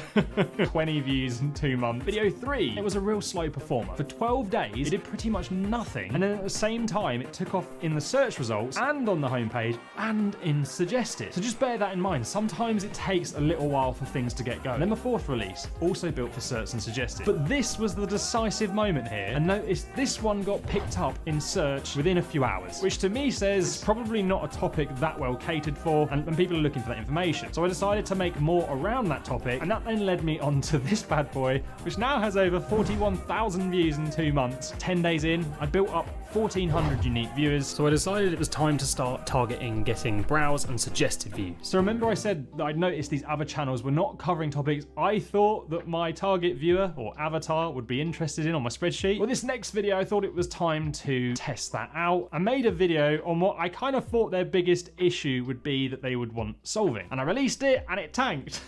20 views in 2 months. Video 3, it was a real slow performer. For 12 days, it did pretty much nothing. And then at the same time, it took off in the search results and on the homepage and in suggested. So just bear that in mind. Sometimes it takes a little while for things to get going. And then my fourth release, also built for search and suggested. But this was the decisive moment here. And notice this one got picked up in search within a few hours, which to me says probably not a topic that well catered for, and people are looking for that information. So I decided to make more around that topic, and that then led me on to this bad boy, which now has over 41,000 views in 2 months. 10 days in, I built up 1,400 unique viewers, so I decided it was time to start targeting getting browse and suggested views. So remember I said that I'd noticed these other channels were not covering topics I thought that my target viewer or avatar would be interested in on my spreadsheet? Well, this next video, I thought it was time to test that out. I made a video on what I kind of thought their biggest issue would be that they would want solving. And I released it and it tanked,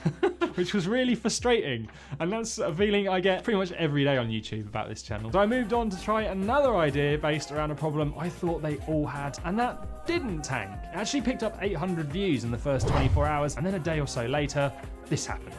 which was really frustrating. And that's a feeling I get pretty much every day on YouTube about this channel. So I moved on to try another idea based around a problem I thought they all had, and that didn't tank. It actually picked up 800 views in the first 24 hours, and then a day or so later, this happened.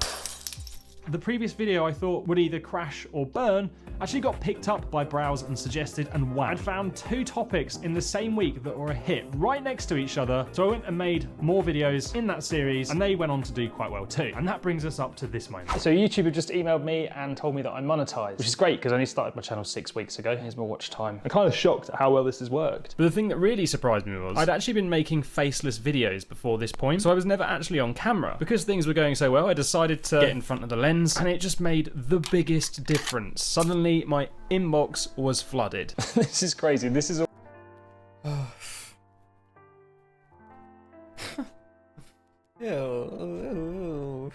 The previous video I thought would either crash or burn actually got picked up by browse and suggested, and wow. I'd found 2 topics in the same week that were a hit right next to each other, so I went and made more videos in that series, and they went on to do quite well too. And that brings us up to this moment. So YouTube have just emailed me and told me that I'm monetized, which is great because I only started my channel 6 weeks ago. Here's my watch time. I'm kind of shocked at how well this has worked. But the thing that really surprised me was I'd actually been making faceless videos before this point, so I was never actually on camera. Because things were going so well, I decided to get in front of the lens, and it just made the biggest difference. Suddenly my inbox was flooded. This is crazy. This is Ew.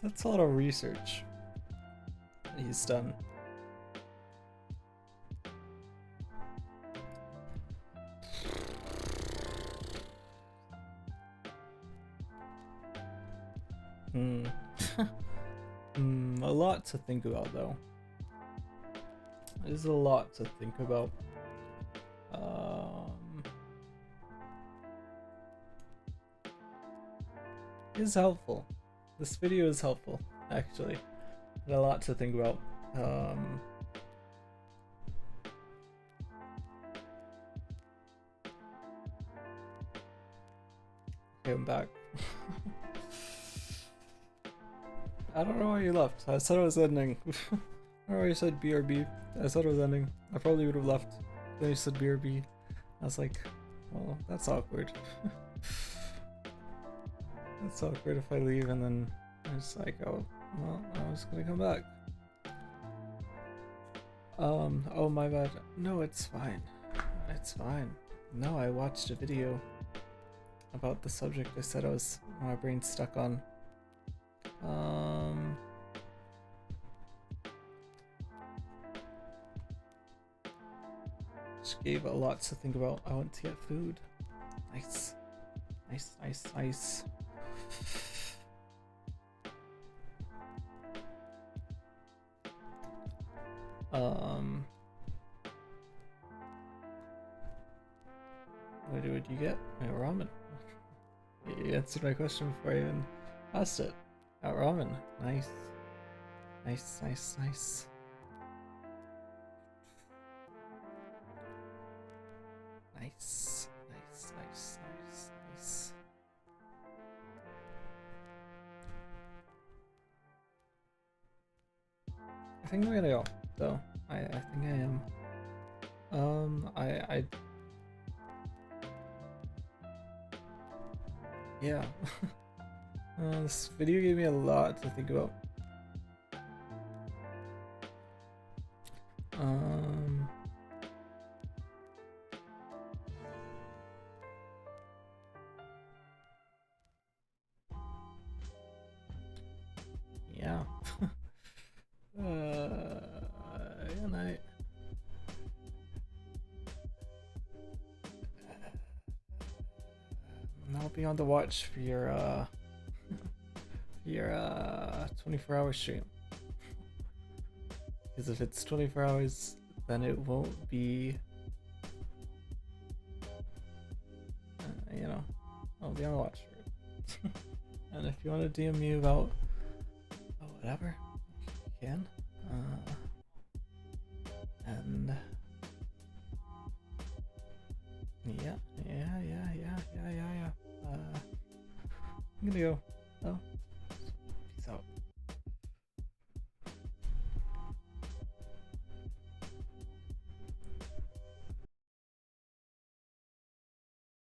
That's a lot of research he's done. A lot to think about, though. There's a lot to think about. It's helpful. This video is helpful, actually. A lot to think about. Okay, I'm back. I don't know why you left. I said it was ending. I don't know why you said BRB. I said it was ending. I probably would have left. Then you said BRB. I was like, well, that's awkward. That's awkward if I leave and then I was like, oh, well, I was gonna come back. Oh my bad. No, it's fine. It's fine. No, I watched a video about the subject I said my brain's stuck on. Just gave a lot to think about. I went to get food. Nice. Nice, nice, nice. What did you get? Ramen. You answered my question before I even asked it. Got ramen. Nice. Nice, nice, nice. Nice. Nice, nice, nice, nice. I think I'm gonna go, though. I think I am. Yeah. This video gave me a lot to think about. Yeah. Good night. I'll be on the watch for your 24-hour stream. Because if it's 24 hours, then it won't be, you know, I'll be on the watch for it. And if you want to DM me about whatever, you can. And yeah. I'm gonna go. Oh.